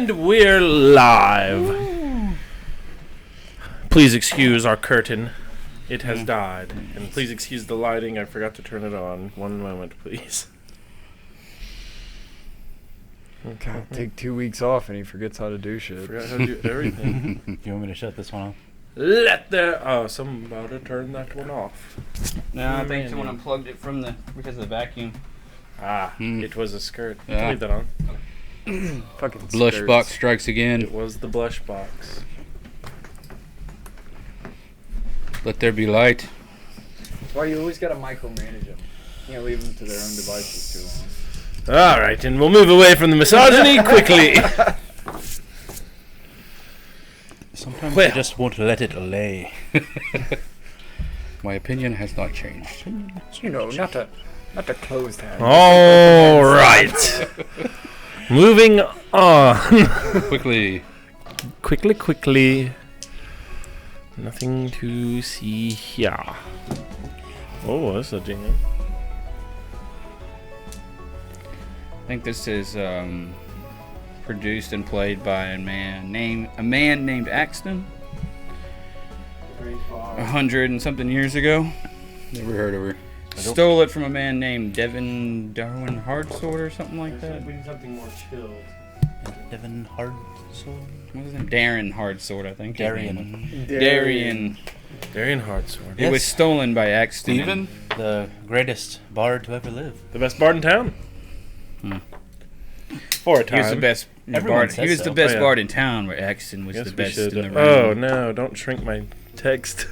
And we're live. Ooh. Please excuse our curtain. It has died. And please excuse the lighting. I forgot to turn it on. One moment, please. God, take 2 weeks off and he forgets how to do shit. Forgot how to do everything. You want me to shut this one off? Somebody turn that one off. No, I think someone unplugged it from because of the vacuum. It was a skirt. Yeah. Leave that on. Fucking Blush skirts. box strikes again. It was the blush box. Let there be light. That's why you always gotta micromanage them. You can't leave them to their own devices too All right, and we'll move away from the misogyny quickly. Sometimes I just want to let it lay. My opinion has not changed. You know, not a closed hand. All right. Moving on. Quickly. Nothing to see here. Oh, that's a jingle. I think this is produced and played by a man named Axton. 100 and something years ago. Never heard of her. Stole it from a man named Devin Darwin Hardsword or something like that. We need something more chilled. Devin Hardsword? What was his name? Darren Hardsword, I think. Darian. Darian Hardsword. It was stolen by Axton. Steven, the greatest bard to ever live. The best bard in town. For a time. He was the best Everyone bard. says He was so. the best Oh, yeah. bard in town, where Axton was Guess the we best should- in the room. Oh no! Don't shrink my text.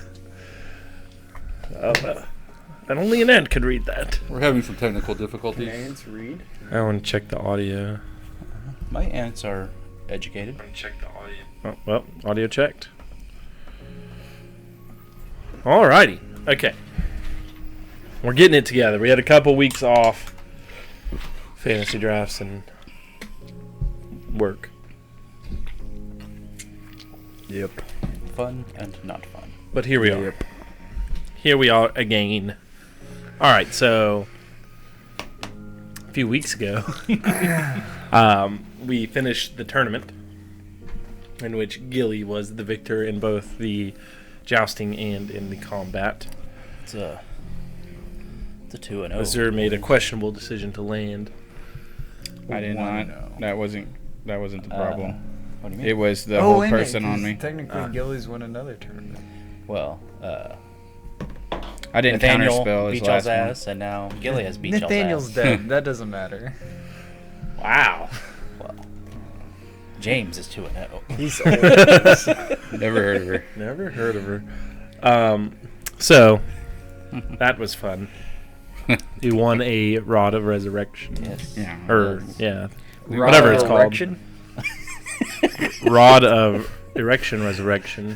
And only an ant could read that. We're having some technical difficulties. Ants read? I want to check the audio. My ants are educated. Check the audio. Oh, well, audio checked. Alrighty. Okay. We're getting it together. We had a couple weeks off. Fantasy drafts and work. Yep. Fun and not fun. But here we are. Here we are again. Alright, so a few weeks ago, we finished the tournament in which Gilly was the victor in both the jousting and in the combat. It's a 2-0. Azur made a questionable decision to land. I did not. That wasn't the problem. What do you mean? It was the whole ain't it? person on 'Cause me. Technically, Gillies won another tournament. Well, I didn't Nathaniel counterspell his beat y'all's last one. ass, and now Gilly has beat y'all's Nathaniel's ass. dead. That doesn't matter. Wow. Well, James is 2-0. He's old. Never heard of her. Never heard of her. So, that was fun. You won a Rod of Resurrection. Yes. Yeah. Or, yeah. Whatever it's called. Erection? Rod of Erection Resurrection.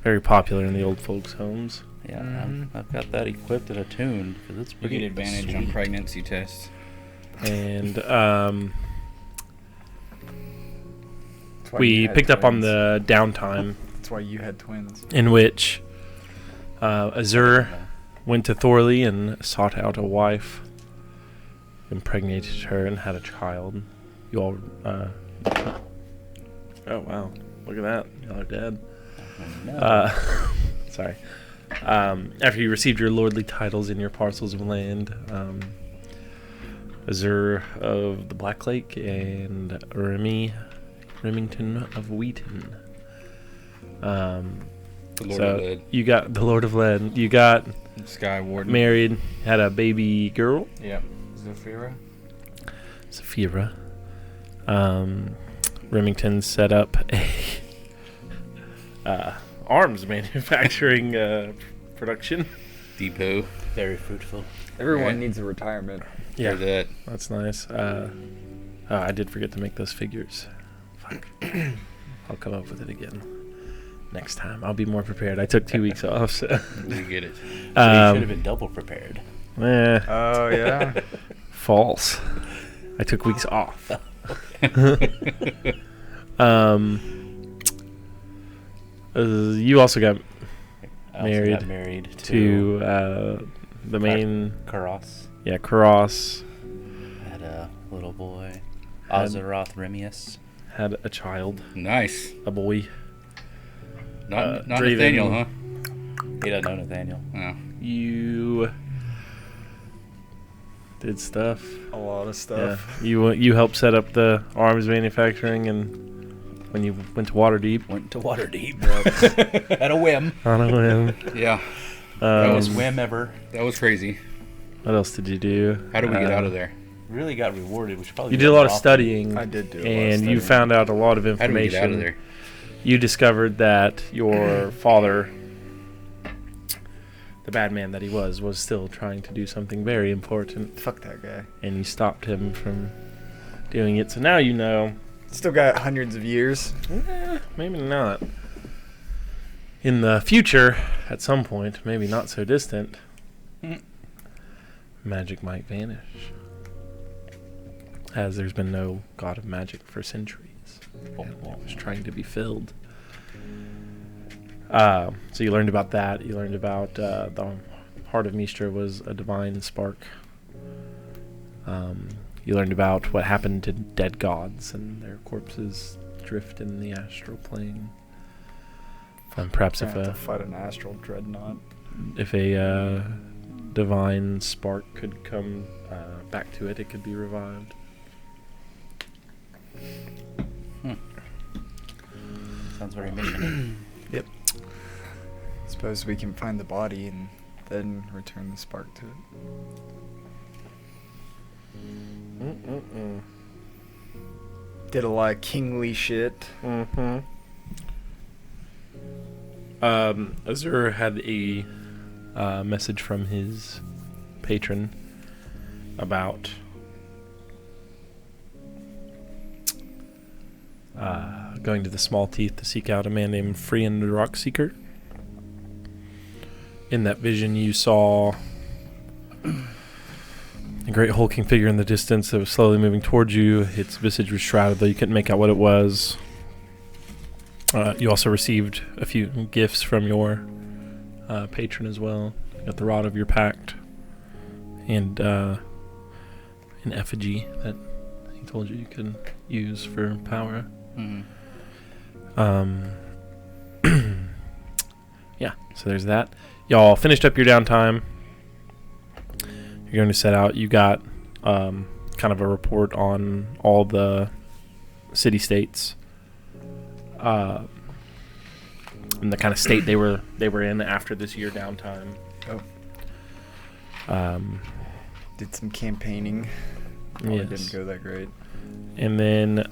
Very popular in the old folks' homes. Yeah, I've got that equipped and attuned because it's You pretty get advantage on sweet. pregnancy tests. And That's why you we had picked up on twins. the downtime That's why you had twins. in which Azur went to Thorley and sought out a wife, impregnated her, and had a child. You all... oh, wow. Look at that. Y'all are dead. No. Sorry. After you received your lordly titles in your parcels of land, Azur of the Black Lake and Remington of Wheaton. The Lord So of Lead. you got the Lord of Lead. You got Sky Warden. married, had a baby girl, Yep. Zafira. Saphira. Remington set up a arms manufacturing production. Depot. Very fruitful. Everyone Right. needs a retirement. Yeah, Heard that. that's nice. I did forget to make those figures. Fuck. I'll come up with it again next time. I'll be more prepared. I took 2 weeks off, so. We get it. So you should have Um, been double prepared. Oh, yeah. false. I took weeks off. You also got I also got married married to the main, Karas. yeah, Karas. Had a little boy. Azeroth Remius. had a child, Nice. a boy. Not Draven. Nathaniel, huh? He doesn't know Nathaniel. No. You did stuff. A lot of Yeah, stuff. you helped set up the arms manufacturing, and when you went to Waterdeep Went to Waterdeep. At a whim. on a whim. Yeah, Most whim ever. that was crazy. What else did you do? How did we get out of there? Really got rewarded. We should probably You do did a that lot of often. studying, I did do a lot of and you studying. found out a lot of How did we information. get out of there? You discovered that your father, the bad man that he was still trying to do something very important, Fuck that guy. and you stopped him from doing it. So now you know. Still got hundreds of years. Maybe not. In the future, at some point, maybe not so distant, magic might vanish. As there's been no god of magic for centuries. And it was trying to be filled. So you learned about that. You learned about the heart of Mistra was a divine spark. You learned about what happened to dead gods and their corpses drift in the astral plane. Perhaps Gonna have to fight an astral dreadnought. if a divine spark could come back to it, it could be revived. Sounds very mission. Suppose we can find the body and then return the spark to it. Did a lot of kingly shit. Azur had a message from his patron about going to the Small Teeth to seek out a man named Friend the Rockseeker. In that vision, you saw a great hulking figure in the distance that was slowly moving towards you. Its visage was shrouded, though you couldn't make out what it was. You also received a few gifts from your patron as well. You got the Rod of your Pact and an effigy that he told you could use for power. Yeah, so there's that. Y'all finished up your downtime. You're going to set out. You got kind of a report on all the city-states. And the kind of state they were in after this year downtime. Did some campaigning. Probably Yes. didn't go that great. And then,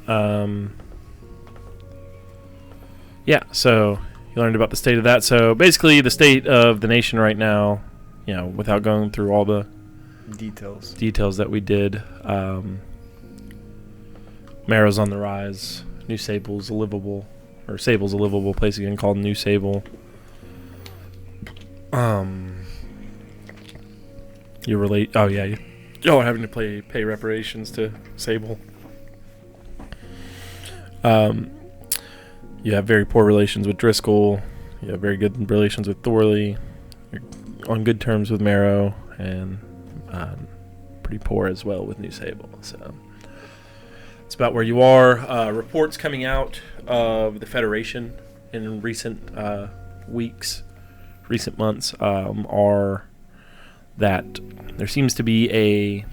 yeah, so you learned about the state of that. So basically, the state of the nation right now, you know, without going through all the details that we did, Marrow's on the rise. New Sable's a livable place again called New Sable. Y'all are having to pay reparations to Sable. You have very poor relations with Driscoll. You have very good relations with Thorley. You're on good terms with Marrow, and pretty poor as well with New Sable. So it's about where you are. Reports coming out of the Federation in recent months are that there seems to be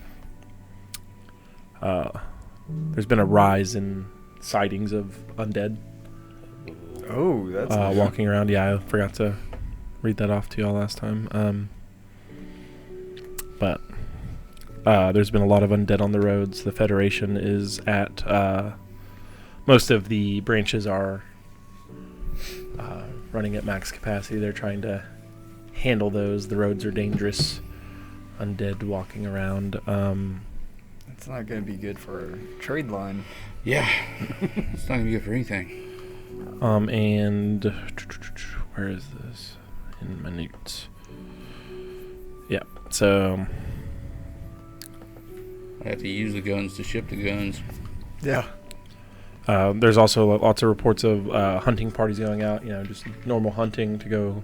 there's been a rise in sightings of undead Oh, that's walking around. Yeah, I forgot to read that off to y'all last time. But there's been a lot of undead on the roads. The Federation is at most of the branches are running at max capacity. They're trying to handle those. The roads are dangerous. Undead walking around. It's not going to be good for our trade line. Yeah. It's not going to be good for anything. And where is this? In my notes. Yeah, so I have to use the guns to ship the guns. Yeah. there's also lots of reports of hunting parties going out, you know, just normal hunting to go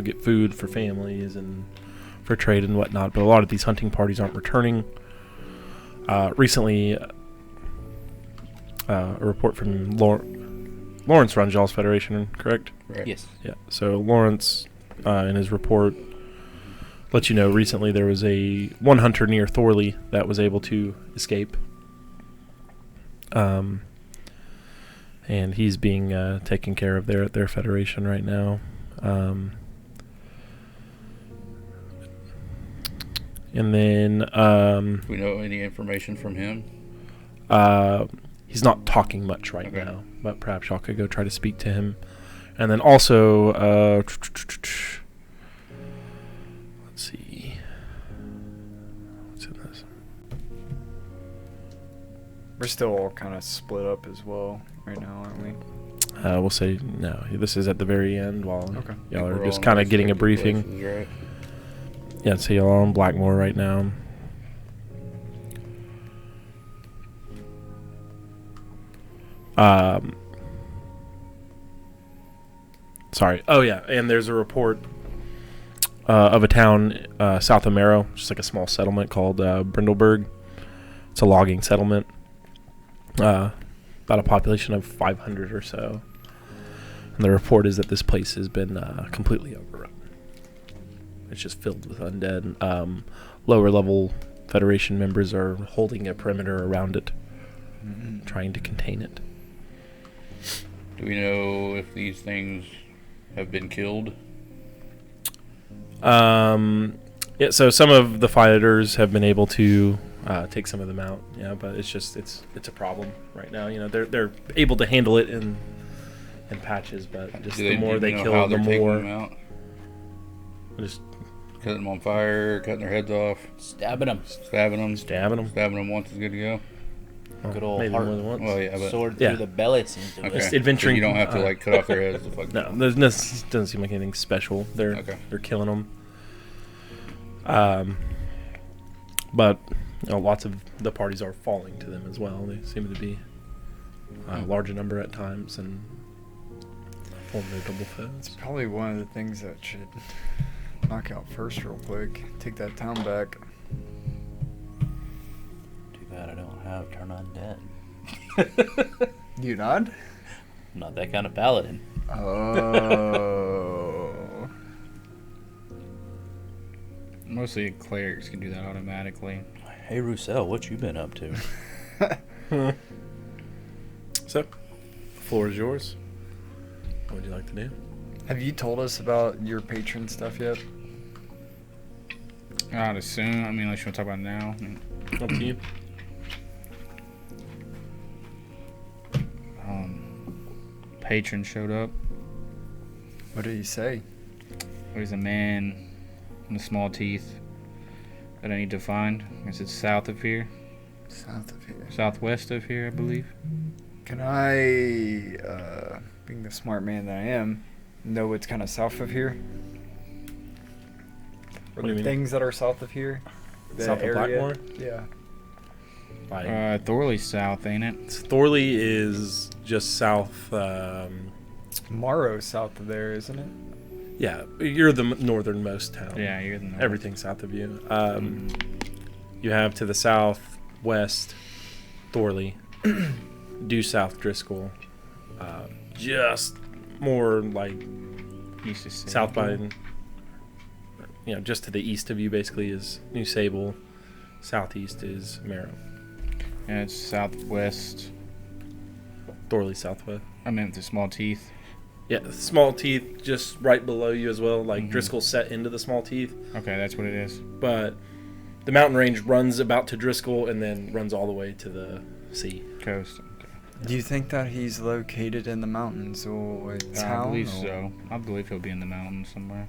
get food for families and for trade and whatnot. But a lot of these hunting parties aren't returning. Recently, a report from Lawrence runs y'all's Federation, correct? Right. Yes. Yeah. So Lawrence, in his report, let you know recently there was one hunter near Thorley that was able to escape. And he's being taken care of there at their Federation right now. And then Do we know any information from him? he's not talking much right Okay. now, but perhaps y'all could go try to speak to him. And then also, let's see. What's in this? We're still all kind of split up as well right now, aren't we? We'll say no. This is at the very end while Okay. y'all We're are all just in kind of our getting a respective briefing. places, right? Yeah, so y'all are on Blackmore right now. Sorry. Oh yeah, and there's a report of a town south of Marrow, just like a small settlement called Brindleburg. It's a logging settlement. About a population of 500 or so. And the report is that this place has been completely overrun. It's just filled with undead. Lower level Federation members are holding a perimeter around it, trying to contain it. Do we know if these things have been killed? Yeah, so some of the fighters have been able to take some of them out. Yeah, but it's a problem right now. You know, they're able to handle it in patches, but just Do the more do they know kill, how the they're taking more. them out? Just Cutting them on fire, cutting their heads off, Stabbing them. stabbing them. stabbing them. Stabbing them once is good to go. Good old maybe heart. more than once. Well, yeah, but Sword Yeah. through the belly seems to okay. Just So adventuring, you don't have to like cut off their heads. To fuck No, this doesn't seem like anything special. They're Okay. killing them. But you know, lots of the parties are falling to them as well. They seem to be a larger number at times and formidable foes. Probably one of the things that should knock out first real quick. Take that town back. Too bad I don't have Turn Undead. You not? I'm not that kind of paladin. Oh. Mostly clerics can do that automatically. Hey, Roussel, what you been up to? So, the floor is yours. What would you like to do? Have you told us about your patron stuff yet? I'd assume. I mean, unless you want to talk about it now. Up to you. Patron showed up. What did he say? There's a man with small teeth that I need to find. I guess it's south of here, South of here. southwest of here, I believe. Can I, being the smart man that I am, know what's kind of south of here? What Or do you the mean? things that are south of here? The South of area? Blackmore? Yeah. Like, Thorley's south, ain't it? Thorley is just south. Morrow's south of there, isn't it? Yeah, you're the northernmost town. Yeah, you're the north. Everything south of you. You have to the southwest Thorley, due south Driscoll, just more like East of Sable. south by, just to the east of you basically is New Sable. Southeast is Marrow. And it's southwest. Thorley southwest. I meant the small teeth. Yeah, small teeth just right below you as well. Like Mhm. Driscoll's set into the small teeth, Okay, that's what it is. but the mountain range runs about to Driscoll and then runs all the way to the sea. Coast. Okay. Do you think that he's located in the mountains or a town? I believe or- so. I believe he'll be in the mountains somewhere.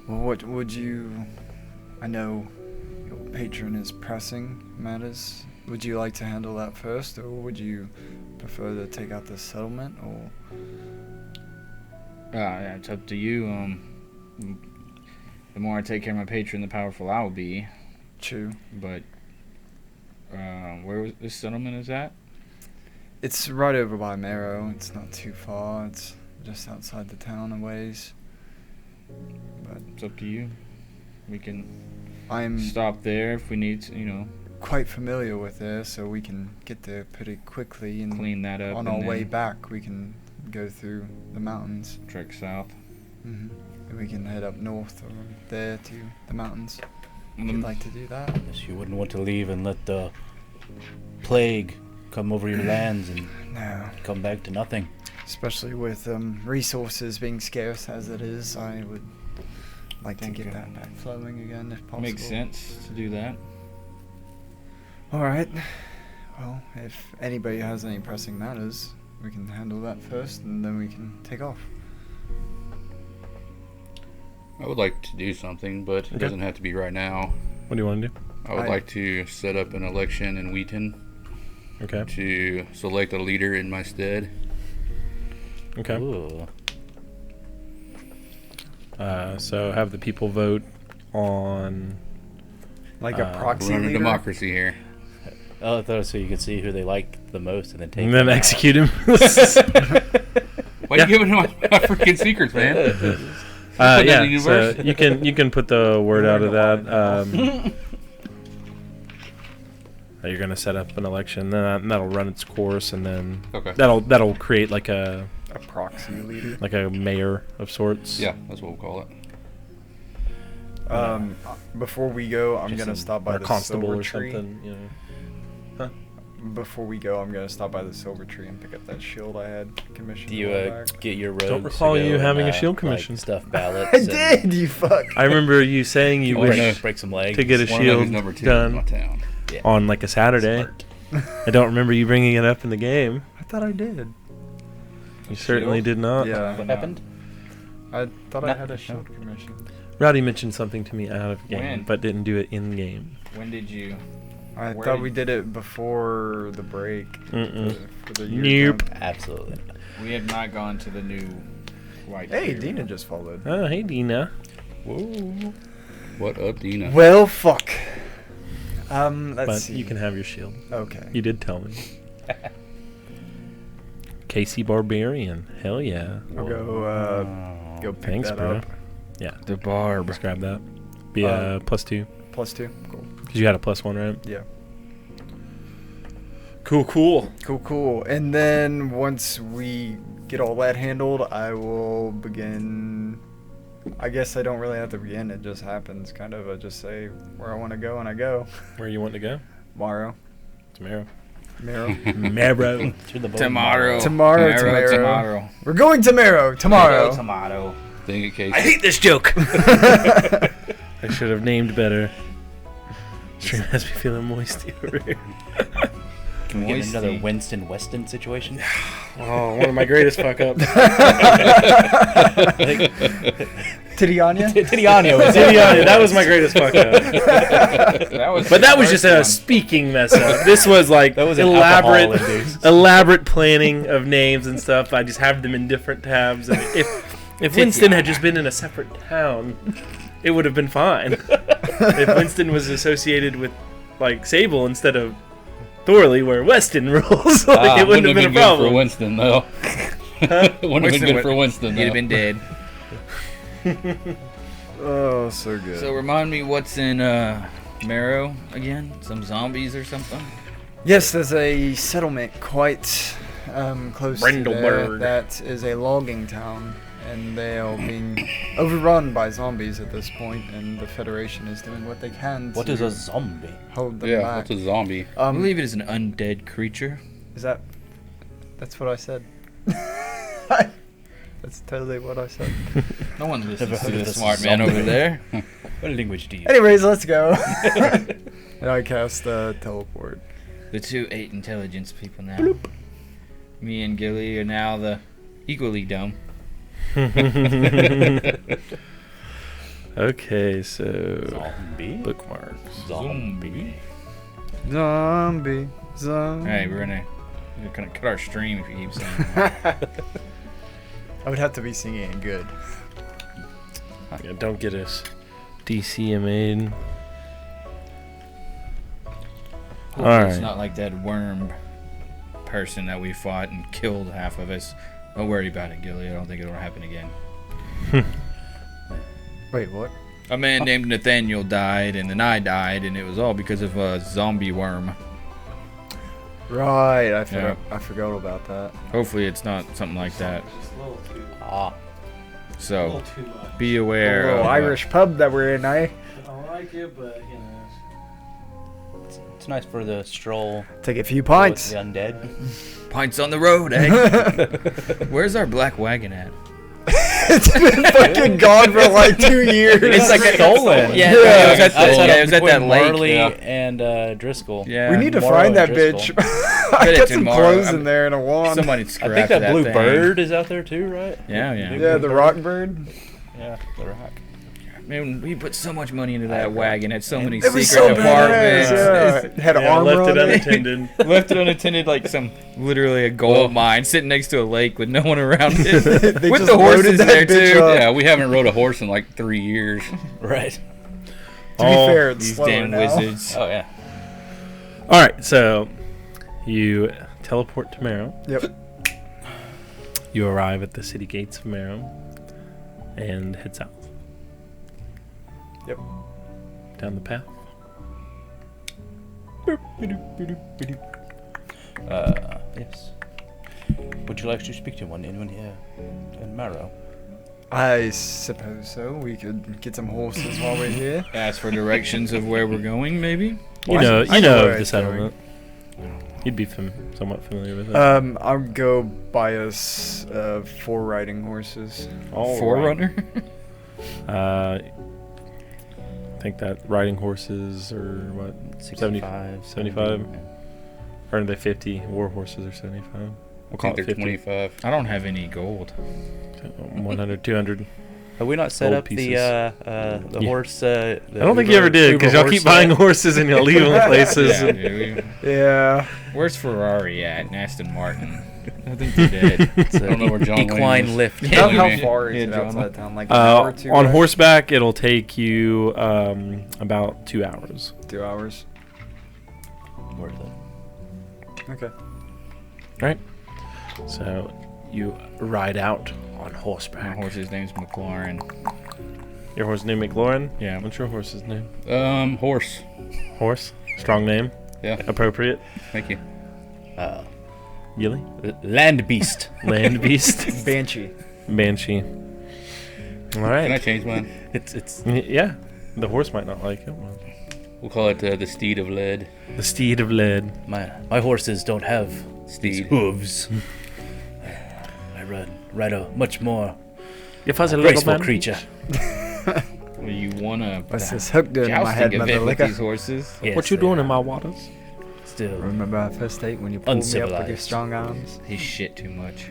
Well, what would you... I know your patron is pressing matters. Would you like to handle that first, or would you prefer to take out the settlement, or... Yeah, it's up to you. The more I take care of my patron, the powerful I will be. True. But where was this settlement is at? It's right over by Marrow. It's not too far. It's just outside the town a ways. But It's up to you. We can I'm... stop there if we need to, quite familiar with there, so we can get there pretty quickly. And Clean that up. on and our way then back, we can go through the mountains. trek south. And we can head up north or there to the mountains. If Mm. you'd like to do that. Guess you wouldn't want to leave and let the plague come over your lands and No. come back to nothing. Especially with resources being scarce as it is, I would like to Think, get that back flowing again if possible. Makes sense to do that. Alright. Well, if anybody has any pressing matters, we can handle that first and then we can take off. I would like to do something, but it Okay. doesn't have to be right now. What do you want to do? I would I- like to set up an election in Wheaton Okay. to select a leader in my stead. Okay. Ooh. So have the people vote on. Like a proxy Run a leader? democracy here. Oh, I thought so you could see who they like the most and then take And then them out. execute him. Why are you giving my freaking secrets, man? Put that in the Yeah, universe? so you can put the word out of that. That you're gonna set up an election, then that'll run its course, and then Okay. that'll create like a proxy leader. mayor of sorts. Yeah, that's what we'll call it. Before we go, I'm Just gonna a- stop or by a the constable silver or tree. something. You know. Before we go, I'm gonna stop by the silver tree and pick up that shield I had commissioned. Do you a while back. get your rogues Don't to recall go you and, having a shield commission. Like, stuff ballots? I and did, you fuck. I remember you saying you Oh, wish no. break some legs. to get a One of them is shield number 2 in my done town. Yeah. on like a Saturday. Smart. I don't remember you bringing it up in the game. I thought I did. You certainly Shield? did not. Yeah. What happened? I thought I Not- had a shield commission. Rowdy mentioned something to me out of game, When? but didn't do it in game. When did you? I Where thought did- we did it before the break. Mm-mm. For the year Nope. jump. Absolutely. We have not gone to the new white. Hey, Clear. Dina just followed. Oh, hey, Dina. Whoa. What up, Dina? Well, fuck. Let's But see. you can have your shield. Okay. You did tell me. Casey Barbarian. Hell yeah. I'll go pick Thanks, that bro. up. Yeah. The barb. Let's grab that. Be +2. +2. Cool. Because you had a +1, right? Yeah. Cool. Cool. And then once we get all that handled, I will begin. I guess I don't really have to begin. It just happens. Kind of. I just say where I want to go and I go. Where you want to go? Tomorrow. Tomorrow. Marrow. Marrow. To the bone Tomorrow. Tomorrow. Tomorrow. We're going to Marrow tomorrow. Tomato. Dang it, Casey. hate this joke. I should have named better. Stream has me feeling moisty over here. Can we get Moisty. another Winston Weston situation? Oh, one of my greatest fuck ups. Titiania? Titiano. That was my greatest fuck up. But that was just a speak. speaking mess up. This was like That was an elaborate, elaborate planning of names and stuff. I just have them in different tabs. And if Winston had just been in a separate town, it would have been fine. If Winston was associated with like Sable instead of Thorley, where Weston rules, it wouldn't have been a good problem. for Winston, though. Wouldn't have been Winston good would- for Winston, He'd though. have been dead. Oh, so good. So remind me what's in Marrow again? Some zombies or something? Yes, there's a settlement quite close to there Brindleburg. that is a logging town, and they are being overrun by zombies at this point, and the Federation is doing what they can What to is a zombie? hold them Yeah, back. what's a zombie? I believe it is an undead creature. Is that... That's what I said. That's totally what I said. No one listens Never to heard of this this smart man zombie. over there. What language do you? Anyways, let's go. And I cast teleport. The 2 8 intelligence people now. Me and Gilly are now the equally dumb. Okay, so Zombie. bookmarks. Zombie. Zombie. Alright, we're gonna cut our stream if you keep saying that. I would have to be singing it good. Yeah, don't get us DCMA'd. Hopefully Alright. It's not like that worm person that we fought and killed half of us. Don't worry about it, Gilly. I don't think it'll happen again. Wait, what? A man named Nathaniel died, and then I died, and it was all because of a zombie worm. Right, I Yeah. forgot about that. Hopefully, it's not something like that. Just a little too, So, too much. be The aware. little of, Irish pub that we're in, eh? I like it, but you know. It's nice for the stroll. Take a few with pints. The undead. Pints on the road, eh? Where's our black wagon at? It's been fucking gone for like 2 years. It's like stolen. Yeah, Yeah. it was at, Outside it was at that between lake. Marley Yeah. and Driscoll. Yeah. We need to Morrow find that and bitch. Driscoll. I Bet got it's in some Morrow. clothes I'm- in there and a wand. Somebody I scrapped think that that blue thing. bird is out there too, right? Yeah, yeah. Yeah, the rock bird. Yeah, the rock. Man, we put so much money into that I- wagon. Had so many It was secret so apartments. badass. Yeah. Had armor left it on it. unattended. Left it unattended like literally a gold mine sitting next to a lake with no one around it. They With just the horses loaded that there bitch too. up. Yeah, we haven't rode a horse in like 3 years. Right. To be All fair, it's These slower damn now. wizards. Oh yeah. All right, so you teleport to Marrow. Yep. You arrive at the city gates of Marrow and head south. Yep. Down the path. Yes. Would you like to speak to anyone here in Marrow? I suppose so. We could get some horses while we're here. Ask for directions of where we're going, maybe. You Well, know, I you know know where of the it's going. settlement. You'd be somewhat familiar with it. I'll go buy us 4 riding horses. All Forerunner. I think that riding horses are what, 65, 75? Or are they 50? War horses are 75. We'll I call think it they're 50. 25. I don't have any gold. 100, 200. Have we not set Gold up the pieces. the Yeah. horse? I don't think you ever did, because y'all keep buying horses and you'll leave them places. Yeah, dude, Yeah. where's Ferrari at? And Aston Martin. I think they're dead. It's I don't know where John Wayne equine is. lift. Yeah, How man. far is Yeah, it John. outside town? Like an hour or 2? On right? horseback, it'll take you about 2 hours. 2 hours. Worth it. Okay. So you ride out on My horseback. horse's name's McLaurin. Your horse name McLaurin? Yeah. What's your horse's name? Horse. Horse? Strong name? Yeah. Appropriate? Thank you. Yili? Land beast. Land beast? Banshee. Banshee. All Can I right. change mine? It's Yeah. The horse might not like it. Well, We'll call it the Steed of Lead. the steed of lead. my horses don't have these Steed. hooves. I ride a much more Your fuzzy little graceful man. creature. Well, you wanna What's this hook doing in my head, jousting mother event with liquor? these horses? Yes, What you they doing are in my waters? Still. Remember our first date when you pulled me up with your Uncivilized. strong arms? He shit too much.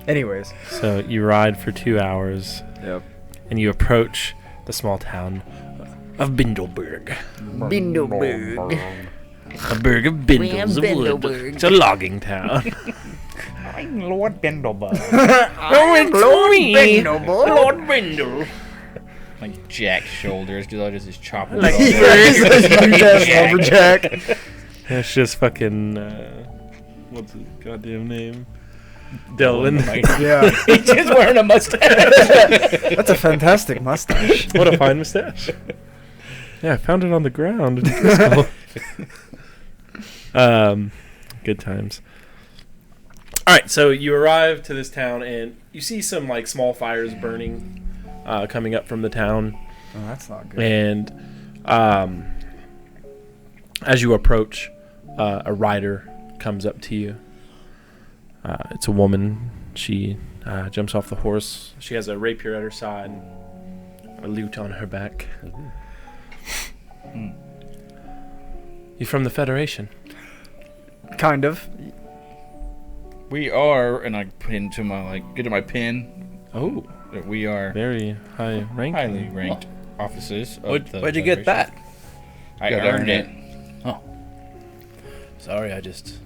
Anyways. So you ride for 2 hours Yep. and you approach the small town of Bindleberg. Bindleberg. A burg of bindles of wood. It's a logging town. I'm Lord Bindleberg. Oh, it's me, Lord Bindle. Like Jack's shoulders, because I just chop Like it Yeah, he's a huge ass lumberjack. That's just fucking. What's his goddamn name? Dylan. Yeah. He's just wearing a mustache. That's a fantastic mustache. What a fine mustache. Yeah, I found it on the ground in Driscoll. Good times. All right, so you arrive to this town and you see some like small fires burning, coming up from the town. Oh, that's not good. And as you approach, a rider comes up to you. It's a woman. She jumps off the horse. She has a rapier at her side, a lute on her back. You from the Federation? Kind of. We are, and I put into my get to my pin. Oh, That we are very high rank. highly ranked officers. Of the Where'd you get Federation. that? I Gotta earned earn it. Sorry, I just.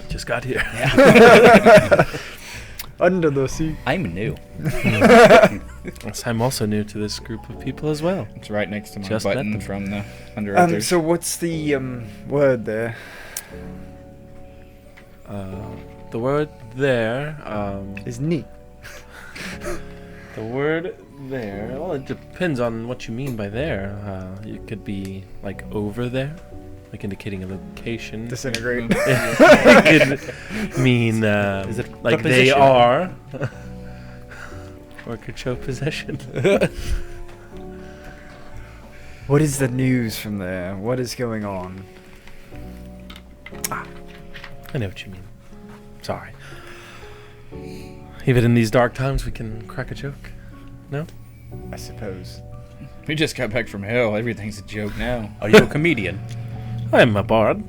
Just got here. Under the sea. I'm new. Yes, I'm also new to this group of people as well. It's right next to my Just met button them. from the under others. So what's the word there? The word there, Is neat. The word there, well, it depends on what you mean by there. It could be like over there, like indicating a location. Disintegrate. It could mean Is it like they preposition? are. Or it could show possession. What is the news from there? What is going on? I know what you mean. Sorry. Even in these dark times, we can crack a joke. No? I suppose. We just got back from hell. Everything's a joke now. Are you a comedian? I'm a bard.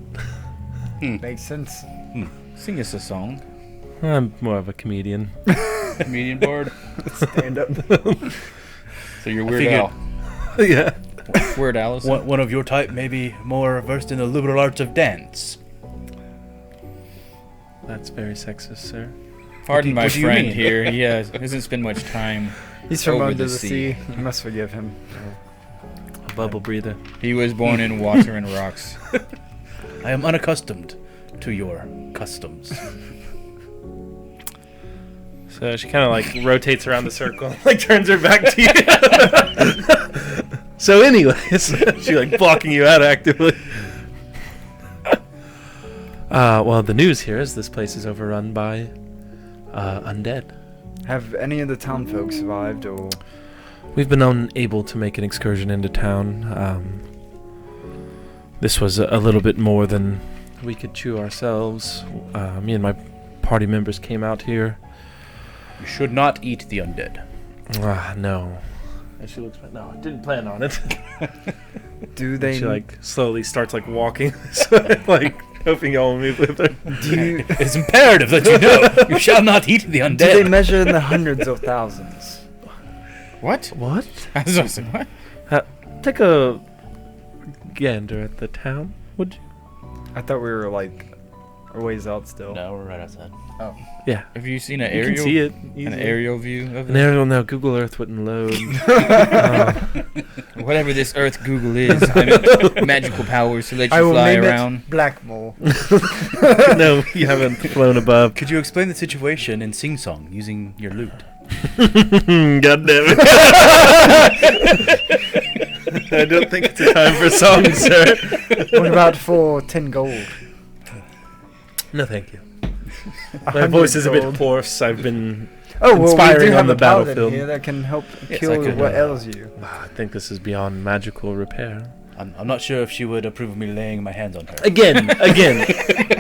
Makes sense. Sing us a song. I'm more of a comedian. Comedian board. Stand up. So you're Weird figured- Al. Yeah. Weird Al. One of your type may be more versed in the liberal arts of dance. That's very sexist, sir. Pardon my what do you friend mean? here. He hasn't spent much time. He's from Over under the the sea. sea. You must forgive him. A bubble breather. He was born in water and rocks. I am unaccustomed to your customs. So she kind of like rotates around the circle, like turns her back to you. So, anyways, she like blocking you out actively. Well, the news here is this place is overrun by undead. Have any of the town folks survived, or We've been unable to make an excursion into town. This was a little bit more than we could chew ourselves. Me and my party members came out here. You should not eat the undead. No. And she looks back. No, I didn't plan on it. do they? She like slowly starts like walking this way, like hoping y'all will move with her. do you? It's imperative that you know you shall not eat the Do they undead. measure in the hundreds of thousands? What? What? I was gonna say, what? Take a gander at the town, would you? I thought we were like a ways out still. No, we're right outside. Yeah. Have you seen an You aerial? can see it. An easily. aerial view of An it? aerial, no. Google Earth wouldn't load. Whatever this Earth Google is, I mean, magical powers to let I you will fly name around. it Blackmore. No, you haven't flown above. Could you explain the situation in sing-song using your lute? God damn it. I don't think it's a time for songs, sir. What about for 10 gold? No, thank you. My 100 voice is a bit gold. hoarse. I've been... Oh, well, we inspiring do on have the a paladin battlefield. here that can help Yes, cure I could, what ails you. I think this is beyond magical repair. I'm not sure if she would approve of me laying my hands on her. Again,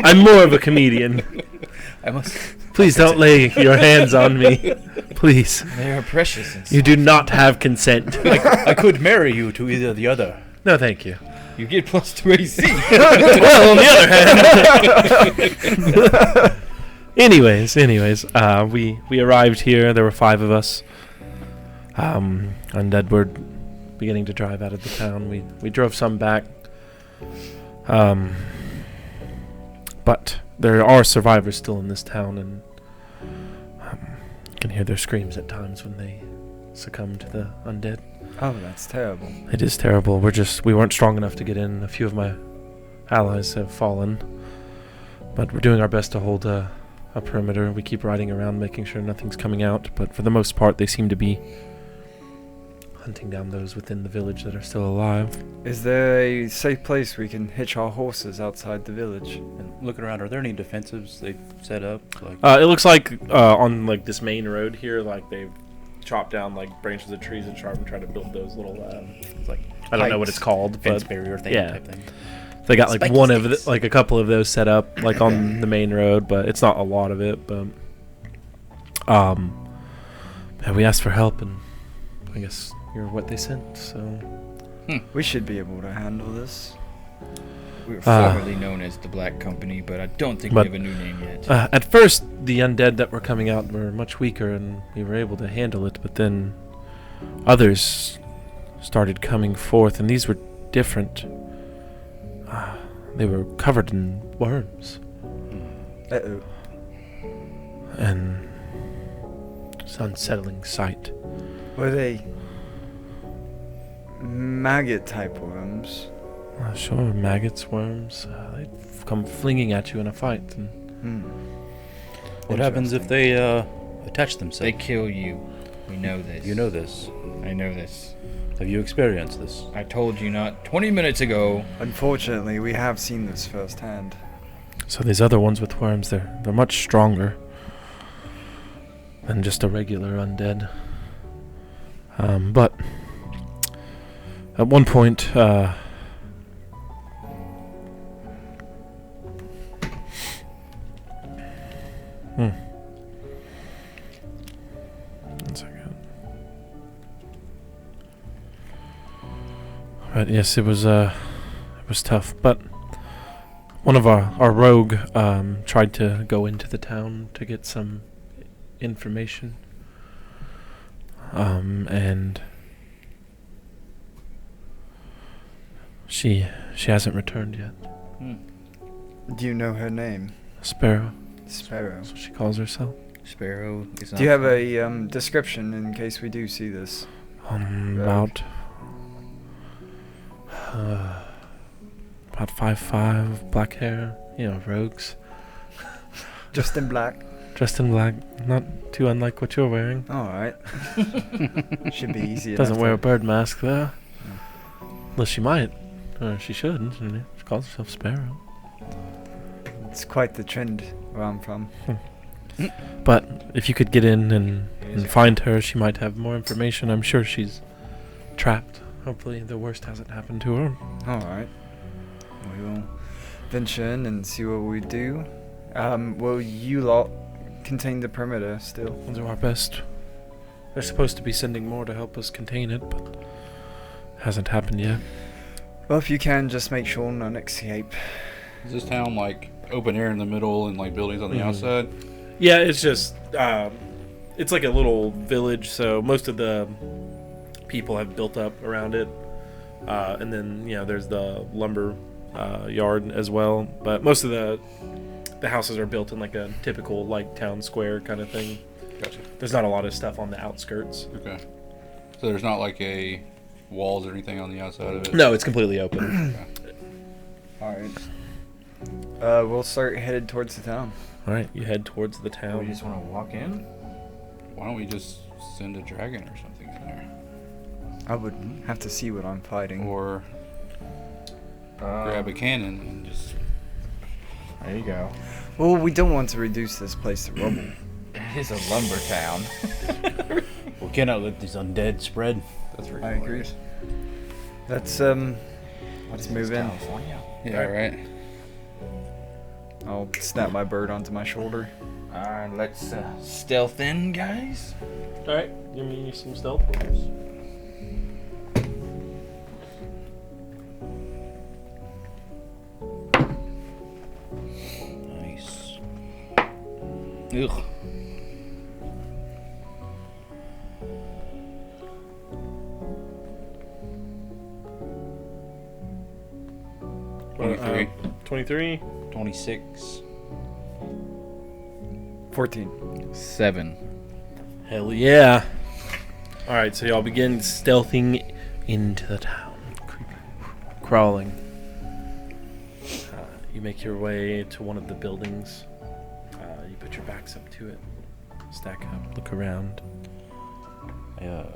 I'm more of a comedian. I must. Please don't lay your hands on me. Please. They are precious. And You do not have consent. I could marry you to either the other. No, thank you. you get +2 AC. Well, on the other hand. anyways, we arrived here. There were 5 of us. Undead were beginning to drive out of the town. We drove some back. But there are survivors still in this town, and you can hear their screams at times when they succumb to the undead. Oh, that's terrible. It is terrible. We weren't strong enough to get in. A few of my allies have fallen, but we're doing our best to hold a perimeter. We keep riding around, making sure nothing's coming out, but for the most part, they seem to be hunting down those within the village that are still alive. Is there a safe place we can hitch our horses outside the village? And looking around, are there any defensives they've set up? Like, It looks like on like this main road here, like they've chopped down like branches of trees and tried to build those little like I don't know what it's called, fence but barrier thing yeah. type thing. they got like Spiky one of sticks. like a couple of those set up like on the main road, but it's not a lot of it. But yeah, we asked for help, and I guess you're what they sent. So We should be able to handle this. We were formerly known as the Black Company, but I don't think we But, have a new name yet. at first, the undead that were coming out were much weaker, and we were able to handle it. But then others started coming forth, and these were different. They were covered in worms, Uh-oh. and it's an unsettling sight. Were they maggot-type worms? Sure, maggots, worms, they come flinging at you in a fight. And Hmm. What happens if they attach themselves? They kill you. We know this. You know this. I know this. Have you experienced this? I told you not 20 minutes ago. Unfortunately, we have seen this firsthand. So these other ones with worms, they're much stronger than just a regular undead. But at one point, One second. But yes, it was tough. But one of our rogue tried to go into the town to get some information. And she hasn't returned yet. Do you know her name? Sparrow. Sparrow. That's what she calls herself. Sparrow is not. Do you have a description in case we do see this? About 5'5", black hair. You know, rogues. Just in black. Dressed in black, not too unlike what you're wearing. Alright. Should be easy Doesn't enough wear a to- bird mask though. Unless she might. Or she should. She calls herself Sparrow. It's quite the trend where I'm from. But if you could get in and find her, she might have more information. I'm sure she's trapped. Hopefully the worst hasn't happened to her. Alright. We will venture in and see what we do. Will you lot contain the perimeter still? We'll do our best. They're supposed to be sending more to help us contain it, but hasn't happened yet. Well, if you can, just make sure none escape. Is this town like open air in the middle and like buildings on the outside? Yeah, it's just it's like a little village, so most of the people have built up around it, and then there's the lumber yard as well. But most of the houses are built in like a typical like town square kind of thing. Gotcha. There's not a lot of stuff on the outskirts. Okay. So there's not like a walls or anything on the outside of it? No, it's completely open. Alright. We'll start headed towards the town. All right, you head towards the We town. just want to walk in. Why don't we just send a dragon or something in there? I would have to see what I'm fighting. Or grab a cannon and just... There you go. Well, we don't want to reduce this place to rubble. It is a lumber town. We cannot let these undead spread. That's I agree. ridiculous. Let's let's move in. California. Yeah, right. I'll snap my bird onto my shoulder. Alright, let's stealth in, guys. All right, give me some stealth rolls. Nice. Ugh. Uh, 23. 26. 14. 7. Hell yeah. All right, so y'all begin stealthing into the town, crawling. You make your way to one of the buildings. You put your backs up to it, stack up, look around. And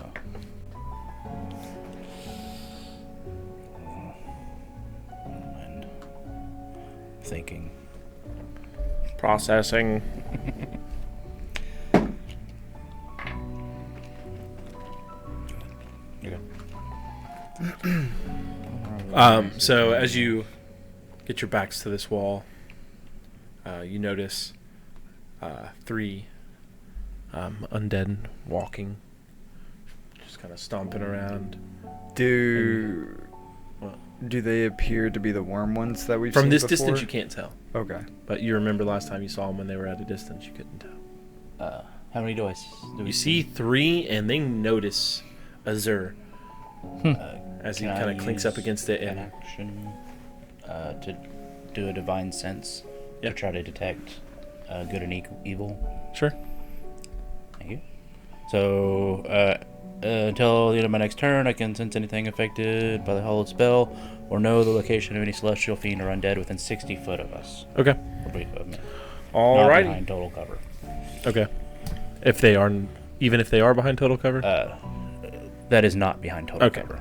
thinking. Processing. So as you get your backs to this wall, you notice 3 undead walking, just kind of stomping around. Do What? they appear to be the worm ones that we've seen From this before? distance, you can't tell. Okay. But you remember last time you saw them when they were at a distance, you couldn't tell. How many do we You see 3, and they notice Azur as he Can I kind of clinks up use against it. an And action to do a divine sense Yeah. to try to detect good and evil? sure. Thank you. So, until the end of my next turn, I can sense anything affected by the hallowed spell, or know the location of any celestial fiend or undead within 60 foot of us. Okay. Of me. All Not right. behind total cover. Okay. If they are Even if they are behind total cover? That is not behind total Okay. cover.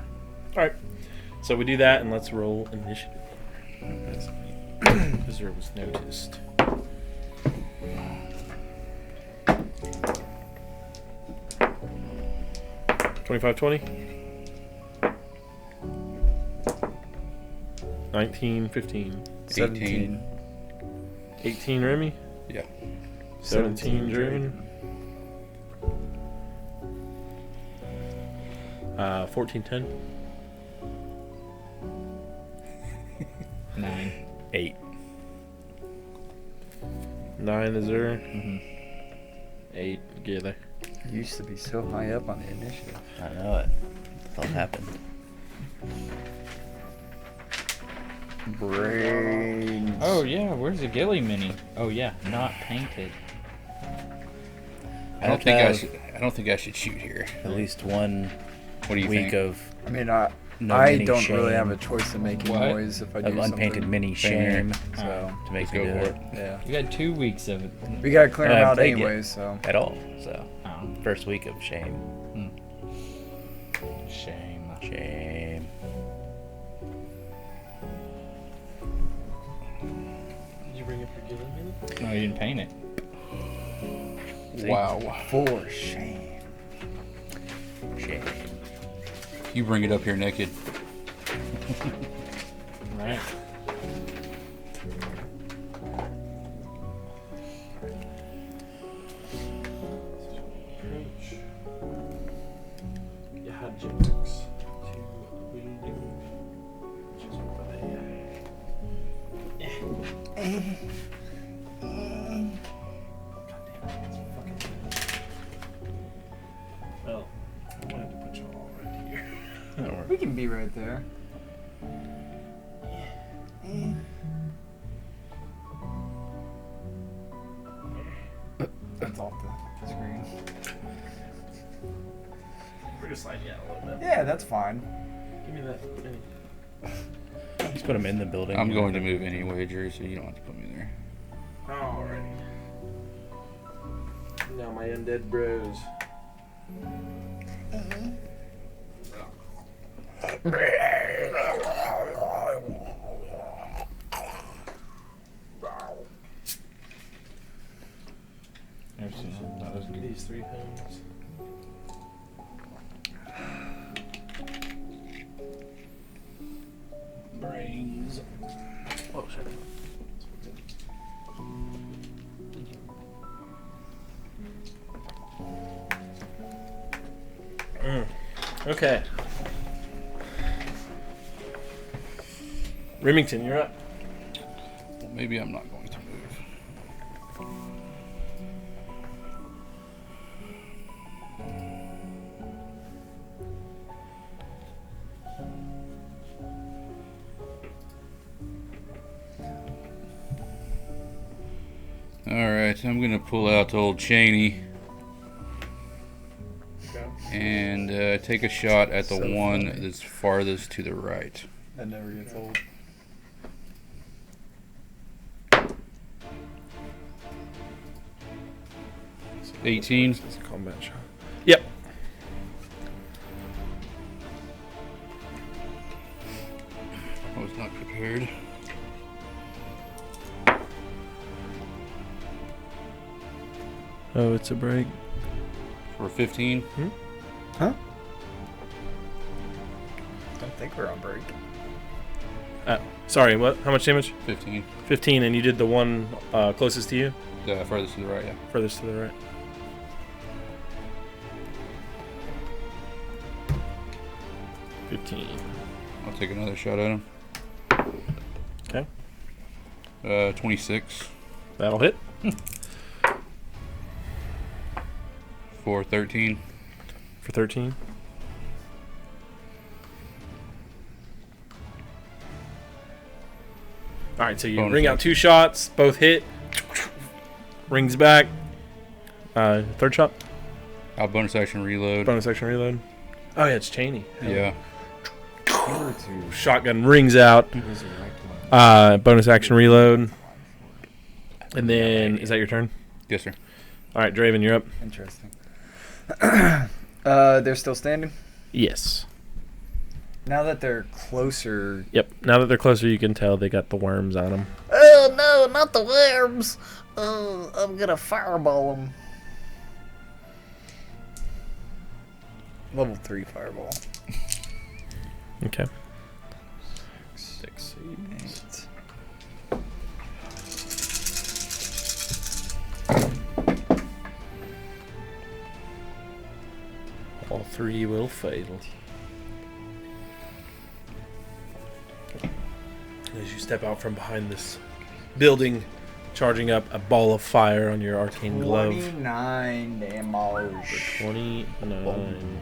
All right. So we do that, and let's roll initiative. Visitor was noticed. $25-20. 19-15. 17. 18 Remy. Yeah. 17 Draven. 14-10. 9. 8. 9 is there. Mm-hmm. 8 together. You used to be so high up on the initiative. I know it. What happened? Brains. Oh yeah, where's the Gilly Mini? Oh yeah, not painted. I don't think I should shoot here. At least one What do you week think? of I mean, no I mini don't shame, really have a choice in making What? noise if I do of unpainted something. mini Same here. shame So, to make Let's me go do for it. it. yeah. You got 2 weeks of it. We gotta clear I them haven't out played yet. anyways, so. At all. So Oh, first week of shame. shame. Shame. Did you bring up your Gilly Mini? No, you didn't paint it. See? Wow. For shame. Shame. You bring it up here naked. Right. You had Jimix to Windu, which is over there. Well, I wanted to put you all right here. We can be right there. That's off the screen. We're gonna slide you out a little bit. Yeah, that's fine. Give me that mini. Just put them in the building. I'm going to move anyway, Jerry, so you don't have to put me there. Alrighty. Now my undead bros. These 3 homes. Brains. Oh, shit. Okay. Remington, you're up. Well, maybe I'm not going to move. Alright, I'm going to pull out old Cheney and take a shot at the So one funny. that's farthest to the right. That never gets old. So 18. It's a combat shot. Yep. I was not prepared. Oh, it's a break. For 15. Huh? Don't think we're on break. Sorry, what? How much damage? 15. 15, and you did the one closest to you? The farthest to the right, yeah. Furthest to the right. I'll take another shot at him. Okay. 26 That'll hit. for 13. For 13. Alright, so you Bonus ring out action. 2 shots, both hit. Rings back. Third shot. I'll bonus action reload. Bonus action reload. Oh yeah, it's Cheney. Yeah. Shotgun rings out. Bonus action reload. And then, is that your turn? Yes, sir. Alright, Draven, you're up. Interesting. They're still standing? Yes. Now that they're closer... Yep. Now that they're closer, you can tell they got the worms on them. Oh, no, not the worms! Oh, I'm gonna fireball them. Level 3 fireball. Okay. 6, 8. All 3 will fail. As you step out from behind this building, charging up a ball of fire on your arcane glove. 29 damage. 29.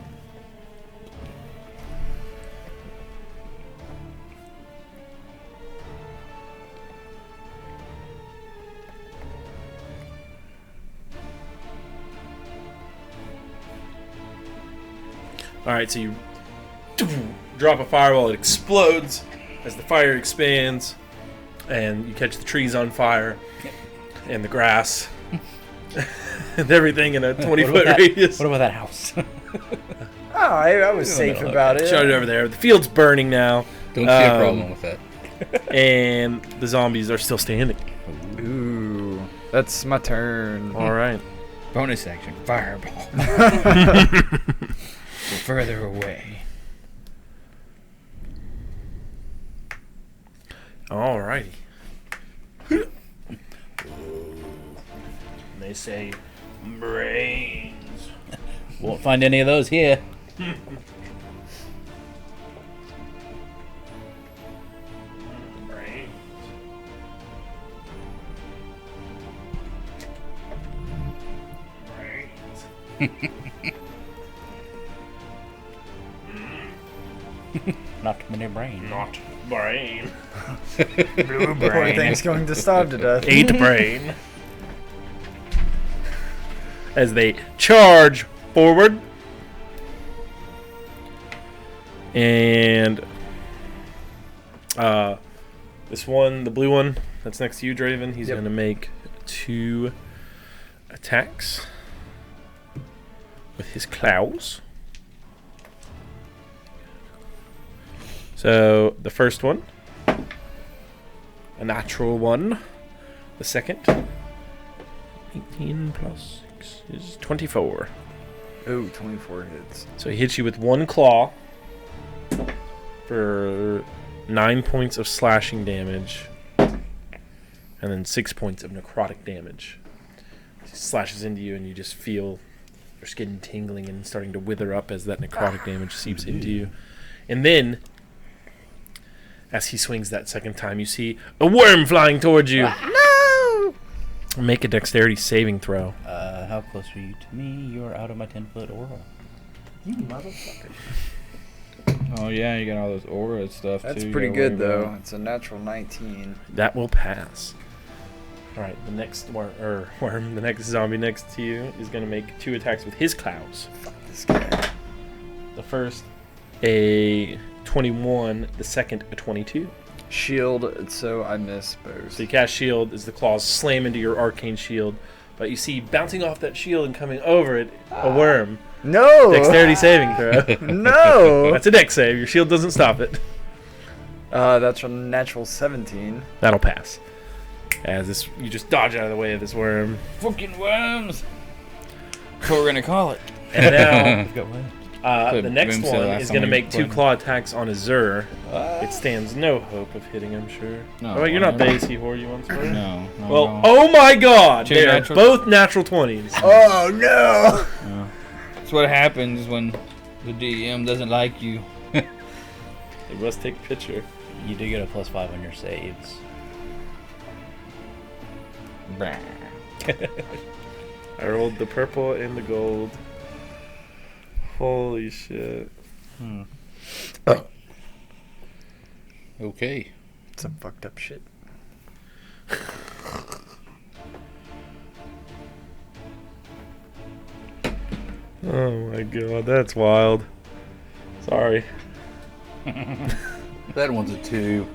Alright, so you drop a fireball, it explodes as the fire expands, and you catch the trees on fire, and the grass, and everything in a 20-foot radius. What about that house? Oh, I was safe about it. Shot it over there. The field's burning now. Don't see a problem with that. And the zombies are still standing. Ooh, that's my turn. Alright. Bonus action, fireball. Go further away. Alrighty. They say brains. Won't find any of those here. Brains. Not many brains. Not brain. Blue Poor thing's going to starve to death. 8 brain. As they charge forward. And this one, the blue one that's next to you, Draven, he's going to make 2 attacks with his claws. So the first one, a natural 1. The second, 18 plus 6 is 24. Ooh, 24 hits. So he hits you with 1 claw for 9 points of slashing damage, and then 6 points of necrotic damage. He slashes into you, and you just feel your skin tingling and starting to wither up as that necrotic damage seeps into you. And then, as he swings that second time, you see a worm flying towards you. No! Make a dexterity saving throw. How close are you to me? You're out of my 10-foot aura. You motherfucker. Oh yeah, you got all those aura stuff That's too. you pretty gotta good, worry though. about. It's a natural 19. That will pass. All right, the next worm, the next zombie next to you is going to make 2 attacks with his claws. Fuck this guy. The first, a 21. The second, a 22. Shield, so I miss both. So you cast shield as the claws slam into your arcane shield, but you see bouncing off that shield and coming over it a worm. No! Dexterity saving throw. No! That's a dex save. Your shield doesn't stop it. That's a natural 17. That'll pass. As this, you just dodge out of the way of this worm. Fucking worms. That's what we're gonna call it. And now, I've got one. the next Boom said one last is time going to we make 2 played. claw attacks on Azur. It stands no hope of hitting, I'm sure. No, Oh, wait, you're not the no. AC whore you once were? No. Well, no. oh my god! Two They are natural- both natural 20s. Oh, no! That's what happens when the DM doesn't like you. They must take a picture. You do get a +5 on your saves. I rolled the purple and the gold. Holy shit. Okay. Some fucked up shit. Oh my god, that's wild. Sorry. That one's a 2.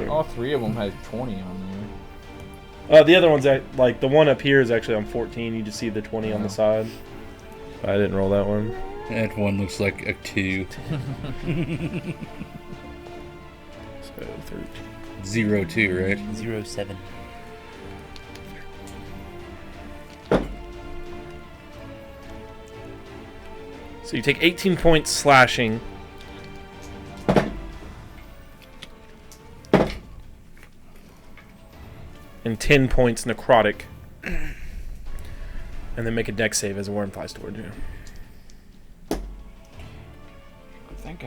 All 3 of them had 20 on The other one's like the one up here is actually on 14. You just see the 20 on the side. I didn't roll that one. That one looks like a 2. So 13. 0, 2, right? 07. So you take 18 points slashing. And 10 points necrotic. And then make a dex save as a worm flies toward you. I think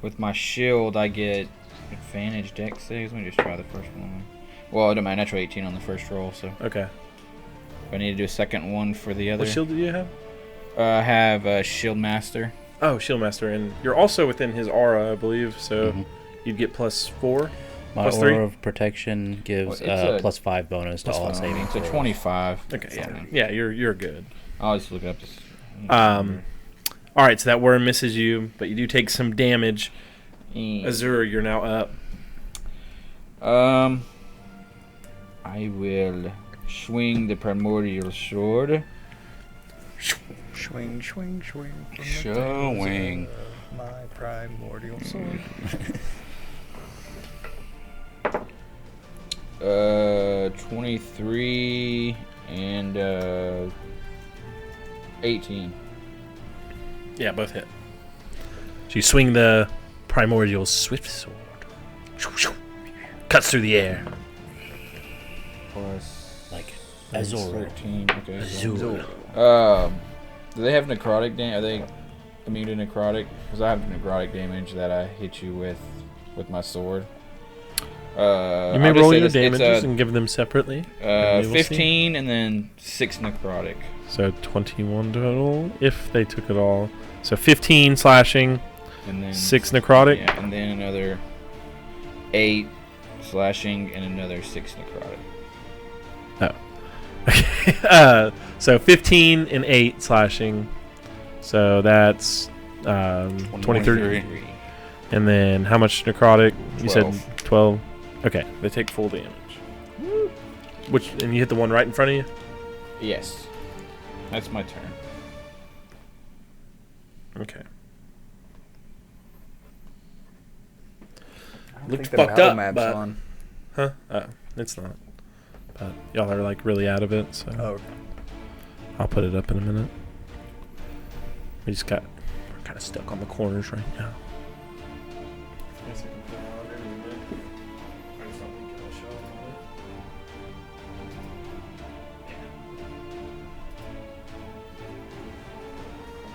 with my shield, I get advantage dex saves. Let me just try the first one. Well, I don't mind. Natural 18 on the first roll, so. Okay. I need to do a second one for the other. What shield do you have? I have Shield Master. Oh, Shield Master. And you're also within his aura, I believe. So you'd get +4. My +3? aura of protection gives Well, it's a +5 bonus to all saving It's a throws. 25. Okay, yeah. you're good. I'll just look it up. All right, so that worm misses you, but you do take some damage. Azure, you're now up. I will swing the primordial sword. Swing, swing, swing. from the Showing. days of My primordial sword. 23 and 18. Yeah, both hit. So you swing the primordial swift sword. Cuts through the air. Plus Like Azor. 13. Okay. Azor. Do they have necrotic damage? Are they immune to necrotic? Because I have necrotic damage that I hit you with my sword. You may roll your damages and give them separately. And we will 15 see. and then 6 necrotic. So 21 total, if they took it all. So 15 slashing, And then 6 necrotic. Yeah, and then another 8 slashing and another 6 necrotic. Okay. So 15 and 8 slashing. So that's 23. 23. And then how much necrotic? You 12. said 12. Okay, they take full damage. Which, and you hit the one right in front of you? Yes. That's my turn. Okay. I don't Looked think the fucked battle up, map's but- on. Huh? It's not. But y'all are like really out of it, so Oh, okay. I'll put it up in a minute. We're kind of stuck on the corners right now.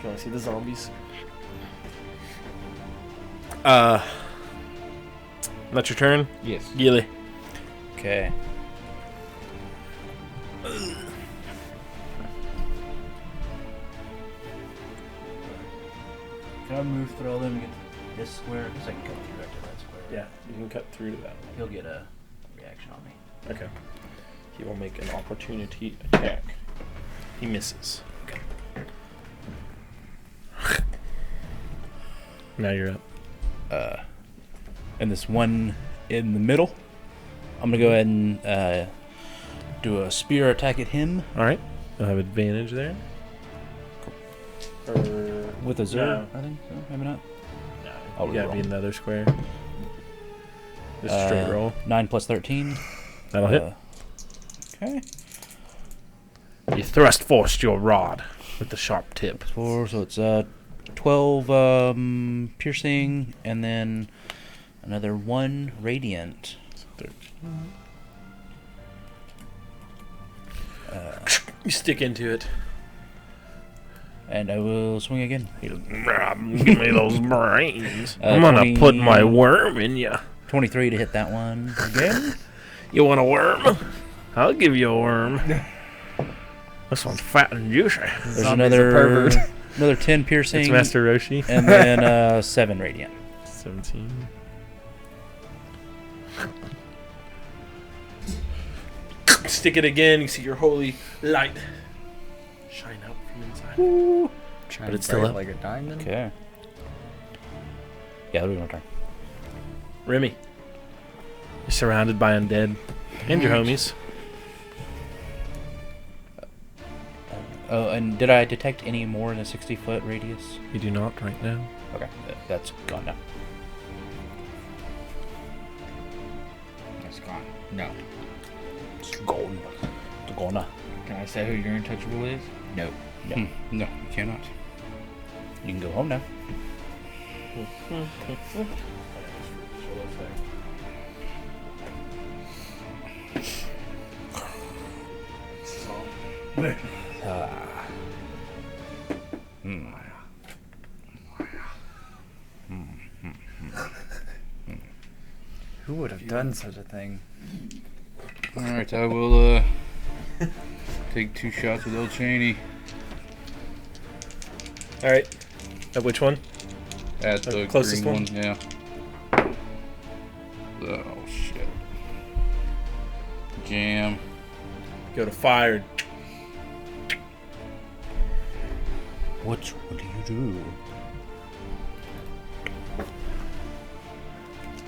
Can I see the zombies? That's your turn? Yes. Gilly. Okay. Can I move through all them and get this square? Because I can cut through right to that square. Yeah, you can cut through to that one. He'll get a reaction on me. Okay. He will make an opportunity attack. He misses. Okay. Now you're up. And this one in the middle, I'm going to go ahead and do a spear attack at him. All right. You'll have advantage there. With a zero, No. I think. So, maybe not. You gotta re-roll. be in the other square. Just straight roll. 9 plus 13. That'll hit. Okay. You thrust forth your rod with the sharp tip. 4, so it's 12 piercing, and then another 1 radiant. You stick into it. And I will swing again. Give me those brains. Uh, I'm gonna 20 put my worm in you. 23 to hit that one again. You want a worm? I'll give you a worm. This one's fat and juicy. There's Zombie's a pervert. another 10 piercing. It's Master Roshi. And then 7 radiant. 17. Stick it again. You see your holy light shine out from inside. Shine it's still bright up. like a diamond. Okay. Yeah, that'll be my turn. Remy, you're surrounded by undead and your homies. Oh, and did I detect any more in a 60-foot radius? You do not right now. Okay, that's gone now. That's gone. No. It's gone. It's gone now. Can I say who your untouchable is? No. No. No, you cannot. You can go home now. Who would have done such a thing? Alright, I will take 2 shots with old Cheney. All right. At which one? At the closest green one? one, yeah. Oh shit. Jam. Go to fire. What do you do?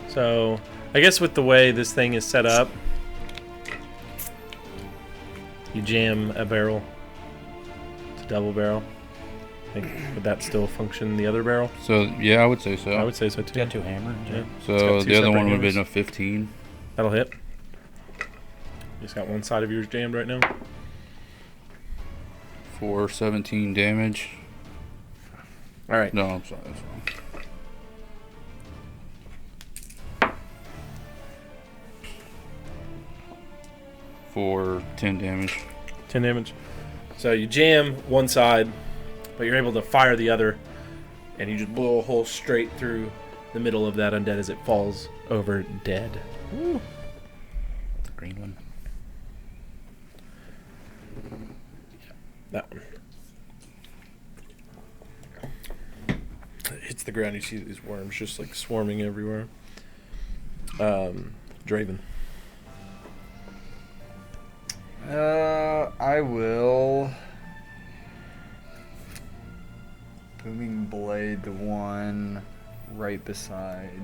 So, I guess with the way this thing is set up, you jam a barrel. It's a double barrel. Would that still function the other barrel? So yeah, I would say so. I would say so too. You got 2 hammers. Yeah. It's So got 2 the other separate one would have hammers. been a 15. That'll hit. You just got one side of yours jammed right now. For 17 damage. All right. No, I'm sorry. That's wrong. For 10 damage. 10 damage. So you jam one side, but you're able to fire the other, and you just blow a hole straight through the middle of that undead as it falls over dead. The green one. That one. It hits the ground. You see these worms just like swarming everywhere. Draven. I will booming blade the one right beside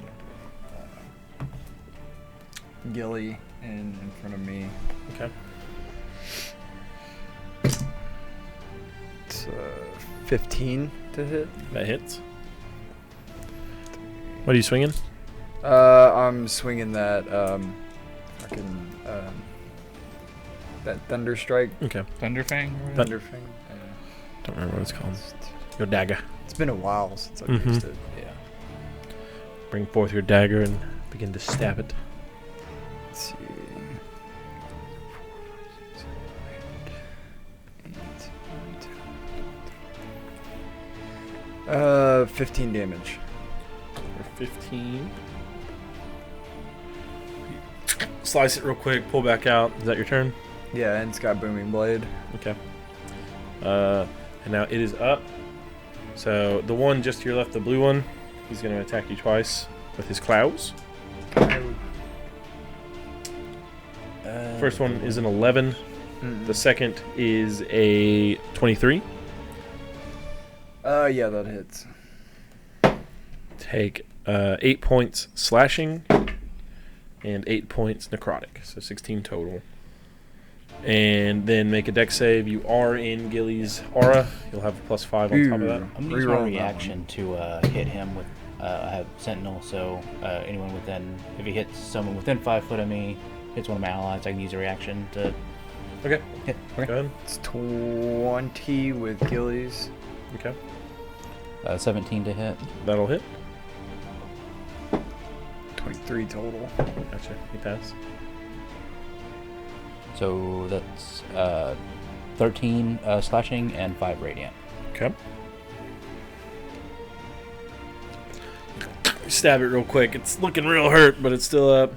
Gilly in front of me. Okay. It's 15 to hit. That hits. What are you swinging? I'm swinging that fucking that thunder strike, Okay. Thunderfang? thunder thing. Don't remember what it's called. Your dagger. It's been a while since I've Mhm. used it. Yeah. Bring forth your dagger and begin to stab it. Let's see. 15 damage. For 15. Slice it real quick, pull back out. Is that your turn? Yeah, and it's got booming blade. Okay. And now it is up. So the one just to your left, the blue one, he's going to attack you twice with his claws. First one is an 11. The second is a 23. Yeah, that hits. Take 8 points slashing and 8 points necrotic, so 16 total. And then make a dex save. You are in Gilly's aura. You'll have a +5 on top of that. I'm going to use my Reroll that reaction to hit him with. I have Sentinel, so anyone within. If he hits someone within 5 foot of me, hits one of my allies, I can use a reaction to Okay, hit. go ahead. It's 20 with Gillies. Okay, 17 to hit. that'll hit. 23 total. Gotcha, you pass. So that's 13 slashing and 5 radiant. Okay. Stab it real quick. It's looking real hurt, but it's still up.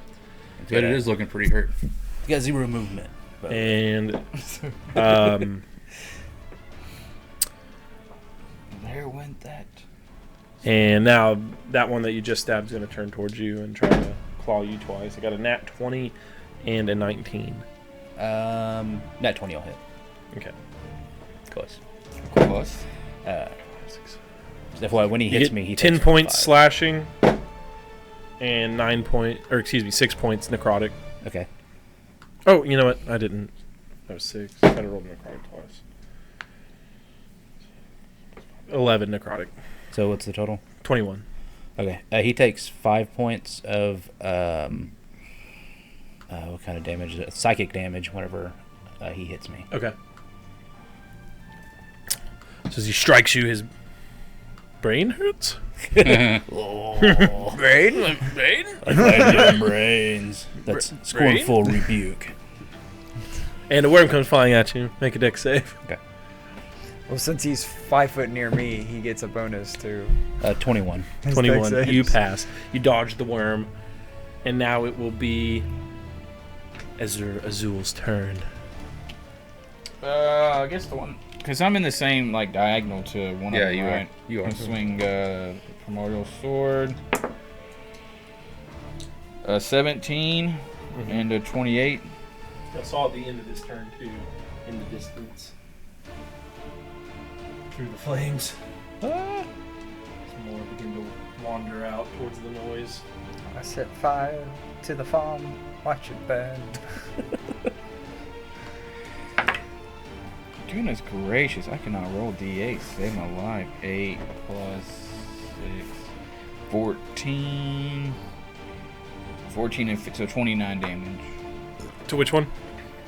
But it is looking pretty hurt. You got 0 movement. But And There went that. and now that one that you just stabbed is going to turn towards you and try to claw you twice. I got a nat 20 and a 19. Nat 20 will hit. Okay. Close. Close. Therefore, when he You hits get me, he 10 takes points 5. slashing and 6 points necrotic. Okay. Oh, you know what? I didn't. That was 6. I had to roll necrotic twice. 11 necrotic. So what's the total? 21. Okay. He takes 5 points of what kind of damage? Is it? Psychic damage whenever he hits me. Okay. So as he strikes you, his brain hurts? Oh, Brain? I find your brains. That's scornful rebuke. And a worm comes flying at you. Make a dex save. Okay. Well, since he's 5 foot near me, he gets a bonus too. 21. His 21. dex You saves. pass. You dodge the worm. And now it will be Azul's turn. I guess the one, because I'm in the same like diagonal to one of them, you right? are. You are. I swing primordial sword. 17 and a 28. I saw at the end of this turn too, in the distance. Through the flames. Some more begin to wander out towards the noise. I set fire to the farm. Watch it burn. Goodness gracious, I cannot roll D8 to save my life. 8 plus 6. 14. 14 and so 29 damage. To which one?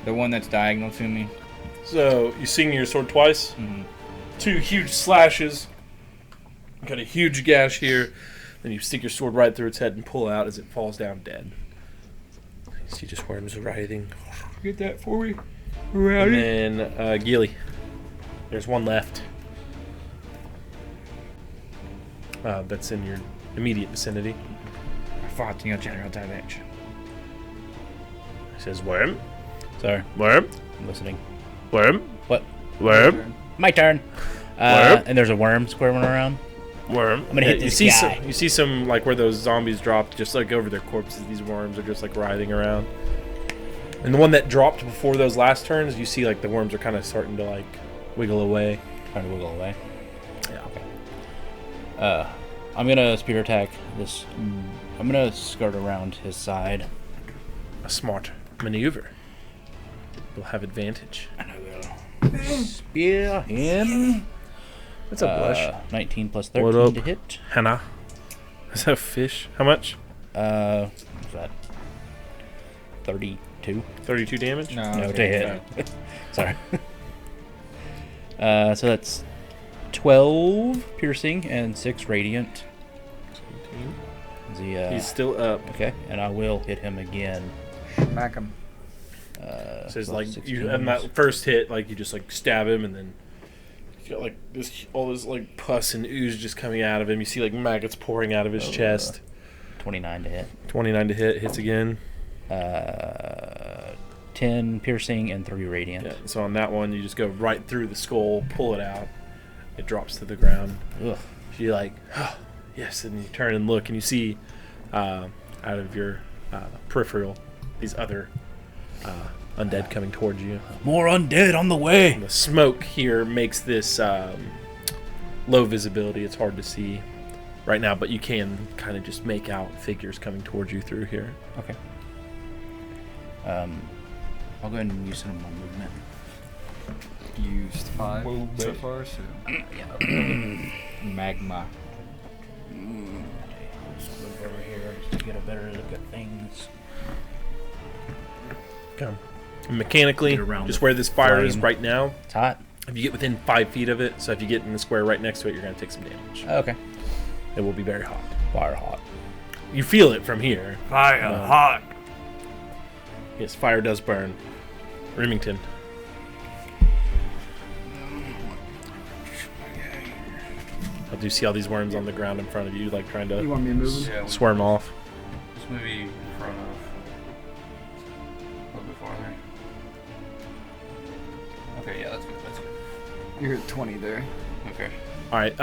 The one that's diagonal to me. So you swing your sword twice. Mm-hmm. 2 huge slashes. Got a huge gash here. Then you stick your sword right through its head and pull out as it falls down dead. You see just worms writhing. Get that for me? And then Gilly. There's one left. That's in your immediate vicinity. I fought in your general direction. It says worm. Sorry. Worm. I'm listening. Worm. What? Worm. My turn. Worm. And there's a worm squirming around. Worm. I'm gonna hit you this see guy. You see some like where those zombies dropped, just like over their corpses. These worms are just like writhing around. And the one that dropped before those last turns, you see like the worms are kind of starting to like wiggle away. Trying to wiggle away. Yeah. Okay. I'm gonna spear attack this. I'm gonna skirt around his side. A smart maneuver. You'll have advantage. And I will spear him. That's a blush. 19 plus What 13 up? to hit. Hannah. Is that a fish? How much? What's that? 32. 32 damage? No, to hit. Sorry. So that's 12 piercing and 6 radiant. 17. Is he, He's still up. okay, and I will hit him again. Smack him. So it's about like 6 you and times. that first hit, like you just like stab him, and then you got like this all this like pus and ooze just coming out of him. You see like maggots pouring out of his chest. 29 to hit. 29 to hit, hits again. 10 piercing and 3 radiant. Yeah. So on that one, you just go right through the skull, pull it out. It drops to the ground. Ugh. You're like, oh, yes, and you turn and look, and you see out of your peripheral these other undead coming towards you. More undead on the way. The smoke here makes this low visibility. It's hard to see right now, but you can kind of just make out figures coming towards you through here. Okay. I'll go ahead and use some of my movement. Used 5 Move so it. far, so Magma. Just move over here just to get a better look at things. Okay. Mechanically, Get around just the where this fire is flame. right now, It's hot. if you get within 5 feet of it, so if you get in the square right next to it, you're going to take some damage. Okay. It will be very hot. Fire hot. You feel it from here. fire hot. Yes, fire does burn. Remington. I do see all these worms on the ground in front of you, like trying you to want me to move him? Yeah, swarm off. just maybe in front of. A little bit farther. Okay, yeah, that's good. That's good. You're at 20 there. Okay. All right.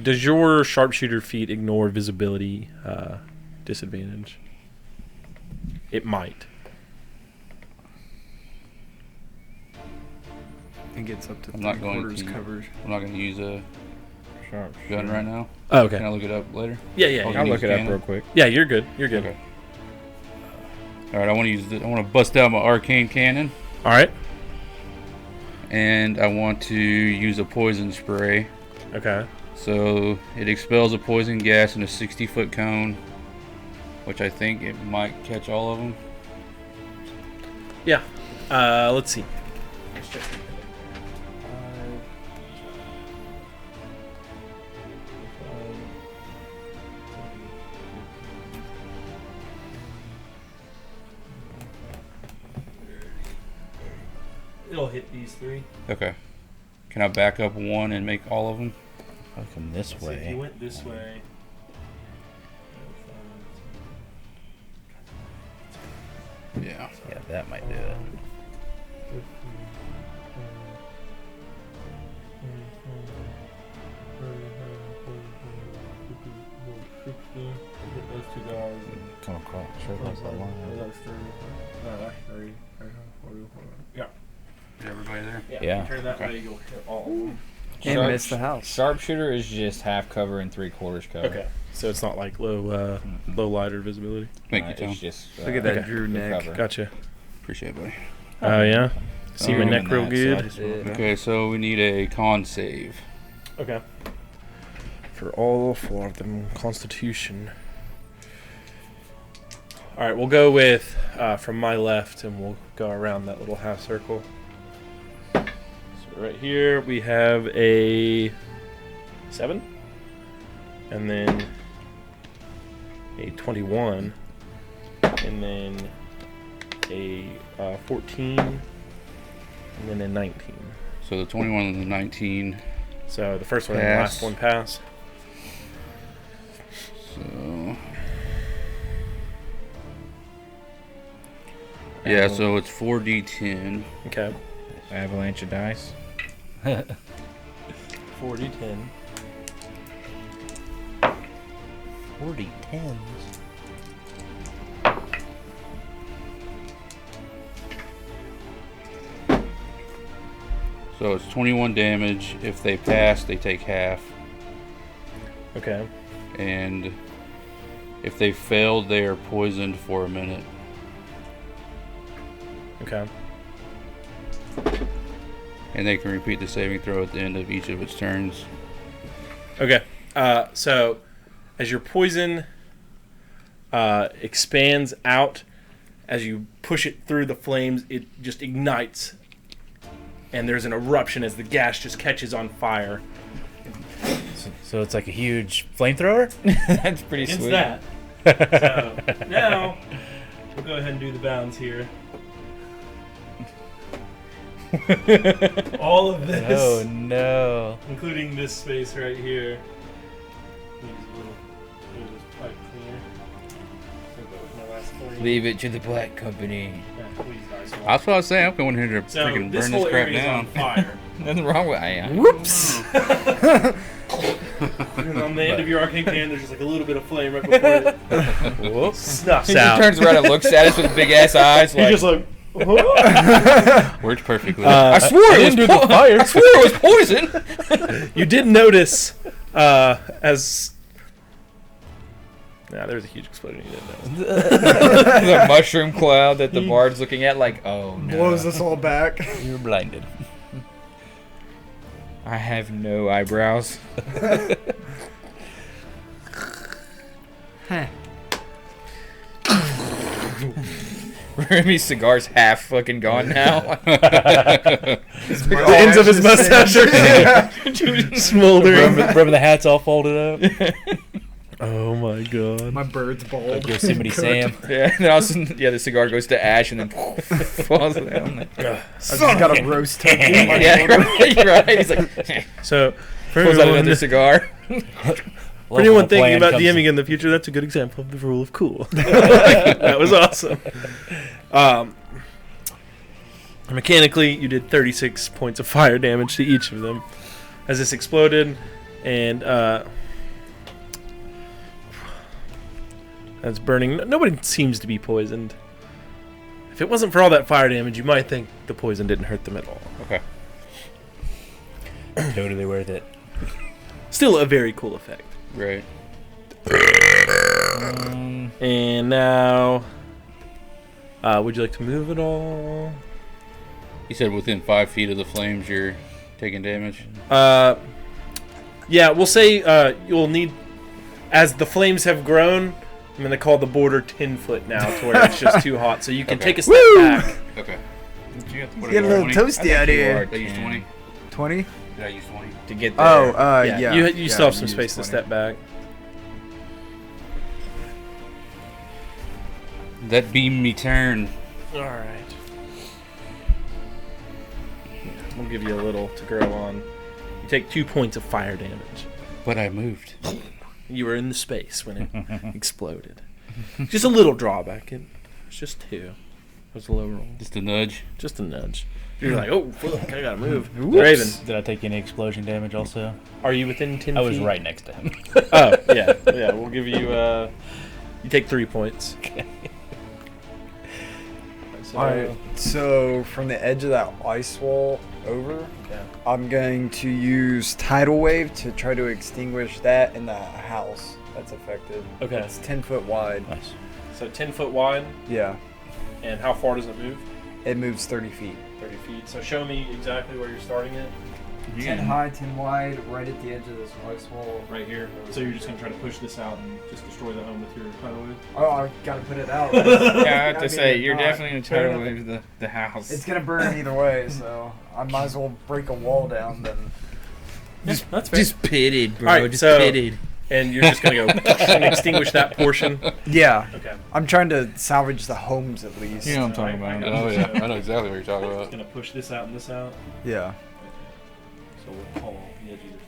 Does your sharpshooter feat ignore visibility disadvantage? It might. It gets up to I'm not 3 going quarters to. covered. I'm not going to use a gun right now. Oh, okay. Can I look it up later? Yeah, yeah. Oh, yeah. I'll you look use it up cannon? real quick. Yeah, you're good. You're good. Okay. All right, I want to use. I want to bust out my arcane cannon, All right. and I want to use a poison spray. Okay. So it expels a poison gas in a 60-foot cone, which I think it might catch all of them. Yeah. Let's see. It'll hit these 3. Okay. Can I back up 1 and make all of them? I'll come this So if way. you went this way. Yeah. Yeah, that might do it. Those 2 guys. Come across. Sure, across that line. Those 3. No, that's 3. Yeah. Is everybody there? Yeah. You turn that way, you'll hit all of them. And miss the house. Sharpshooter is just half cover and 3/4 cover. Okay. So it's not like low light or visibility. Thank you, Tom. It's just, Look at that Okay. Drew neck. cover. Gotcha. Appreciate it, buddy. Oh, yeah? See my Um, neck real good? Yeah. Okay, so we need a con save. Okay. For all 4 of them, Constitution. All right, we'll go with from my left, and we'll go around that little half circle. So right here we have a 7, and then a 21, and then a 14, and then a 19. So the 21 and the 19. So the first one and the Pass. last one pass. So yeah, so it's 4d10. Okay. Avalanche of dice. 40-10. 40 10s. So it's 21 damage. If they pass, they take half. Okay. And if they failed, they are poisoned for a minute. Okay. And they can repeat the saving throw at the end of each of its turns. Okay. So as your poison expands out, as you push it through the flames, it just ignites. And there's an eruption as the gas just catches on fire. So it's like a huge flamethrower? That's pretty It's sweet. that. So now we'll go ahead and do the bounds here. All of this, Oh no. including this space right here. Needs a little this pipe cleaner. So that was my last flame. Leave it to the Black Company. Yeah, please, guys. That's what I was saying. I'm going here to So freaking this burn whole this crap area is on down. fire. Nothing wrong with it. Whoops! And on the end of your arcane can, there's just like a little bit of flame right before it Whoops. snuffs He just out. turns around and looks at us with big ass eyes. He's Like, just like, "Huh?" Worked perfectly. I swore it was fire. I swore it was poison. You did notice as. Nah, there was a huge explosion. You didn't notice. The mushroom cloud that the bard's looking at, like, oh no. Blows us all back. You're blinded. I have no eyebrows. Remy's cigar's half fucking gone now. The ends of his mustache are smoldering. Remember the hats all folded up? Oh my god. My bird's bald. Like Yosemite Sam. Yeah, and then all of a sudden, the cigar goes to ash and then falls down. I just got a roast turkey. in my Yeah, shoulder. right. He's like, So, for pulls out anyone, another cigar. for anyone thinking about DMing in the future, that's a good example of the rule of cool. That was awesome. Mechanically, you did 36 points of fire damage to each of them as this exploded, and that's burning. Nobody seems to be poisoned. If it wasn't for all that fire damage, you might think the poison didn't hurt them at all. Okay. Totally worth it. Still a very cool effect. Right. And now, would you like to move at all? You said within 5 feet of the flames, you're taking damage. Yeah, we'll say you'll need, as the flames have grown, I'm going to call the border 10 foot now to where it's just too hot. So you can Okay. take a step back. Okay. What Get a little 20? toasty out here. Did I use 20? 20? Did I use 20? To get there. Oh, yeah. You still have some use space to 20. step back. That beam me turn. All right. We'll give you a little to grow on. You take 2 points of fire damage. But I moved. You were in the space when it exploded. Just a little drawback. It's just 2. It was a low roll. Just a nudge. Just a nudge. You're like, oh, fuck, I gotta move. Whoops. Raven, Did I take any explosion damage also? are you within 10 I was feet? right next to him. Oh, yeah. Yeah, we'll give you, you take 3 points. Okay. So, Alright, so from the edge of that ice wall over, yeah. I'm going to use Tidal Wave to try to extinguish that in the house that's affected. Okay. It's 10 foot wide. Nice. So 10 foot wide, Yeah. and how far does it move? It moves 30 feet. 30 feet. So show me exactly where you're starting it. 10 high, 10 wide, right at the edge of this ice wall. Right here. So you're just gonna try to push this out and just destroy the home with your tidal wave? Oh, I gotta put it out. Yeah, I have Gotta to be say, in you're the definitely going to try to dark. leave the house. It's gonna burn either way, so I might as well break a wall down then. That's fair. Just pitted, bro. Alright, just so- pitted. And you're just gonna go and extinguish that portion. Yeah. Okay. I'm trying to salvage the homes at least. You know what I'm talking Alright, about. I Oh, yeah. I know exactly what you're talking Just about. gonna push this out and this out. Yeah. So we'll call the edge of your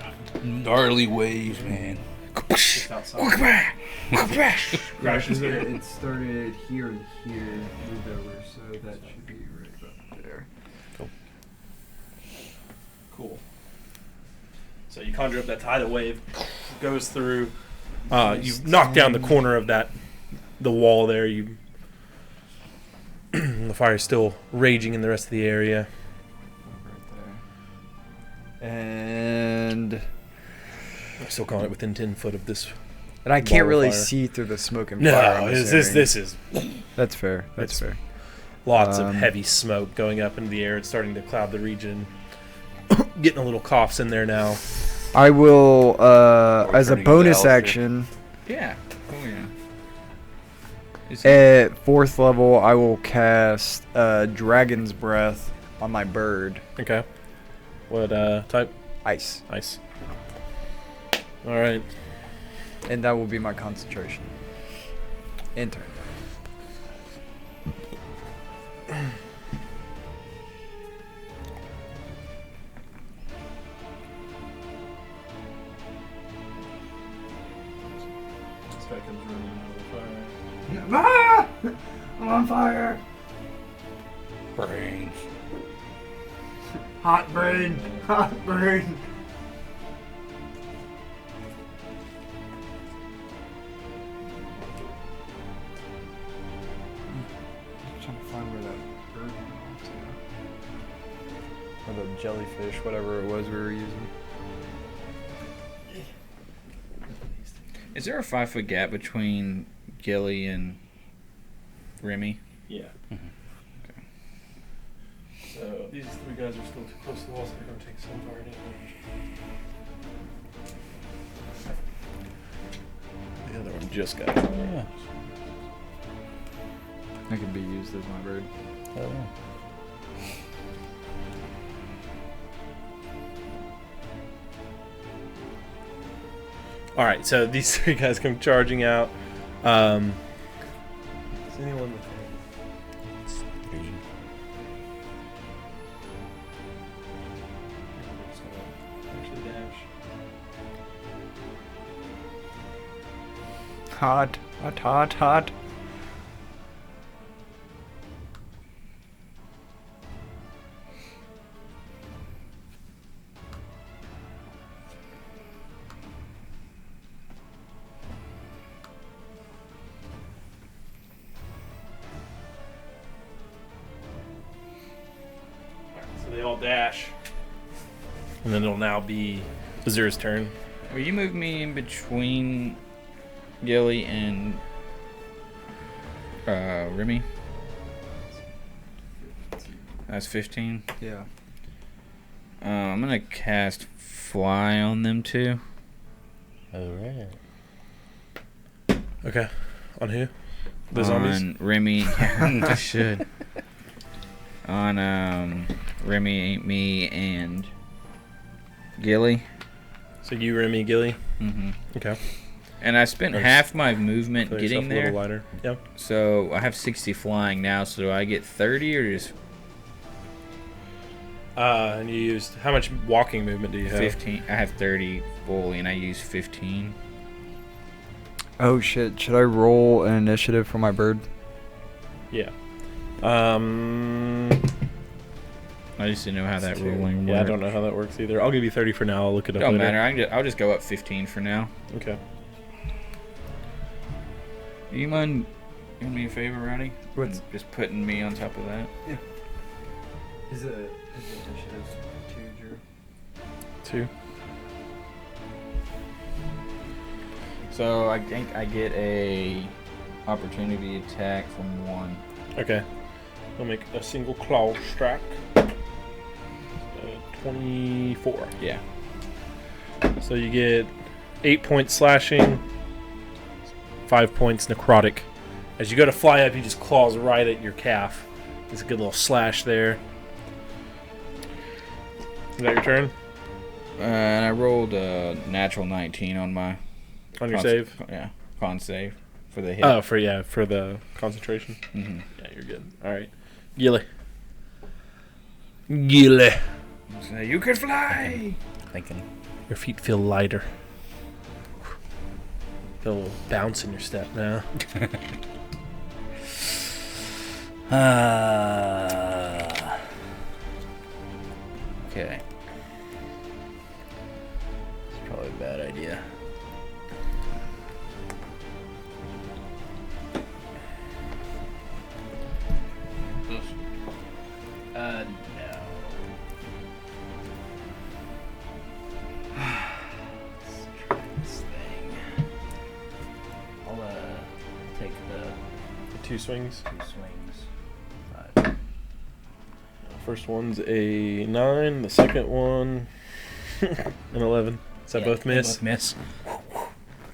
fire here. Gnarly waves, man. Just outside. Crashes there. It started here and here, moved over, so that should be right about there. Cool. So you conjure up that tidal wave, goes through. You knock down the corner of the wall there. You, the fire's still raging in the rest of the area. Right there. And I'm still calling it within 10 foot of this. I can't Ball of really fire. see through the smoke and No, fire. I'm this assuming. is That's fair. That's It's- fair. lots of Um, heavy smoke going up into the air. It's starting to cloud the region. Getting a little coughs in there now. I will, as a turning bonus into Alistair. action, Yeah. Oh, yeah. Is at 4th level, I will cast Dragon's Breath on my bird. Okay. What type? Ice. Ice. All right. And that will be my concentration. Enter. This guy comes running out of the fire. Ah! I'm on fire! Brains. Hot brain! Hot brain! I'm trying to find where that bird went to. Or the jellyfish, whatever it was we were using. Is there a 5-foot gap between Gilly and Remy? Yeah. Mm-hmm. Okay. So these 3 guys are still too close to the wall, so they're going to take some fire damage. The other one just got. Yeah. That could be used as my bird. Oh. All right, so these 3 guys come charging out. Is anyone with It's 3. actually dash? Hot, hot, hot, hot. So they all dash. And then it'll now be Azura's turn. Will you move me in between Gilly and Remy? That's 15. Yeah. I'm gonna cast Fly on them too. Alright. Okay. On who? The zombies? On Remy. I should. On Remy, me, and Gilly. So you, Remy, Gilly. Mm-hmm. Okay. And I spent Nice. half my movement Feel getting yourself a little there. lighter. Yeah. So I have 60 flying now. So do I get 30 or just And you used how much walking movement do you have? 15? I have 30 fully, and I use 15. Oh shit! Should I roll an initiative for my bird? Yeah. I just didn't know how that Two. ruling worked. Yeah, I don't know how that works either. I'll give you 30 for now. I'll look it up Don't later. matter. I'll just go up 15 for now. Okay. Do you mind doing me a favor, Rowdy? What's- And just putting me on top of that? Is it initiative 2, Drew? 2. So I think I get a opportunity attack from 1. Okay. I'll make a single claw strike. 24. Yeah. So you get 8 points slashing, 5 points necrotic. As you go to fly up, he just claws right at your calf. There's a good little slash there. Is that your turn? And I rolled a natural 19 on my On your save? Yeah, con save for the hit. Oh, for the concentration. Mm-hmm. Yeah, you're good. All right. Gilly. Gilly. So you can fly. Thinking. Your feet feel lighter. Feel a little bounce in your step now. Okay. It's probably a bad idea. No. Let's try this thing. I'll take the 2 swings. 2 swings. First one's a 9. The second one, an 11. Does that both miss? Both miss.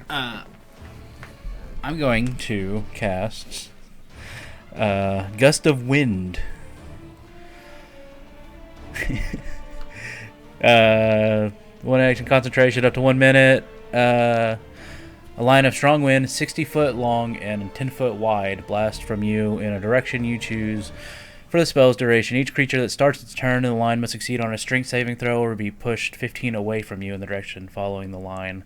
I'm going to cast Gust of Wind. One action concentration up to 1 minute. A line of strong wind, 60 foot long and 10 foot wide, blast from you in a direction you choose. For the spell's duration, each creature that starts its turn in the line must succeed on a strength saving throw or be pushed 15 away from you in the direction following the line.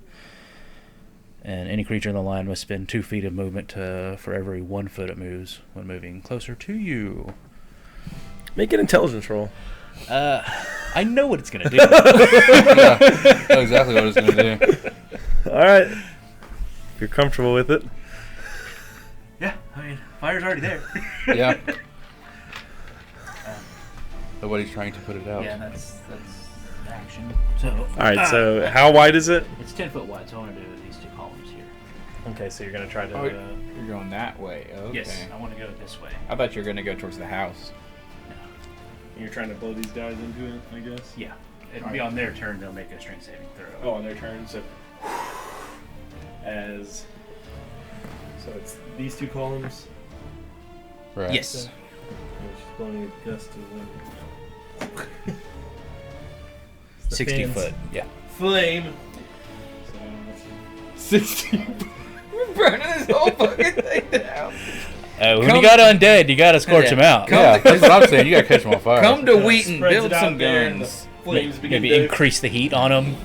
And any creature in the line must spend 2 feet of movement for every 1 foot it moves when moving closer to you. Make an intelligence roll. I know what it's gonna do. Yeah, I know exactly what it's gonna do. All right. If you're comfortable with it. Yeah, I mean, fire's already there. Yeah. Nobody's trying to put it out. Yeah, that's action. So. All right. So how wide is it? It's 10 foot wide, so I want to do these 2 columns here. Okay. So you're gonna try to. Oh, you're going that way. Okay. Yes, I want to go this way. I thought you were going to go towards the house. You're trying to blow these guys into it, I guess. Yeah, it'll be on their turn. They'll make a strength saving throw. Oh, on their turn. So so it's these 2 columns. Right. Yes. So it's just blowing a gust of wind. It's the 60 fans. foot. Yeah. Flame. So let's see. 60. We're burning this whole fucking thing down. When you got undead, you got to scorch them out. Yeah, that's what I'm saying. You gotta catch them on fire. Come to Kinda Wheaton, spreads build it out some there and the guns. Flames begin Maybe to increase the heat on them.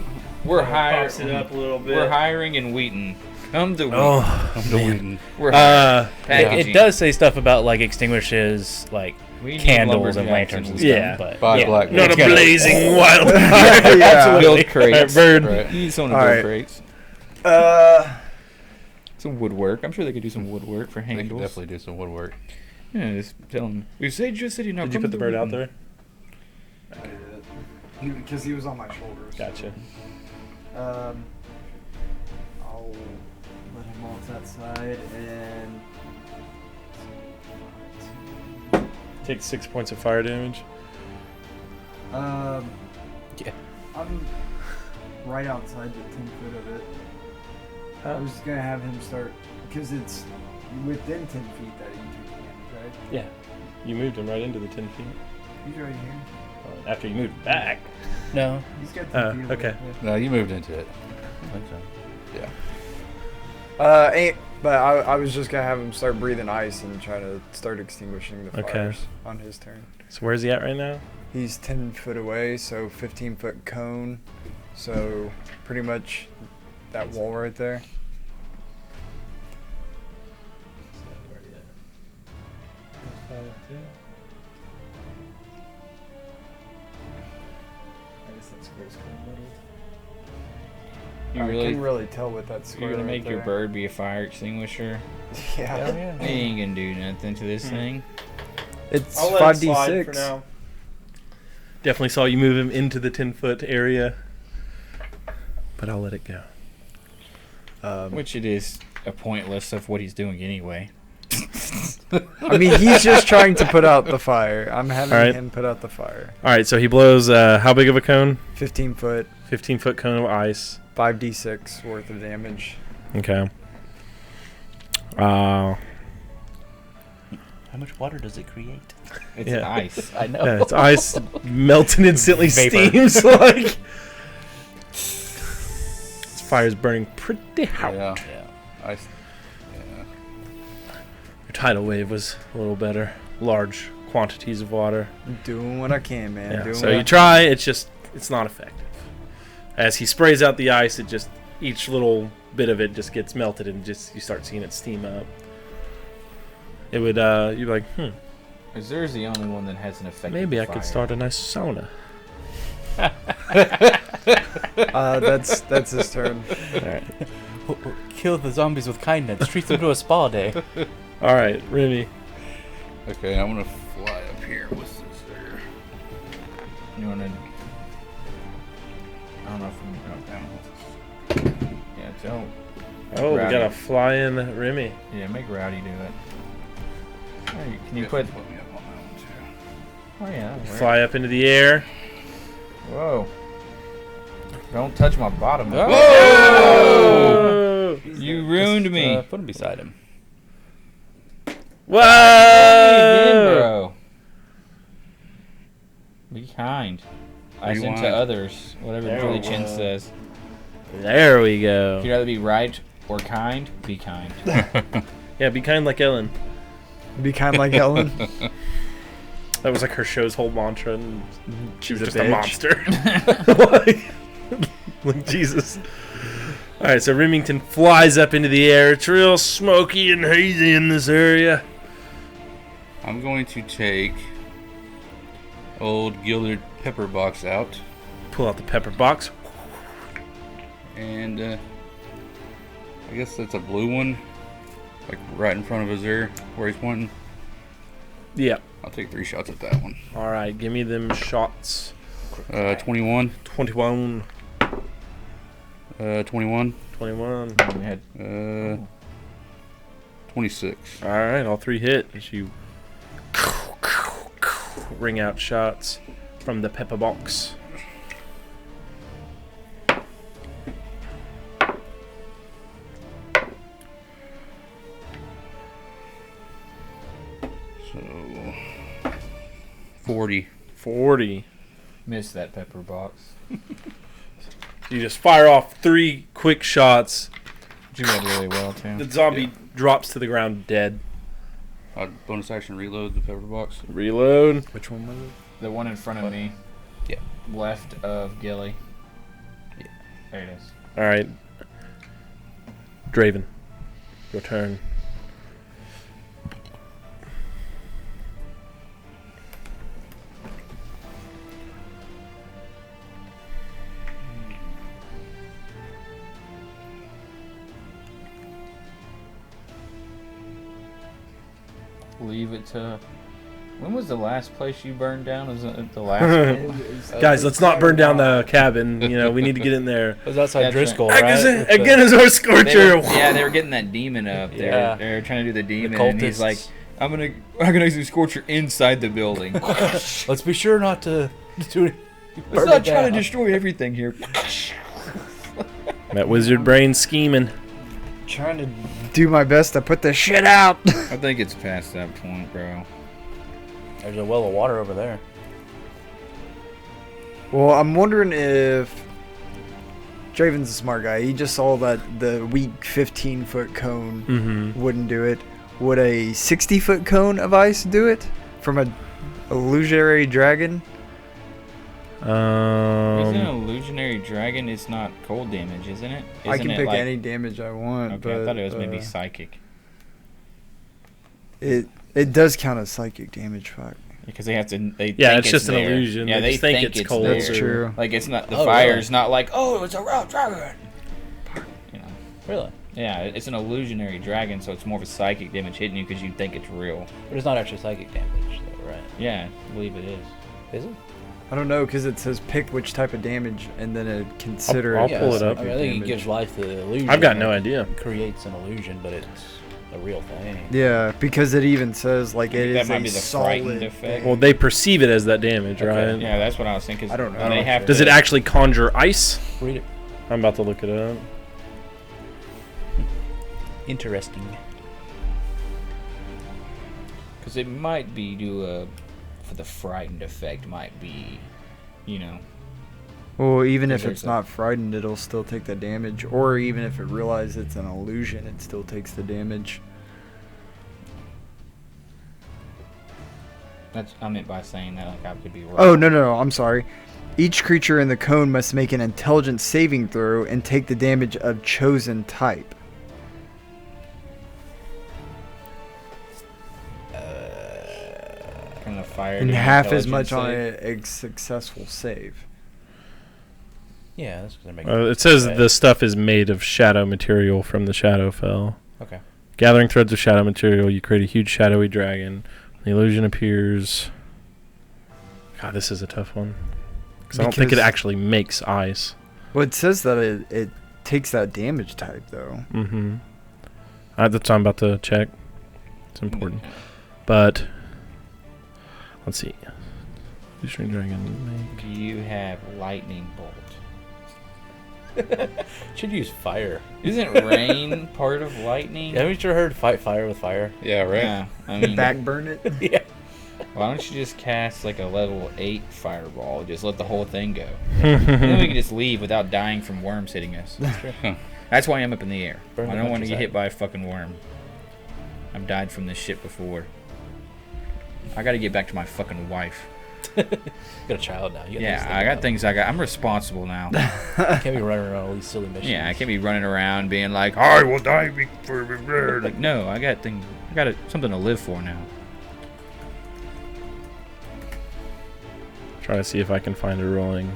We're pops it hiring. up a little bit. We're hiring in Wheaton. Come to Wheaton. Oh, Come to Wheaton. We're hiring. Packaging. It does say stuff about like extinguishes, like We need candles and lumberjacks lanterns and in stuff. Yeah. But Buy yeah, Blackmore. not a it's gonna- blazing wild. Yeah. Build crates. Bird. Right. You need someone to All build right. crates. Some woodwork. I'm sure they could do some woodwork for They can handles. definitely do some woodwork. Yeah, just tell them. We saved your city now. Did you come put the to bird out Wheaton. there? Because he was on my shoulders. Gotcha. I'll let him off that side and Take 6 points of fire damage. I'm right outside the 10 foot of it. I was gonna have him start because it's within 10 feet that you take damage, right? Yeah. You moved him right into the 10 feet. He's right here. After you moved back. No. He's got 10 feet. Okay. No, you moved into it. I think so. Yeah. But I was just gonna have him start breathing ice and try to start extinguishing the Okay. fires on his turn. So where's he at right now? He's 10 foot away, so 15 foot cone. So pretty much that wall right there. You I really, can really tell with that square. you're gonna right make your there. bird be a fire extinguisher? Yeah. He ain't gonna do nothing to this thing. It's I'll let it slide 5d6. for now. Definitely saw you move him into the 10-foot area, but I'll let it go. Which it is a pointless of what he's doing anyway. I mean, he's just trying to put out the fire. I'm having Alright. him put out the fire. All right, so he blows how big of a cone? 15 foot, 15-foot cone of ice. 5d6 worth of damage. Okay. How much water does it create? It's Yeah. ice. I know. Yeah, it's ice melting instantly Vapor. steams like. This fire's burning pretty hot. Yeah. Yeah. Yeah. Your tidal wave was a little better. Large quantities of water. I'm doing what I can, man. Yeah, Doing so what you I try, it's not effective. As he sprays out the ice, each little bit of it just gets melted and you start seeing it steam up. It would, you'd be like, Azur's the only one that has an effective maybe I fire. could start a nice sauna. That's his turn. Alright. Kill the zombies with kindness. Treat them to a spa day. Alright, Remy. Okay, I'm gonna fly up here. What's this there? You wanna? I don't know if we can drop down. Yeah, don't. Oh, we Rowdy. got a flying Remy. Yeah, make Rowdy do it. Hey, can you Yeah, put? put me up on that one too. Oh yeah. that'll work. Fly up into the air. Whoa! Don't touch my bottom. Oh! You ruined me. Put him beside him. Whoa! Again, bro. Be kind. Ice into Rewind. others. Whatever There Billy we Chin go. says. There we go. If you'd rather be right or kind, be kind. Yeah, be kind like Ellen. Be kind like Ellen. That was like her show's whole mantra, and she was just a bitch. monster. like Jesus. All right, so Remington flies up into the air. It's real smoky and hazy in this area. I'm going to take old gilded pepper box out, Pull out the pepper box. and I guess that's a blue one, like right in front of Azur, where he's pointing. Yeah. I'll take 3 shots at that one. All right, give me them shots. 21, 21, 21, 21. We had 26. All right, all 3 hit as you ring out shots from the pepper box. So 40. 40. missed that pepper box. You just fire off 3 quick shots. You did really well too. The zombie drops to the ground dead. Bonus action reload the pepper box. Reload. Which one was it? The one in front of me. Yeah. Left of Gilly. Yeah. There it is. All right. Draven, your turn. Leave it to. When was the last place you burned down? Was it the last? Guys, let's not burn down the cabin. You know, we need to get in there. It was outside That's Driscoll, Again, right? again is our They scorcher. were, yeah, they were getting that demon up there. Yeah. They were trying to do the The demon, and he's like, cultists. I'm gonna do Scorcher inside the building. Let's be sure not to do it. Let's not try to destroy everything here. That wizard brain scheming. Trying to do my best to put this shit out. I think it's past that point, bro. There's a well of water over there. Well, I'm wondering if Draven's a smart guy. He just saw that the weak 15-foot cone wouldn't do it. Would a 60-foot cone of ice do it from a illusionary dragon? Isn't an illusionary dragon? It's not cold damage, isn't it? I can pick any damage I want. Okay, but, I thought it was maybe psychic. It does count as psychic damage, fuck. Because they have to. Yeah, it's just an illusion. Yeah, they just think it's cold. there. That's true. Like it's not the Oh, fire's really? not like, oh, it's a real dragon. You know. Really? Yeah, it's an illusionary dragon, so it's more of a psychic damage hitting you because you think it's real. But it's not actually psychic damage, though, right? Yeah, I believe it is. Is it? I don't know, because it says pick which type of damage, and then it consider I'll it pull as it up. I mean, I think it gives life to the illusion. I've got no It idea. creates an illusion, but it's a real thing. Yeah, because it even says like it That is might a be the frightened solid effect. thing. Well, they perceive it as that damage, Okay. right? Yeah, that's what I was thinking. I don't know. They have Does to, it actually conjure ice? Read it. I'm about to look it up. Interesting. Because it might be for the frightened effect, might be, you know. Well, even if There's it's a- not frightened, it'll still take the damage. Or even if it realizes it's an illusion, it still takes the damage. That's I meant by saying that like I could be wrong. Oh, no, I'm sorry. Each creature in the cone must make an intelligence saving throw and take the damage of chosen type. From the fire. And to half as intelligence much on save. a successful save. Yeah, that's because they're making. It says Okay. the stuff is made of shadow material from the Shadowfell. Okay. Gathering threads of shadow material, you create a huge shadowy dragon. The illusion appears. God, this is a tough one. Because I don't think it Because- actually makes ice. Well, it says that it takes that damage type, though. Mm-hmm. That's what I'm about to check. It's important. But, let's see. Illusionary dragon Do you have lightning bolt? Should use fire. Isn't rain part of lightning? Haven't you sure heard fight fire with fire? Yeah, right. Yeah, I mean, Backburn it? Yeah. why don't you just cast like a level 8 fireball? Just let the whole thing go. make. And then we can just leave without dying from worms hitting us. That's why I'm up in the air. Burn I the don't want to get countryside. hit by a fucking worm. I've died from this shit before. I gotta get back to my fucking wife. You got a child now. You Yeah, I got things I'm responsible now. Can't be running around all these silly missions. Yeah, I can't be running around being like, I will die before. Like, no, I got things. I got something to live for now. Try to see if I can find a ruling.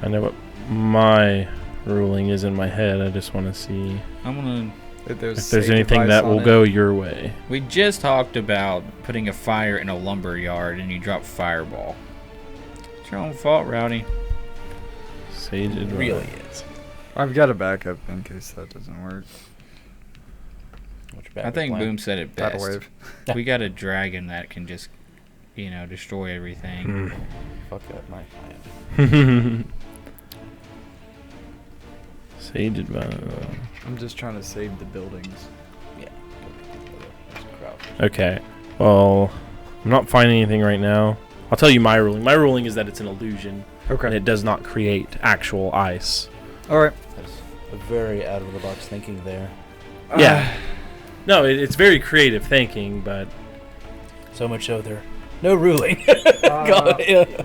I know what my ruling is in my head. I just want to see I'm gonna. if there's anything that will go your way. We just talked about putting a fire in a lumber yard and you drop fireball. It's your own fault, Rowdy. Sage It advice. really is. I've got a backup in case that doesn't work. What's your I backup think plan? Boom said it Tidal best. wave. We got a dragon that can just, destroy everything. Fuck up my plan. Sage advice. I'm just trying to save the buildings. Yeah. There's a crowd. Okay. Well, I'm not finding anything right now. I'll tell you my ruling. My ruling is that it's an illusion and Okay. it does not create actual ice. Alright. That's a very out of the box thinking there. Yeah. No, it's very creative thinking, but So much so there. No ruling.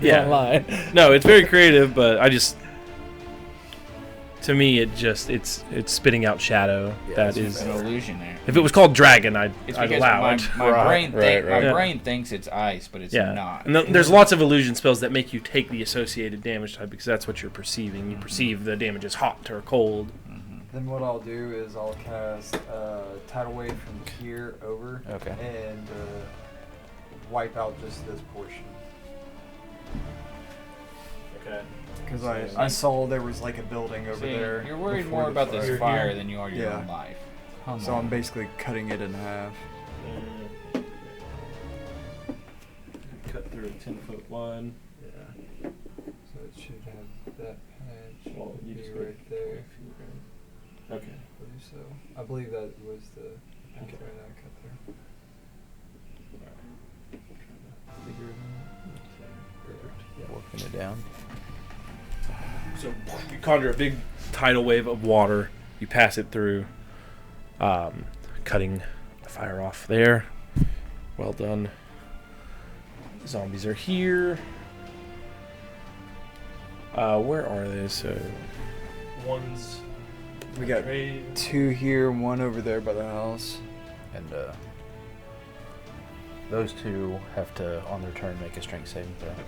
Yeah. Online. no, it's very creative, but I just to me it's spitting out shadow. Yeah, That It's is an illusion there. if it was called dragon, I'd It's I'd because allow my, it. my brain right. my Yeah. brain thinks it's ice, but it's Yeah. not. And there's lots of illusion spells that make you take the associated damage type because that's what you're perceiving. You perceive the damage as hot or cold. Then what I'll do is I'll cast Tidal Wave from here over Okay. and wipe out just this portion. Okay. Because I saw there was like a building over See, there. you're worried before more the about this fire. fire than you are your Yeah. own life. Come So on. I'm basically cutting it in half. Cut through a 10-foot one. should have that patch. Well, you be just right there. Okay. I believe so. I believe that was the patch Okay. right I cut there. Figure it out. Yeah. Working it down. So you conjure a big tidal wave of water. You pass it through, cutting the fire off there. Well done. Zombies are here. Where are they? So one's We got trade. 2 here, 1 over there by the house. And those two have to, on their turn, make a strength saving throw. Okay.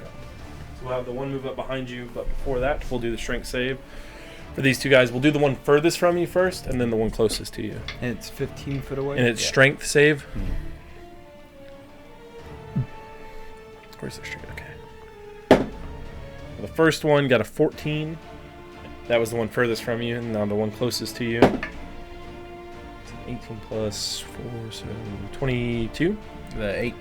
So we'll have the one move up behind you, but before that, we'll do the strength save. For these two guys, we'll do the one furthest from you first, and then the one closest to you. And it's 15 foot away. And it's Yeah. strength save. Mhm. Where's the strength? Okay. The first one got a 14. That was the one furthest from you, and now the one closest to you. It's 18 plus 4, so 22. The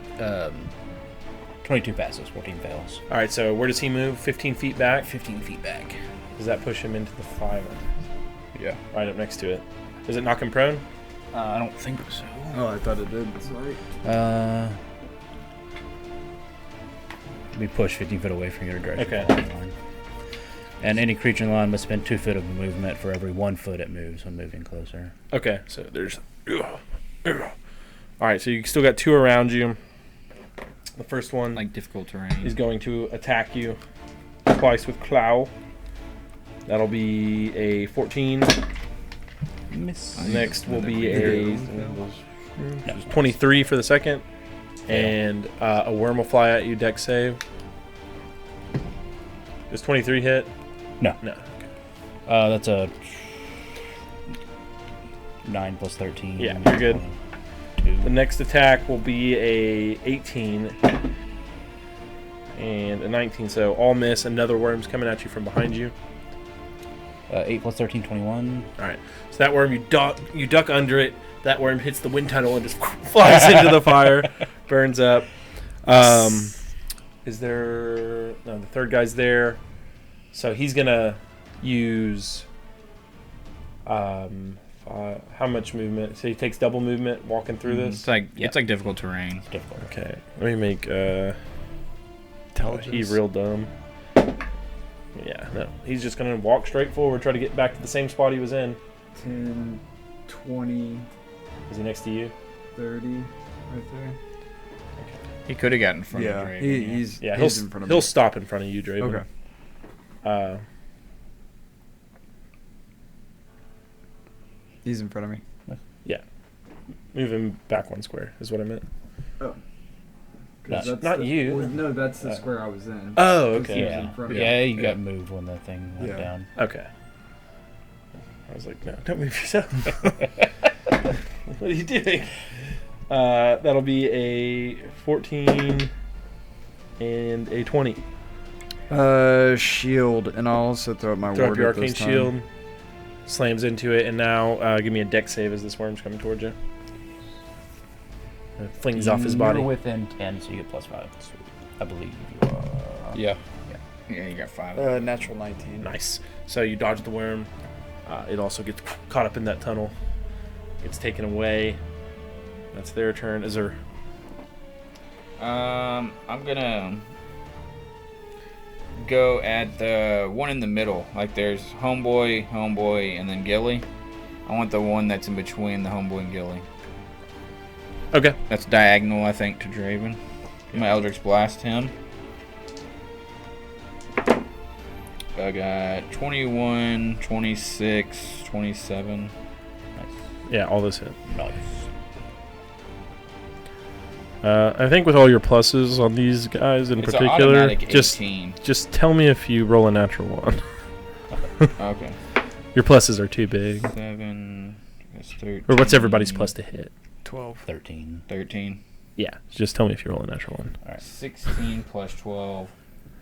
22 passes, 14 fails. All right, so where does he move? 15 feet back. 15 feet back. Does that push him into the fire? Yeah. Right up next to it. Does it knock him prone? I don't think so. Oh, I thought it did. Sorry. Be pushed 15 foot away from your direct Okay. line. And any creature in the line must spend 2 foot of movement for every 1 foot it moves when moving closer. Okay, so there's. All right, so you still got 2 around you. The first one Like difficult terrain. is going to attack you twice with Clow. That'll be a 14. Miss. Next will Another be creature. a 23 for the second. And a worm will fly at you, dex save. Does 23 hit? No. No. That's a 9 plus 13. Yeah, you're good. 22. The next attack will be a 18 and a 19, so all miss. Another worm's coming at you from behind you. 8 plus 13, 21. All right, so that worm, you duck under it. That worm hits the wind tunnel and just flies into the fire, burns up. Is there... No, the third guy's there. So he's going to use... how much movement? So he takes double movement walking through this? It's like difficult terrain. It's difficult. Okay, let me make... Intelligence. He's real dumb. Yeah, no. He's just going to walk straight forward, try to get back to the same spot he was in. 10, 20, Is he next to you? 30, right there. He could have gotten in front of Yeah, Draven. he's Yeah, he's in front of he'll me. stop in front of you, Draven. Okay. He's in front of me. Move him back 1 square, is what I meant. Oh. Not you. Well, no, that's the Oh. square I was in. Oh, Because okay. he was Yeah, in front of yeah, me. you got moved when the thing went Yeah. down. Okay. I was like, no, don't move yourself. What are you doing? That'll be a 14 and a 20. Shield, and I'll also throw up my Throw ward up your at arcane this time. shield. Slams into it, and now give me a dex save as this worm's coming towards you. It flings off his body. You're within 10, so you get plus 5. I believe you are. Yeah. Yeah, you got 5. Natural 19. Nice. So you dodge the worm. It also gets caught up in that tunnel. Gets taken away. That's their turn. Is there... I'm gonna go at the one in the middle. Like there's homeboy, and then Gilly. I want the one that's in between the homeboy and Gilly. Okay. That's diagonal, I think, to Draven. My Eldritch Blast him. I got 21, 26, 27. Yeah, all this hit. Nice. I think with all your pluses on these guys in It's particular, automatic 18. just tell me if you roll a natural one. Okay. Your pluses are too big. 7, that's 13. Or what's everybody's plus to hit? 12. 13. 13. Yeah, just tell me if you roll a natural one. All right. 16 plus 12.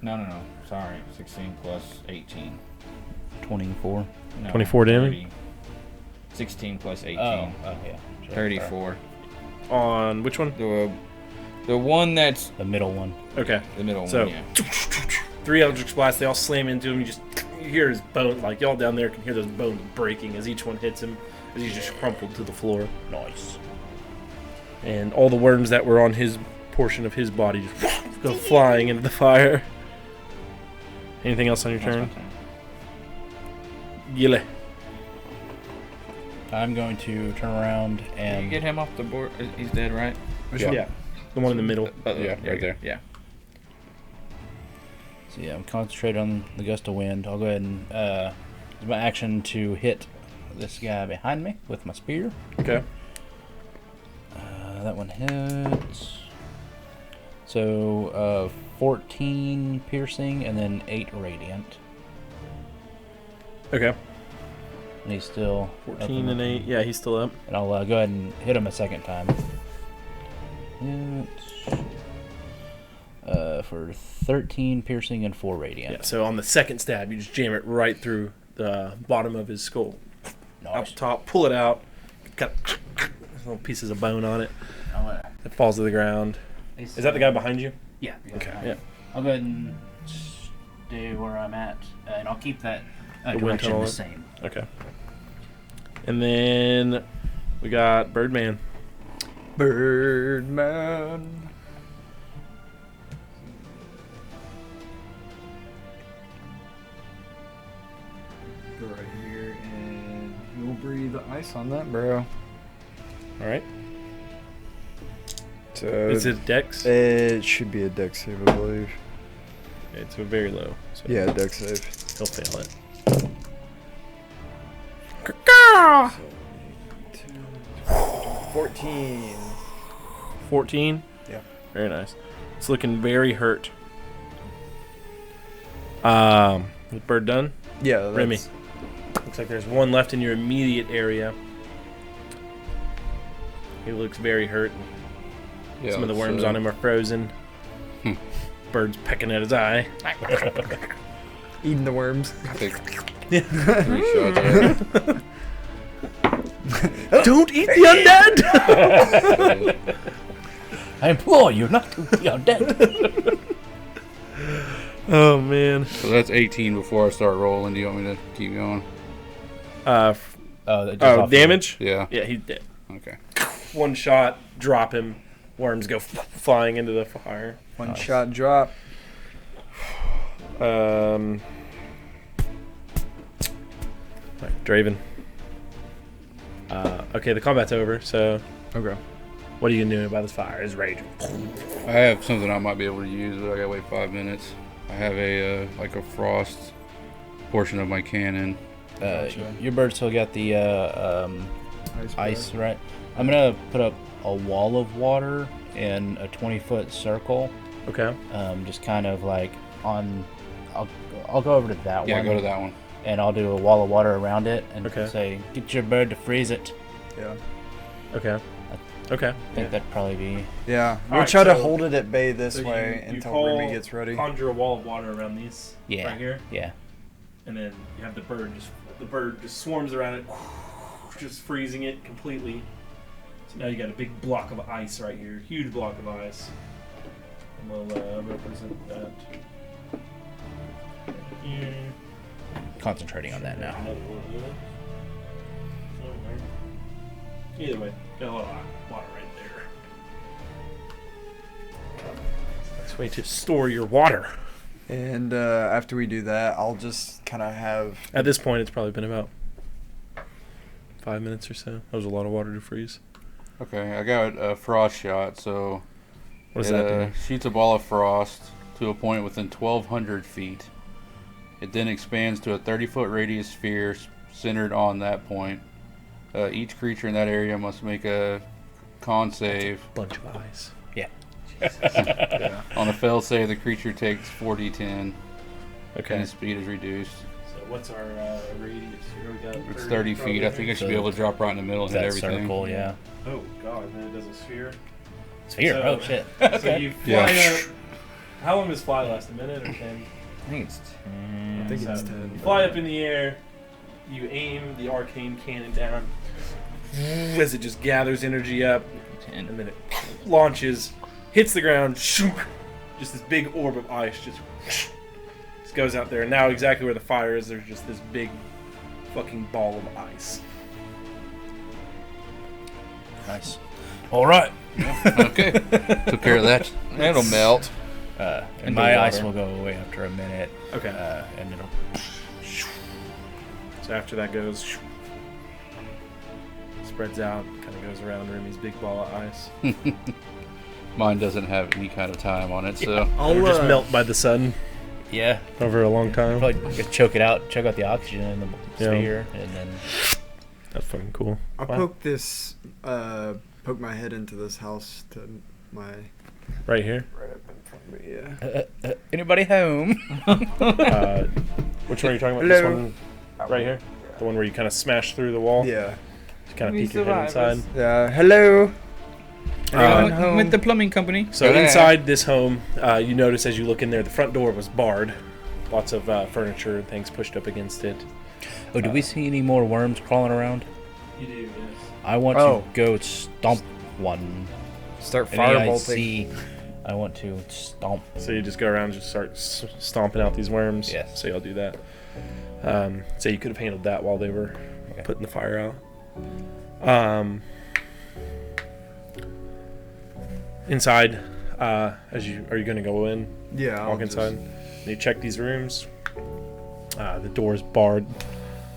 No. Sorry. 16 plus 18. 24. No, 24 damage? 30. 16 plus 18. Oh, yeah. Sure. 34. On which one? The one that's The middle one. Okay. the middle So- one, yeah. 3 Eldritch Blasts, they all slam into him. You hear his bone, like y'all down there can hear those bones breaking as each one hits him, as he's just crumpled to the floor. Nice. And all the worms that were on his portion of his body just go flying into the fire. Anything else on your That's turn? my turn. Yile. I'm going to turn around Can you and get him off the board? He's dead, right? Yeah. The one in the middle. Yeah, right there. Yeah. so yeah, I'm concentrated on the gust of wind. I'll go ahead and use my action to hit this guy behind me with my spear. Okay. That one hits. So 14 piercing and then 8 radiant. Okay. And he's still up 14 and 8. Yeah, he's still up. And I'll go ahead and hit him a second time. Hits, for 13 piercing and 4 radiant. Yeah, so on the second stab, you just jam it right through the bottom of his skull. Out Nice. the top, pull it out. Got little pieces of bone on it. It falls to the ground. Is that the guy behind you? Yeah. Okay. Yeah. I'll go ahead and stay where I'm at, and I'll keep that The wind direction tunnel the up? same. Okay. And then we got Birdman. Birdman. Go right here and you'll breathe ice on that, bro. All right. So Is it Dex? it should be a dex save, I believe. It's a very low. So Yeah, dex save. he'll fail it. 14. 14. Yeah. Very nice. It's looking very hurt. Is Bird done? Yeah, Remy. Looks like there's one left in your immediate area. He looks very hurt. Yeah, Some of the worms on him are frozen. Bird's pecking at his eye. Eating the worms. Take 3 shots at it. Don't eat the undead! I implore you not to be undead. Oh, man. So that's 18 before I start rolling. Do you want me to keep going? That just off the- Damage? Yeah. Yeah, he's dead. Okay. One shot, drop him. Worms go flying into the fire. One shot drop. Right, Draven. Okay, the combat's over, so Okay. what are you gonna do about this fire? It's raging. I have something I might be able to use, but I gotta wait 5 minutes. I have a like a frost portion of my cannon. Your bird still got the ice, right? I'm gonna put up a wall of water in a 20-foot circle. Okay. Just kind of like on. I'll go over to that Yeah, one. go to that one. And I'll do a wall of water around it and Okay. say, "Get your bird to freeze it." Yeah. Okay. Okay. I think that'd probably be. Yeah. We'll Alright, try to so- hold it at bay this So way you until call- Remy gets ready. Conjure a wall of water around these. Yeah. Right here. Yeah. And then you have the bird just swarms around it, just freezing it completely. So now you got a big block of ice right here, huge block of ice. And we'll represent that. Here. Concentrating on that now. Another one of those. Alright. Either way, got a lot of water right there. That's a way to store your water. And after we do that, I'll just kind of have. At this point, it's probably been about 5 minutes or so. That was a lot of water to freeze. Okay, I got a frost shot, so What does that do? shoots a ball of frost to a point within 1,200 feet. It then expands to a 30-foot radius sphere centered on that point. Each creature in that area must make a con save. Bunch of ice. Yeah. On a fail save, the creature takes 4d10, Okay. and its speed is reduced. So what's our radius here? We got It's 30 feet. I think I should be able to drop right in the middle and hit That everything. circle, yeah. Oh god, and then it does a sphere. Sphere. So- Oh shit. So you fly Yeah. up. How long does fly last? A minute or 10? I think it's 10. I think it's So 10. You fly up in the air. You aim the arcane cannon down. As it just gathers energy up, 10. and then it launches, hits the ground. Shook, just this big orb of ice just goes out there, and now exactly where the fire is, there's just this big fucking ball of ice. Nice. All right. Okay. Took care of that. It'll melt. And Into my ice water. will go away after a minute. Okay. And it'll. So after that goes, spreads out, kind of goes around Remy's big ball of ice. Mine doesn't have any kind of time on it, so Or just melt by the sun Yeah. over a long time. Probably just choke out the oxygen in the sphere, and then. That's fucking cool. I'll Wow. poke my head into this house to my Right here. right up in front of me. Yeah. Anybody home? Which one are you talking about? This Hello. one right here? The one where you kind of smash through the wall? Yeah. Just kind of We peek your head survivors. inside. Yeah. Hello. Uh, home? With the plumbing company. So Okay. inside this home, you notice as you look in there, the front door was barred. Lots of furniture and things pushed up against it. Oh, do we see any more worms crawling around? You do, yes. I want Oh. to go stomp one. Start Any I firebolting. see, I want to stomp. So you just go around and just start stomping out these worms. Yes. So you'll do that. So you could have handled that while they were putting the fire out. Inside, are you going to go in? Yeah. Walk inside. And you check these rooms. The door's barred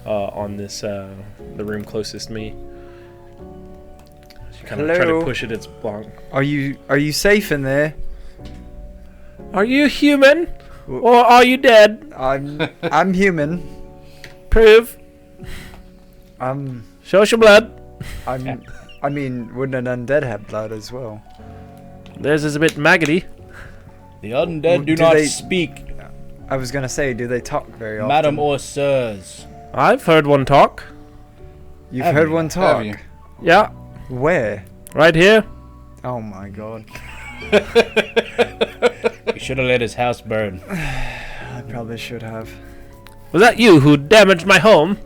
on this the room closest to me. So you kind of try to Hello? push it. It's blocked. Are you safe in there? Are you human or are you dead? I'm human. Prove. Show us your blood. I mean, wouldn't an undead have blood as well? Theirs is a bit maggoty. The undead do Do not they- speak, I was gonna say, do they talk very often? madam or sirs. I've heard one talk. You've Have heard you? one talk. Have you? Yeah, Where? right here. Oh my god. We should have let his house burn. I probably should have. Was that you who damaged my home?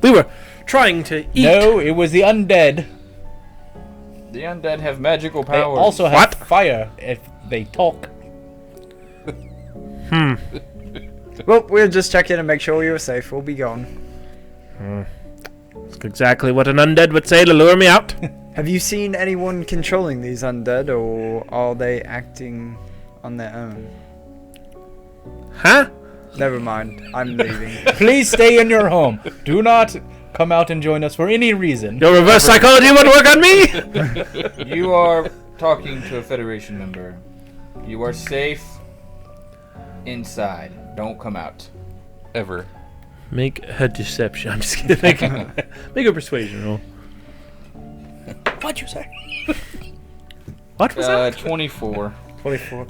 We were trying to eat. No, it was the undead. The undead have magical They powers. also have fire if they talk. Well, we'll just check in and make sure you're safe. We'll be gone. That's exactly what an undead would say to lure me out. Have you seen anyone controlling these undead, or are they acting on their own? Huh? Never mind. I'm leaving. Please stay in your home. Do not come out and join us for any reason. Your reverse psychology would work on me? You are talking to a Federation member. You are safe inside. Don't come out. Ever. Make a deception. I'm just kidding. Make a persuasion roll. What'd you say? What was that? 24. 24.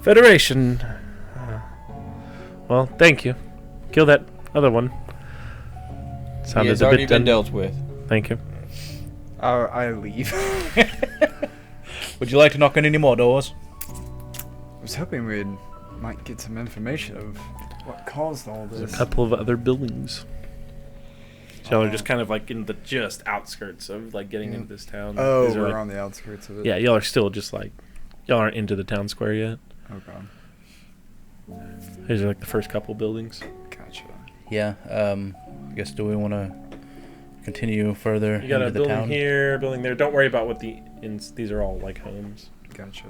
Federation. Well, thank you. Kill that other one. He Sounded has a already bit been dealt with. Thank you. I leave. Would you like to knock on any more doors? I was hoping we might get some information of what caused all There's this. a couple of other buildings. So they're just kind of like in the just outskirts of like getting into this town. Oh, These are, we're like- on the outskirts of it. Yeah, y'all are still just like y'all aren't into the town square yet. Okay. These are like the first couple buildings. Gotcha. Yeah. I guess do we want to continue further You got into a the building town? here, building there. Don't worry about what these are all like homes. Gotcha.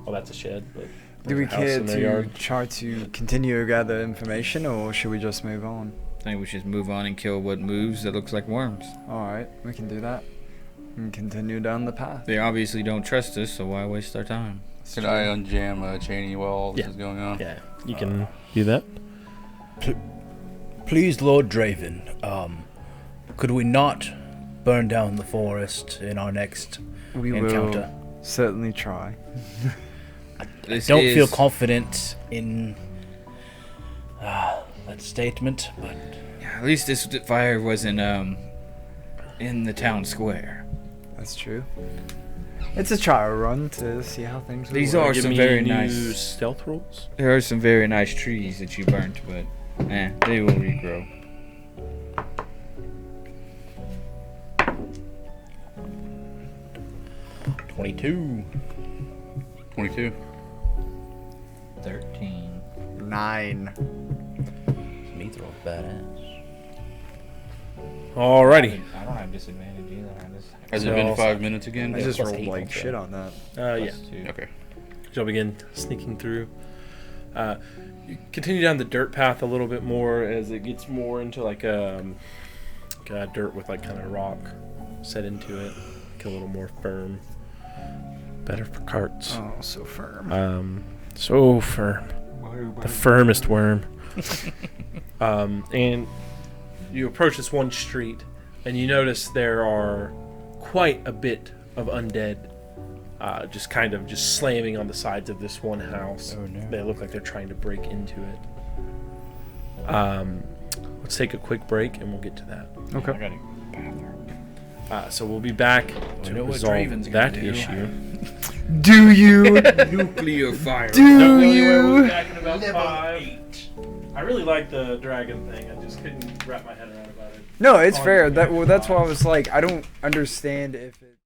Oh, that's a shed. But Do we there's a house care in their to yard. try to continue to gather information, or should we just move on? I think we should move on and kill what moves that looks like worms. Alright, we can do that. And continue down the path. They obviously don't trust us, so why waste our time? Can I unjam a chainy while all this Yeah. is going on? Yeah, you can do that. Please, Lord Draven, could we not burn down the forest in our next We encounter? will certainly try. This Don't feel is- confident in that statement, but Yeah, at least this fire wasn't in the town square. That's true. It's a trial run to see how things will These work. are Give some me very new nice. stealth rolls. There are some very nice trees that you burnt, but they will regrow. $22. 22. 13. 9. Me throw badass. Alrighty. I don't have disadvantage either. I just Has it So been also- 5 minutes again? I just plus rolled 8 like also. shit on that. Yeah. plus 2. Okay. You'll begin sneaking through. You continue down the dirt path a little bit more as it gets more into like dirt with like kind of rock set into it, like a little more firm. Better for carts. Oh, so firm. So firm. The firmest worm. And you approach this one street, and you notice there are quite a bit of undead, just kind of just slamming on the sides of this one house. Oh, no. They look like they're trying to break into it. Let's take a quick break, and we'll get to that. I Okay. gotta go to the bathroom. So we'll be back to know what resolve Draven's gonna that do. issue. Do you? Nuclear fire. Do you? I really like the dragon thing. I just couldn't wrap my head around about it. No, it's fair. That's why I was like, I don't understand if it.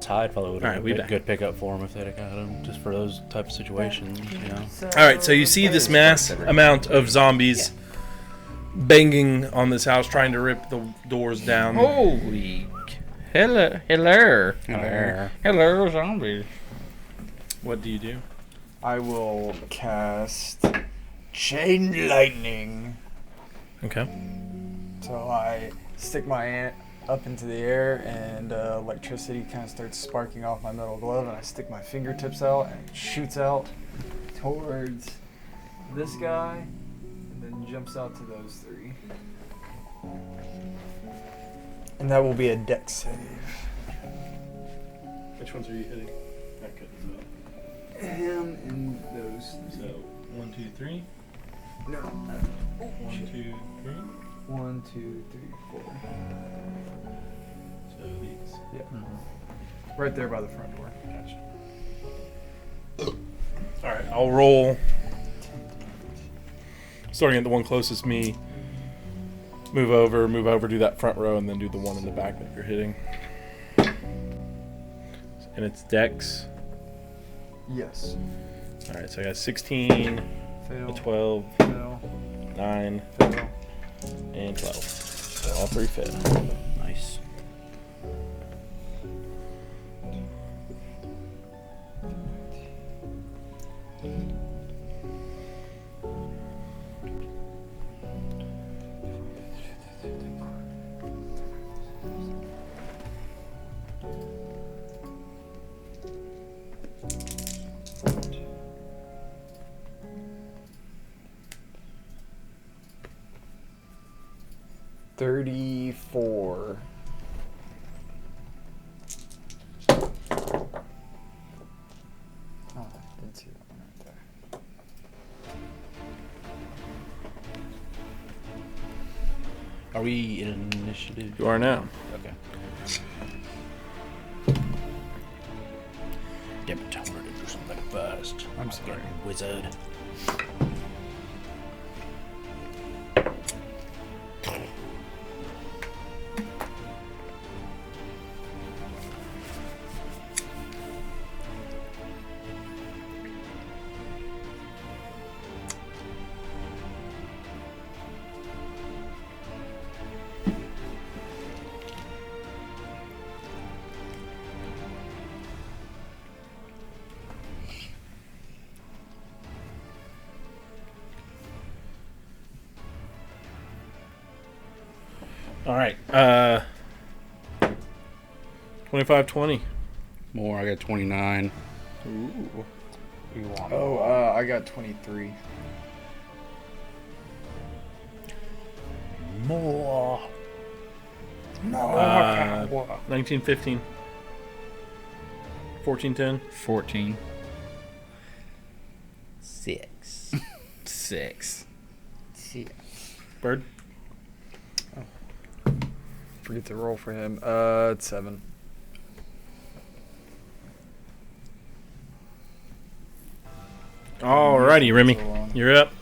hide probably would All have right, been we a back. good pickup for him if they'd have got him, just for those type of situations, you know. All right, so you see this mass amount of zombies banging on this house, trying to rip the doors down. Holy. Hello, zombies. What do you do? I will cast Chain Lightning. Okay. So I stick my ant up into the air, and electricity kind of starts sparking off my metal glove, and I stick my fingertips out, and it shoots out towards this guy, and then jumps out to those three. And that will be a dex save. Which ones are you hitting? That could Him and those. So 1, 2, 3. No. 1, 2, 3. 1, 2, 3, 4. So these. Yeah. Right there by the front door. Gotcha. All right, I'll roll. Starting at the one closest me. Move over, do that front row, and then do the one in the back that you're hitting. And it's Dex. Yes. All right, so I got 16, Fail. a 12, Fail. 9, Fail. and 12. So all three fail. Nice. $34. Oh, I didn't see that one right there. Are we in initiative? You are now. Okay. Damn it, tell her to do something fast. I'm sorry. Wizard. All right. 25, 20. More. I got 29. Ooh. You want Oh, I got 23. more? 19, 15. 14, 10. 14. 6. 6. Bird. Forget to roll for him. It's 7. Alrighty, Remy. So long. You're up.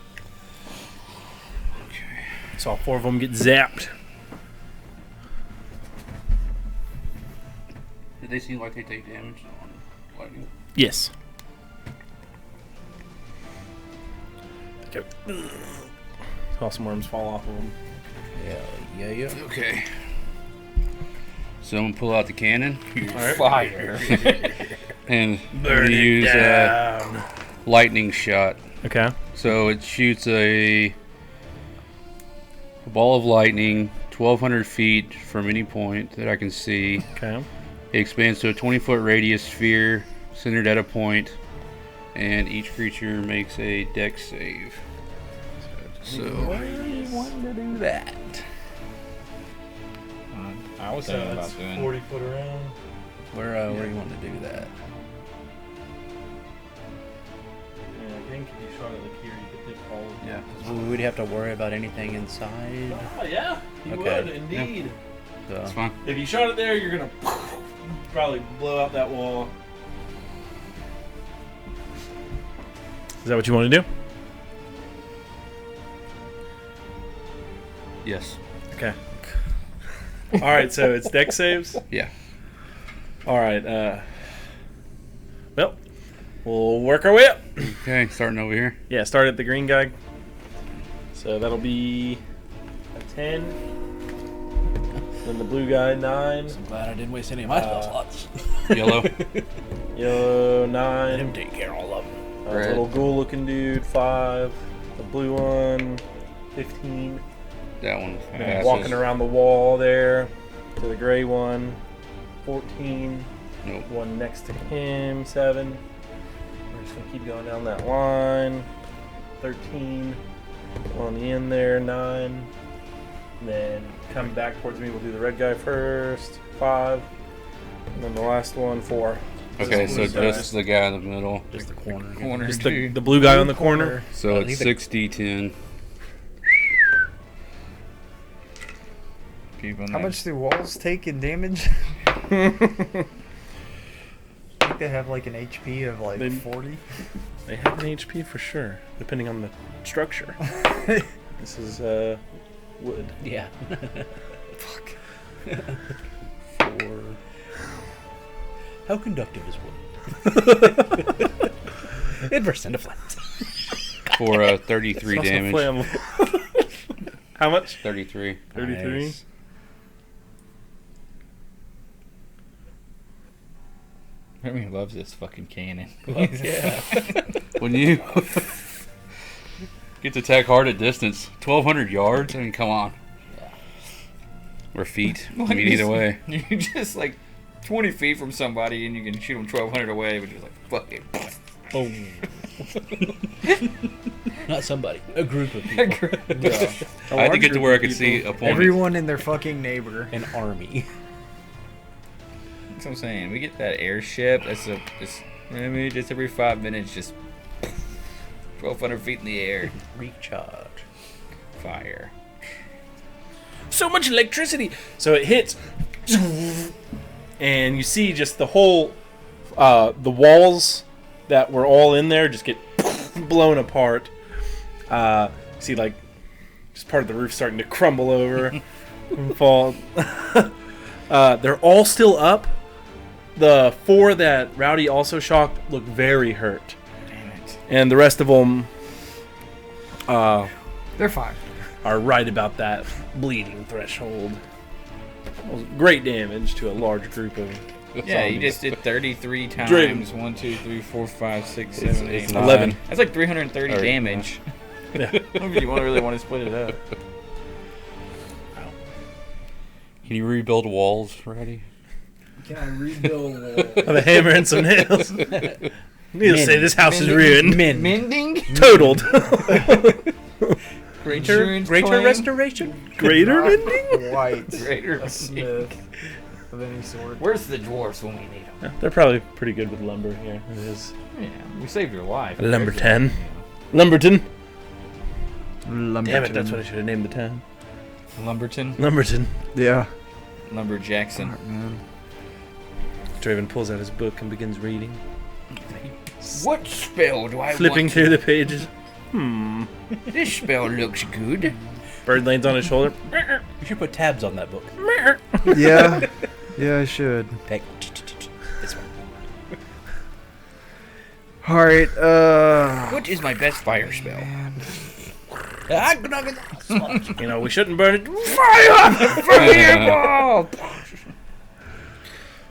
Okay. Saw 4 of them get zapped. Did they seem like they take damage on lightning? Yes. Saw some worms fall off of them. Yeah. Okay. So I'm gonna pull out the cannon Alright. Fire. and Burn it use down. lightning shot. Okay. So it shoots a ball of lightning 1,200 feet from any point that I can see. Okay. It expands to a 20-foot radius sphere centered at a point, and each creature makes a dex save. So Where are you wanting to do that? I was thinking about doing. 40 foot around. Where you want to do that? Yeah, I think if you shot it like here, you could hit all of them. Yeah, because we would have to worry about anything inside. Oh, yeah. You Okay. would, indeed. that's So, fine. If you shot it there, you're going to probably blow out that wall. Is that what you want to do? Yes. Okay. All right, so it's dex saves. Yeah. All right. Well, we'll work our way up. Okay, starting over here. Yeah, start at the green guy. So that'll be a 10. Then the blue guy, 9. I'm glad I didn't waste any of my spell slots. Yellow. Yellow, Let 9. him take care of all of them. Red. Little ghoul-looking dude, 5. The blue one, 15. That one Then passes. walking around the wall there to the gray one, 14. Nope. One next to him, 7. We're just gonna keep going down that line. 13. One on the end there, 9. And then come back towards me. We'll do the red guy first, 5. And then the last one, 4. Okay, so Blue guy. just the guy in the middle. Just the corner. Corner Just two. the blue guy on the corner. So I it's think the- 60-10. Keep on How that. much do walls take in damage? I think they have like an HP of like They- 40. They have an HP for sure, depending on the structure. This is wood. Yeah. Fuck. 4. How conductive is wood? It bursts into flames. For 33 It's also damage. flammable. How much? 33. 33. Nice. Remy loves this fucking cannon. Yeah. When you get to attack hard at distance, 1,200 yards? I mean, come on. Or feet. I mean, either way. You're just like 20 feet from somebody and you can shoot them 1,200 away, but you're like, fuck it. Boom. Not somebody. A group of people. Yeah. I had to get to where I could see opponents. Everyone and their fucking neighbor. An army. That's what I'm saying. We get that airship. Just every 5 minutes, just 1,200 feet in the air. Recharge. Fire. So much electricity. So it hits, and you see just the whole, the walls that were all in there just get blown apart. See, like, just part of the roof starting to crumble over and fall. They're all still up. The 4 that Rowdy also shocked look very hurt. Damn it. And the rest of them They're fine. are right about that bleeding threshold. That was great damage to a large group of Yeah, you zombies. just did 33 times. Draven. 1, 2, 3, 4, 5, 6, It's- 7, 8, it's 9. 11. That's like 330 Or- damage. Yeah. If you really want to split it up. Can you rebuild walls, Reddy? Can I rebuild walls? With a hammer and some nails. Needless to say, this house is ruined. Mending? Totaled. Greater restoration? Greater mending? White. Greater A smith of any sort. Where's the dwarfs when we need them? Yeah, they're probably pretty good with lumber here. It is Yeah, we saved your life. Lumber 10. Lumberton. Lumberton. Damn it, that's what I should have named the town. Lumberton? Lumberton. Yeah. Lumberjackson. Man. Draven pulls out his book and begins reading. What spell do I Flipping want? through the pages. This spell looks good. Bird lands on his shoulder. You should put tabs on that book. Yeah. Yeah, I should. Peg. This one. Alright, What is my best fire spell? You know, we shouldn't burn it. Fireball!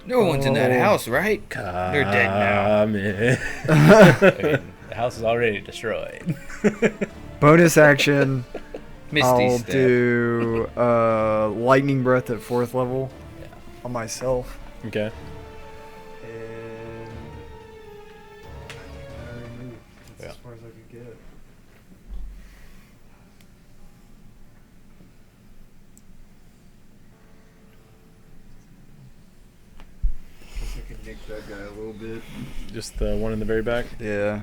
No one's in that house, right? They're dead now. The house is already destroyed. bonus action. Misty I'll step. do lightning breath at 4th level on myself. Okay. And that's Yeah. as far as I could get. Guess I can nick that guy a little bit. Just the one in the very back. Yeah,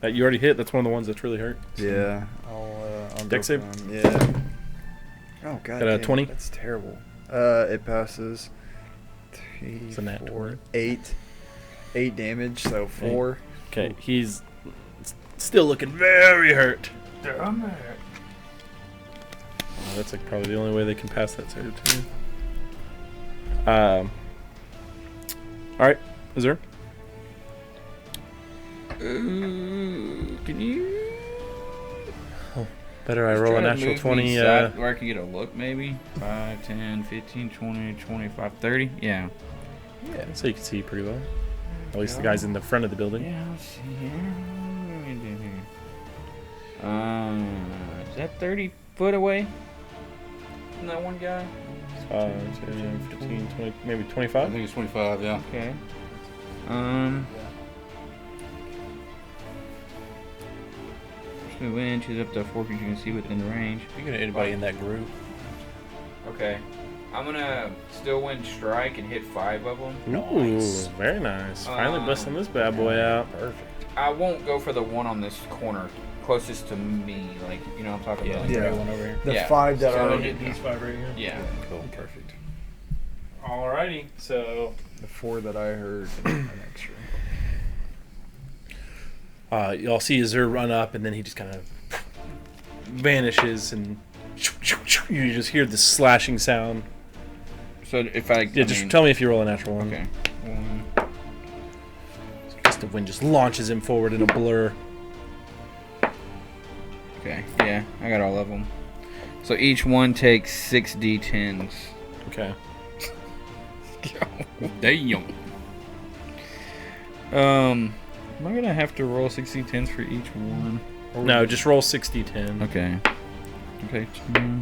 That you already hit. That's one of the ones that's really hurt. yeah. I'll Dex go save? for him. Yeah. Oh god. Got a damn, 20? That's terrible. It passes. It's a nat 20. 8 damage, so 4. Okay, he's still looking very hurt. That's like probably the only way they can pass that save too. All right, Azure. Can you? Better I just roll try a to natural move me 20. side where I can get a look, maybe? 5, 10, 15, 20, 25, 30? Yeah. Yeah, so you can see pretty well. At least the guy's in the front of the building. Yeah, let's see here. What do we do here? Is that 30 foot away from that one guy? 5, 10, 15, 20, maybe I 25? think it's 25. Yeah. Okay. Move in, choose up to 4 creatures you can see within the range. You can hit anybody in that group. Okay. I'm gonna still win strike and hit 5 of them. Ooh, very nice. Finally busting this bad boy out. Perfect. I won't go for the one on this corner closest to me, like, you know what I'm talking about? Yeah. One over here. The Yeah. 5 that So are hit these 5 right here. Yeah. Cool. Perfect. Alrighty, so the 4 that I heard an extra. y'all see Azure run up, and then he just kind of vanishes, and you just hear the slashing sound. So if I Yeah, just tell me if you roll a natural one. Okay. Gust of wind just launches him forward in a blur. Okay. Yeah, I got all of them. So each one takes 6 d10s. Okay. Damn. Am I gonna have to roll 6 d10s for each one? No, just roll 60-10 Okay. Okay.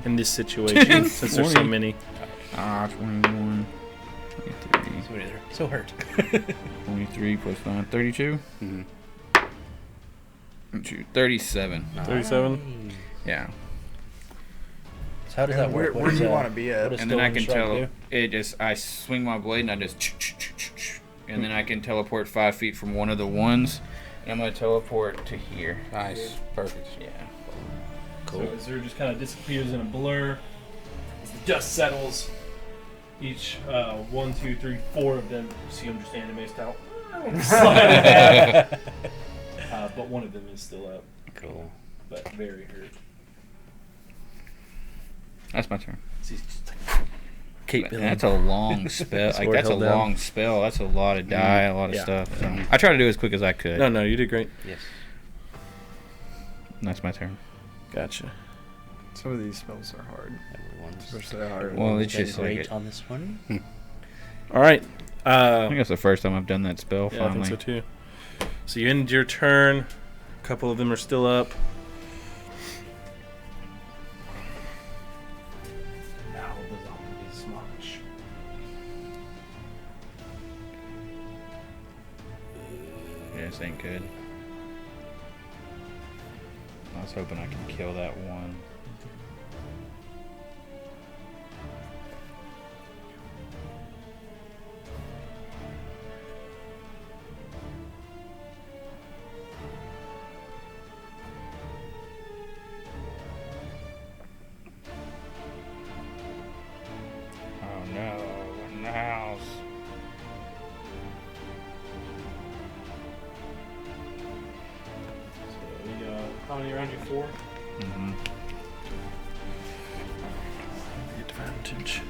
in this situation, since there's so 20. many. 21, 23, So they're so hurt. 23 plus 9, 32? Mhm. 37. 37? Yeah. So how does that work? Where do you want to be at? what does And then I Stolen can Strike tell I swing my blade and I just and then I can teleport 5 feet from one of the ones, and I'm gonna teleport to here. Nice. Perfect. Yeah. So Azure just kind of disappears in a blur. As the dust settles, each 1, 2, 3, 4 of them, you see them just animated out. But one of them is still up, Cool. but very hurt. That's my turn. So he's just like, Kate Billon. That's a long spell. Sword Like that's a held down. long spell. That's a lot of die, a lot of Yeah. stuff. So I try to do as quick as I could. No, you did great. Yes. That's my turn. Gotcha. Some of these spells are hard, Everyone's especially hard. Well, it's been just like great on this one. All right. I think that's the first time I've done that spell. Yeah, I Finally. think so too. So you end your turn. A couple of them are still up. Now the zombies smash. Yeah, this ain't good. I was hoping I could kill that one. Oh no, in the house. So we got how many around you? 4? Mm-hmm. Get advantage.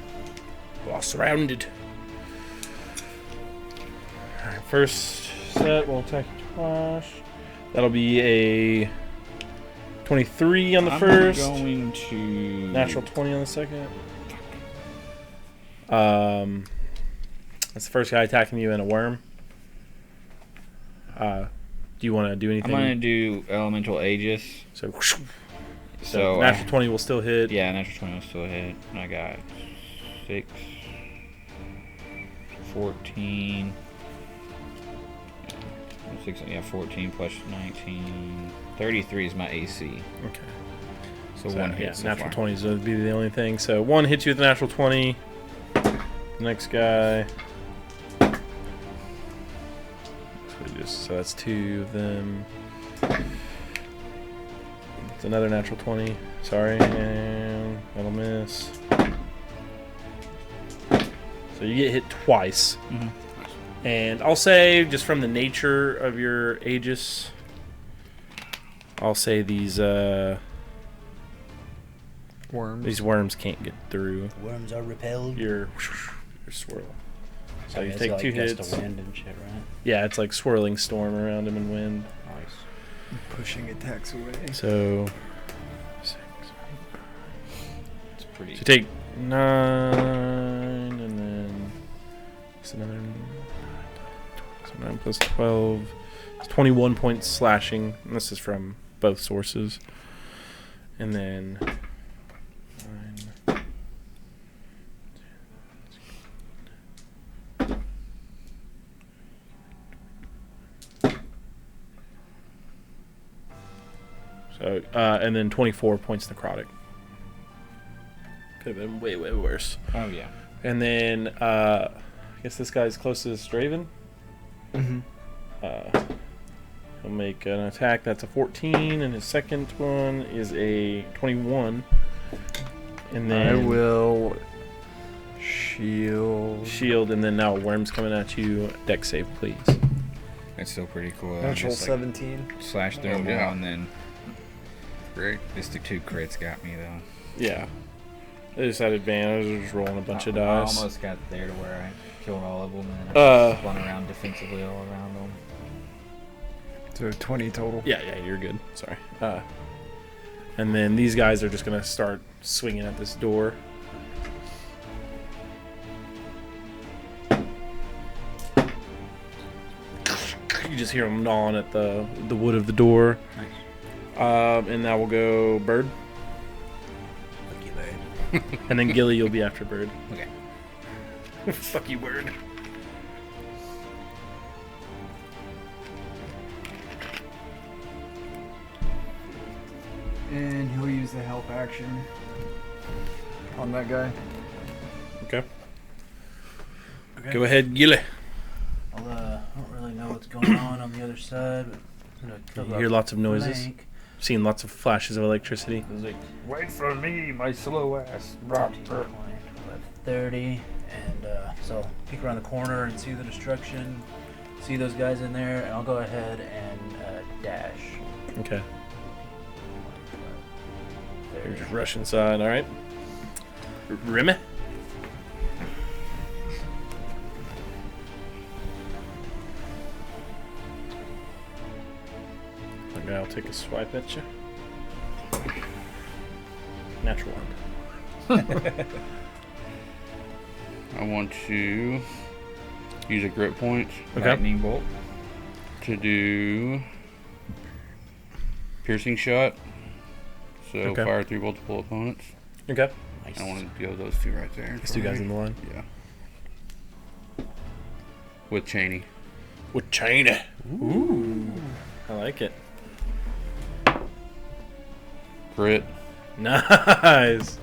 Well, surrounded. Alright, first set, we'll attack you twice. That'll be a 23 on the first. Going to Natural 20 on the second. That's the first guy attacking you in a worm. Do you want to do I'm anything? gonna do Elemental Aegis. So So natural 20 will still hit. Yeah, natural 20 will still hit. And I got 6, 14. 14 plus 19. 33 is my AC. Okay. So, So, one yeah, hit. So natural far. 20 is going to be the only thing. So one hits you with a natural 20. Next guy. So that's 2 of them. It's another natural 20. Sorry, and that'll miss. So you get hit twice. Mhm. And I'll say, just from the nature of your Aegis, I'll say these Worms. worms can't get through Worms are repelled. your swirl. So you it's take got, 2 gusts hits. of wind and shit, right? Yeah, it's like swirling storm around him and wind. Nice. Pushing attacks away. So, It's pretty. so you take 9, and then it's another 9. So 9 plus 12. It's 21 points slashing. And this is from both sources. And then 9. So, and then 24 points necrotic. Could have been way, way worse. Oh yeah. And then, I guess this guy's closest Raven. Mm-hmm. He'll make an attack that's a 14, and his second one is a 21. And then I will shield. and then now Worm's coming at you. Dex save, please. That's still pretty cool. Natural Just, 17. slash through him yeah. down, and then Great. just the 2 crits got me though. Yeah. I just had advantage. I was just rolling a bunch of I dice. almost got there to where I killed all of them, and then I spun around defensively all around them. So 20 total. Yeah, you're good. Sorry. And then these guys are just gonna start swinging at this door. You just hear them gnawing at the wood of the door. Nice. And now we'll go Bird, Fuck you, Bird. and then Gilly, you'll be after Bird. Okay. Fuck you, Bird. And he'll use the help action on that guy. Okay. Go ahead, Gilly. I don't really know what's going on the other side, but I'm gonna You cover hear up lots of noises. flank. Seen lots of flashes of electricity. He's like, wait for me, my slow ass. 15, 20, 30, and so peek around the corner and see the destruction, see those guys in there, and I'll go ahead and dash. Okay. You're just rush inside, alright? Remy? Okay, I'll take a swipe at you. Natural one. I want to use a grip point Okay. Lightning bolt. to do piercing shot. So Okay. fire through multiple opponents. Okay. Nice. I want to go those 2 right there. These 2 guys in the line. Yeah. With Cheney. With China. Ooh. I like it. Crit. Nice.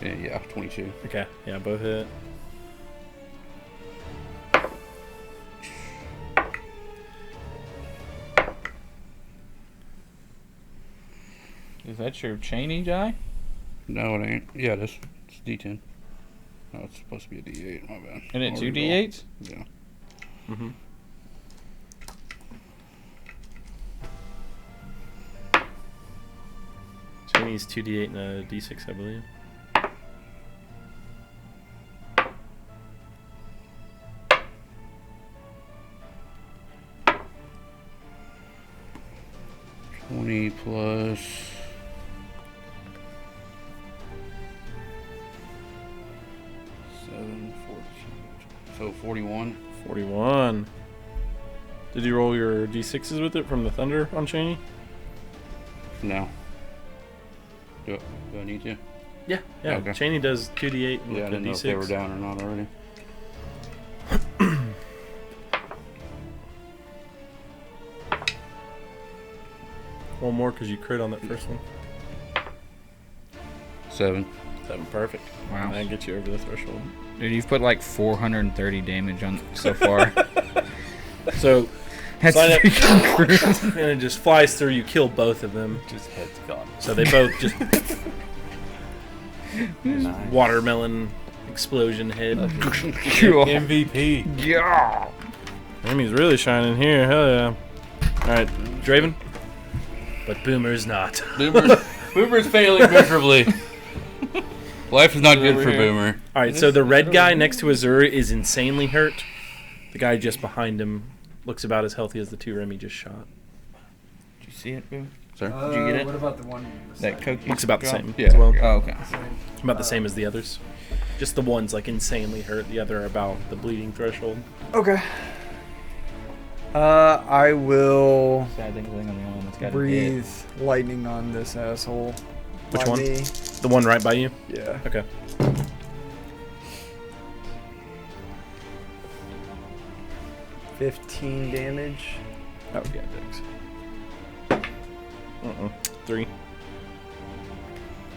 Yeah, 22. Okay. Yeah, both hit. Is that your Cheney die? No, it ain't. Yeah, it is. It's D10. No, it's supposed to be a D8. My bad. And it I'll 2 reroll. D8s? Yeah. Mm-hmm. Chinese 2d8 and a d6, I believe. $20 plus 7, 14. So 41. 41. Did you roll your d6s with it from the thunder on Cheney? No. Do I need to? Yeah. Okay. Cheney does 2d8 and Yeah, I with didn't the know if they were d6. down or not already. One more because you crit on that first one. 7. 7, perfect. Wow. And that gets you over the threshold. Dude, you've put like 430 damage on so far. So, That's Sign up. freaking crazy. and it just flies through. You kill both of them. Just head's gone. So they both just Nice. watermelon explosion head. MVP. Yeah. Enemy's really shining here. Hell yeah. Alright, Draven. But Boomer's not. Boomer's failing miserably. Life is not good Over for here. Boomer. All right, so the red guy next to Azur is insanely hurt. The guy just behind him looks about as healthy as the two Remy just shot. Did you see it, Boom? Sorry. Did you get it? What about the one? That Coke you Looks about the dropped? same Yeah. as well. Oh, okay. About the same as the others. Just the one's like insanely hurt. The other are about the bleeding threshold. Okay. I will Sad thing, I'm the only one that's got breathe lightning on this asshole. Which By one? me. The one right by you? Yeah. Okay. 15 damage. Oh, yeah, Dex. 3.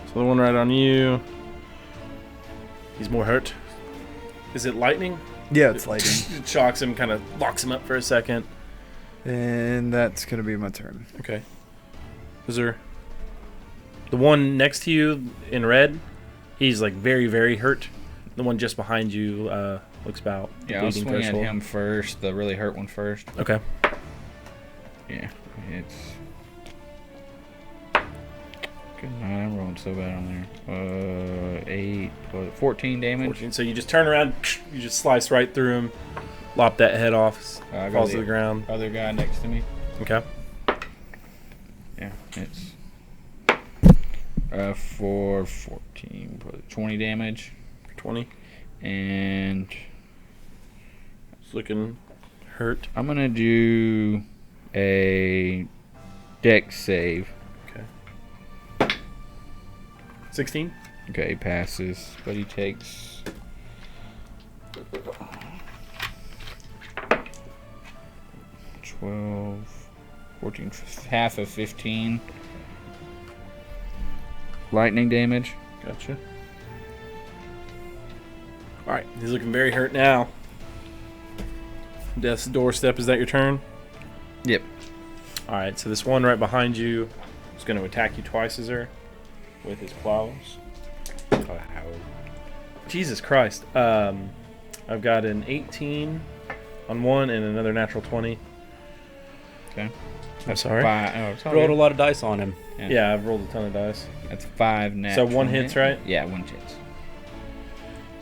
So the one right on you. He's more hurt. Is it lightning? Yeah, it's lightning. It shocks him, kind of locks him up for a second. And that's gonna be my turn. Okay. Is there the one next to you in red? He's like very, very hurt. The one just behind you looks about the Yeah, I'll bleeding swing at threshold. him first. The really hurt one first. Okay. Yeah, it's. Good night. I'm rolling so bad on there. 8, 14 damage. 14. So you just turn around, you just slice right through him, lop that head off, I got falls to the ground. Other guy next to me. Okay. Yeah, it's. For 14, probably 20 damage. 20. And It's looking hurt. I'm gonna do a dex save. 16. Okay, passes, but he takes 12, 14, half of 15 lightning damage. Gotcha. All right, he's looking very hurt now. Death's doorstep. Is that your turn? Yep. All right, so this one right behind you is going to attack you twice, as her, with his claws. Jesus Christ. I've got an 18 on one and another natural 20. Okay. I'm sorry. Rolled a lot of dice on him. Yeah, I've rolled a ton of dice. That's 5 nat. So one hits, right? Yeah, one hits.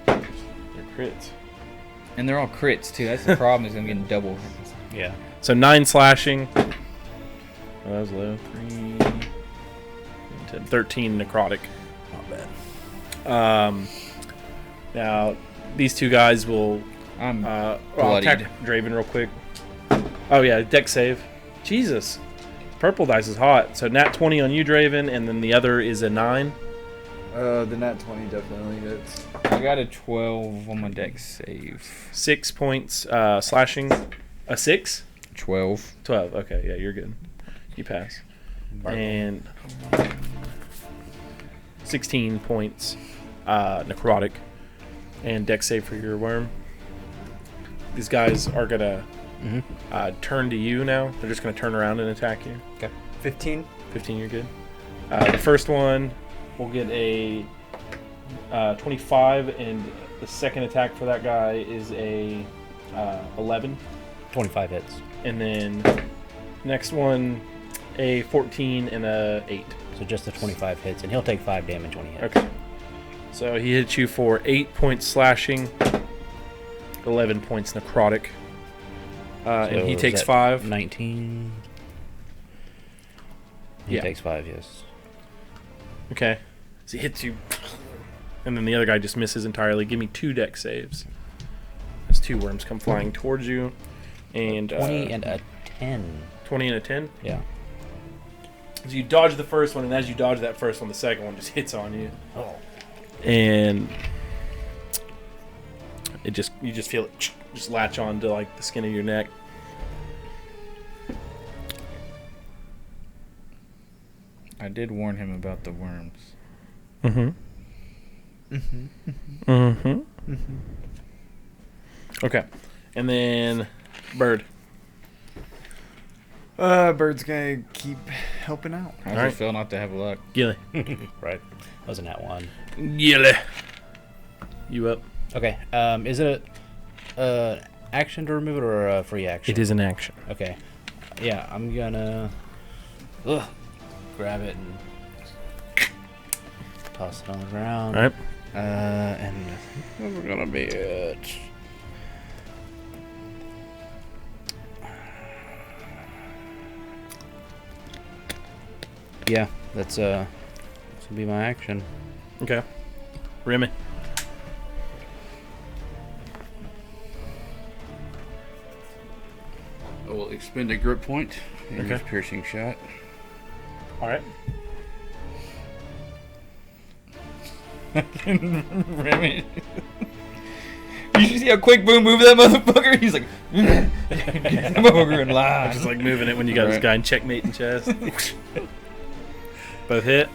They're crits. And they're all crits too. That's the problem. Is I'm getting double hits. Yeah. So 9 slashing. Oh, that was low. 3, 10, 13 necrotic. Not bad. Now, these two guys will. I'm I'll bloodied. attack Draven real quick. Oh yeah, deck save. Jesus, purple dice is hot. So nat 20 on you, Draven, and then the other is a 9. The nat 20 definitely hits. I got a 12 on my dex save. 6 points slashing. A 6. 12. 12. Okay, yeah, you're good. You pass. And 16 points necrotic and deck save for your worm. These guys are gonna turn to you now. They're just gonna turn around and attack you. 15. 15, you're good. The first one will get a 25, and the second attack for that guy is a 11. 25 hits. And then next one, a 14 and a 8. So just the 25 hits, and he'll take 5 damage when he hits. Okay. So he hits you for 8 points slashing, 11 points necrotic. And So he is takes that 5. 19. He Yeah. takes 5, yes. Okay. So he hits you. And then the other guy just misses entirely. Give me 2 deck saves. As 2 worms come flying towards you. And 20 and a 10. 20 and a 10. Yeah. So you dodge the first one, and as you dodge that first one, the second one just hits on you. Oh. And you just feel it just latch on to like the skin of your neck. I did warn him about the worms. Okay. And then Bird. Bird's gonna keep helping out. How does Alright. it feel not to have luck? Gilly. Right. Wasn't that one? Gilly. You up? Okay. Is it a action to remove it or a free action? It is an action. Okay. Yeah, I'm gonna grab it and toss it on the ground. Alright. And I think we're gonna be it. Yeah, that's gonna be my action. Okay. Remy. I will expend a grip point and Okay. use piercing shot. All right. Remy. You should see how quick Boom moved that motherfucker. He's like, I'm over in line. Just like moving it when you got this Right. guy in checkmate and chest. Both hit.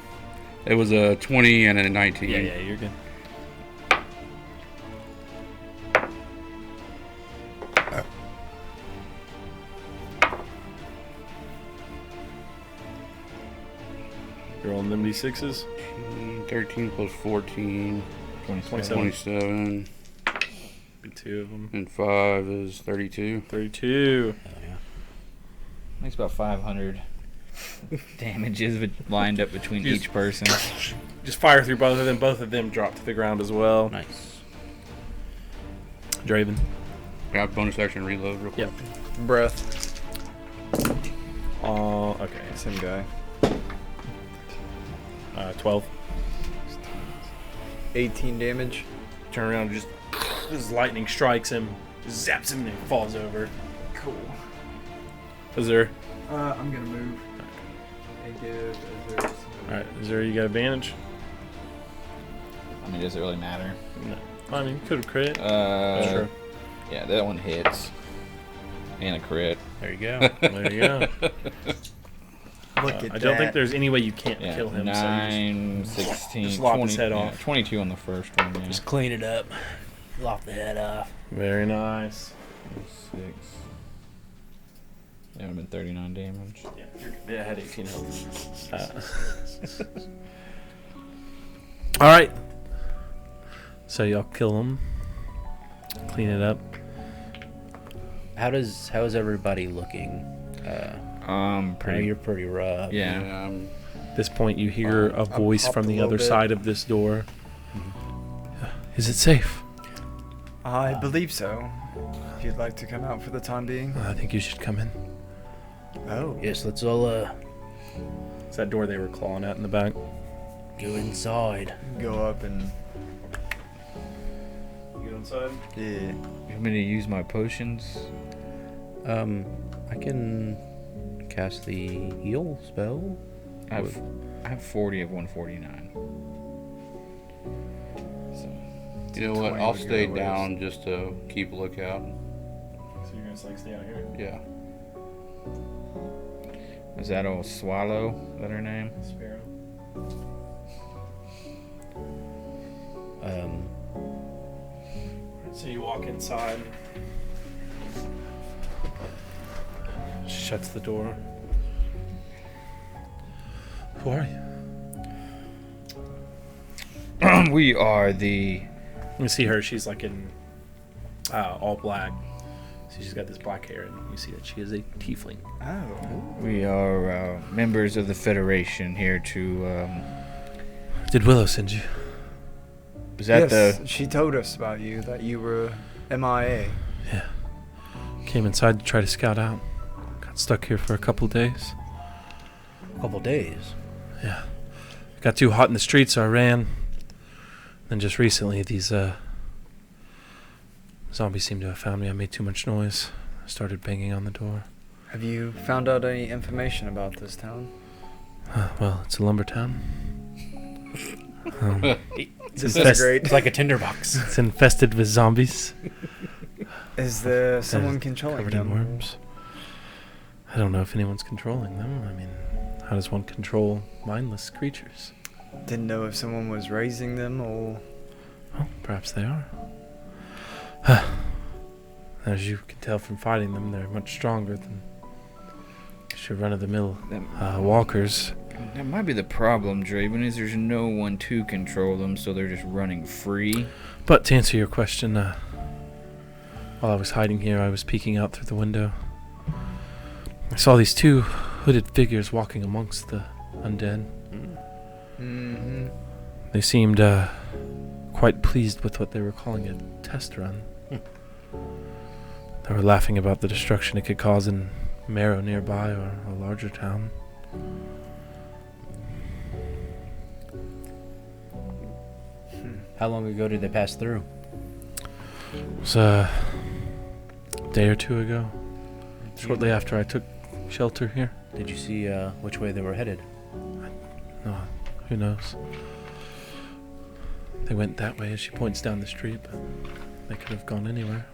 It was a 20 and a 19. Yeah, you're good. You're rolling them d6s. 13 plus 14, 27. 27, Be two of them. and 5 is 32. 32. Oh yeah. Makes about 500 damages lined up between Just- each person. Just fire through both of them. Both of them drop to the ground as well. Nice. Draven. Grab bonus action reload real quick. Yep. Breath. Okay. Same guy. 12. 18 damage. Turn around and just as lightning strikes him, zaps him, and he falls over. Cool. Azure. I'm gonna move and give Azure some. Alright, Azure, you got advantage? I mean, does it really matter? No. I mean, you could have crit. Sure. Yeah, that one hits. And a crit. There you go. There you go. Look at I that. don't think there's any way you can't Yeah, kill him. 9, 16, just lop 20, his head yeah, off. 22 on the first one, yeah. Just clean it up. Lop the head off. Very nice. 6. That would have been 39 damage. Yeah, I had 18 health. Alright. So y'all kill him. Clean it up. How is everybody looking? I know Pretty. you're pretty rough. Yeah. At this point, you hear a voice popped from a the little other bit. side of this door. Is it safe? I believe so. If you'd like to come out for the time being. I think you should come in. Oh. Yes, let's all It's that door they were clawing at in the back. go inside. Go up and You go inside? yeah. You want me to use my potions? I can cast the heal spell. I have 40 of 149. So, You know what? 20 I'll would go stay ways. down just to keep a lookout. So you're gonna like stay out here? Yeah. is that old Swallow? Is that her name? Sparrow. So you walk inside. Shuts the door. Who are you? We are the. You see her. She's like in all black. So she's got this black hair, and you see that she is a tiefling. Oh. We are members of the Federation here to. Did Willow send you? Is that Yes, she told us about you, that you were MIA. Yeah. Came inside to try to scout out. Got stuck here for a couple days. A couple days. Yeah. Got too hot in the streets, so I ran. Then just recently, these zombies seem to have found me. I made too much noise. I started banging on the door. Have you found out any information about this town? Well, it's a lumber town. This is infest- great. It's like a tinderbox. It's infested with zombies. Is there someone controlling Covered in them? worms. I don't know if anyone's controlling them. I mean, how does one control mindless creatures? Didn't know if someone was raising them or. Well, perhaps they are. As you can tell from fighting them, they're much stronger than just your run-of-the-mill walkers. That might be the problem, Draven, is there's no one to control them, so they're just running free. But to answer your question, while I was hiding here, I was peeking out through the window. I saw these two hooded figures walking amongst the undead. Mm-hmm. They seemed quite pleased with what they were calling a test run. They were laughing about the destruction it could cause in Marrow nearby or a larger town. How long ago did they pass through? It was a day or two ago, shortly after I took shelter here. Did you see which way they were headed? No, who knows? They went that way as she points down the street, but they could have gone anywhere.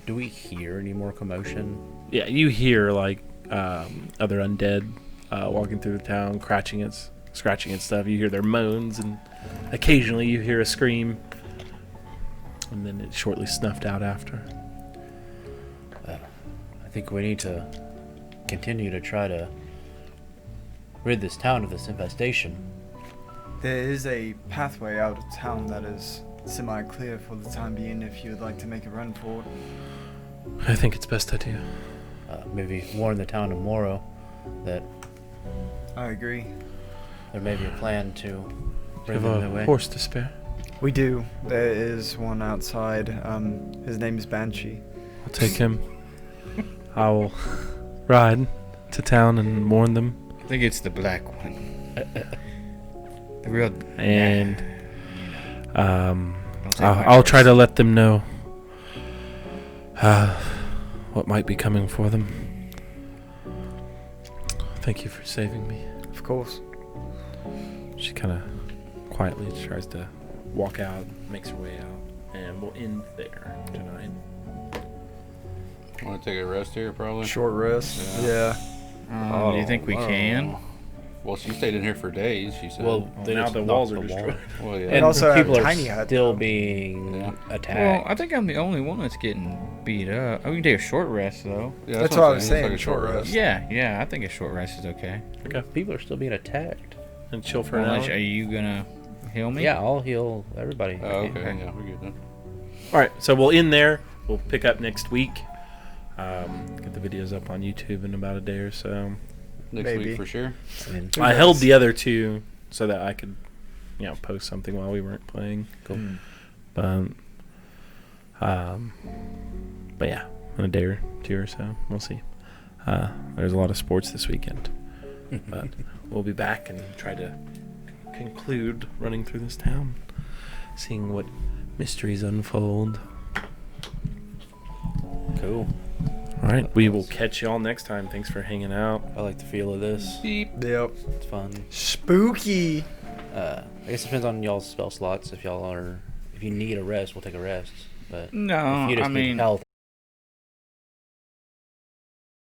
Do we hear any more commotion? Yeah, you hear like other undead walking through the town, scratching at stuff. You hear their moans, and occasionally you hear a scream, and then it's shortly snuffed out after. I think we need to continue to try to rid this town of this infestation. There is a pathway out of town that is semi-clear for the time being if you would like to make a run for it. I think it's best I do. Maybe warn the town of Moro that I agree. there may be a plan to You bring have them a their way. horse to spare. We do. There is one outside. His name is Banshee. I'll take him. I will ride to town and warn them. I think it's the black one. The real. And Don't take my I'll try horse. to let them know what might be coming for them. Thank you for saving me. Of course. She kind of quietly tries to walk out, makes her way out, and we'll end there tonight. Want to take a rest here, probably? Short rest. Yeah. Yeah. Do you think we can? Well, she stayed in here for days, she said. Well, they now just the knocked walls are the destroyed. Well, yeah. And also have people are tiny hut, still though. being Yeah. attacked. Well, I think I'm the only one that's getting beat up. Oh, we can take a short rest though. Yeah, That's what I was It's saying, like a short rest. Yeah, I think a short rest is okay. People are still being attacked. And chill for Well, an Are hour. you gonna heal me? Yeah, I'll heal everybody. Oh, okay, yeah, we're good then. All right, so we'll end there. We'll pick up next week. Get the videos up on YouTube in about a day or so. Next Maybe. week for sure. And I held the other two so that I could, post something while we weren't playing. cool. But yeah, in a day or two or so, we'll see. There's a lot of sports this weekend, but we'll be back and try to conclude running through this town, seeing what mysteries unfold. Cool. All right, we will catch y'all next time. Thanks for hanging out. I like the feel of this. Yep. It's fun. Spooky. I guess it depends on y'all's spell slots. If you need a rest, we'll take a rest. But No, if you just I need mean, health,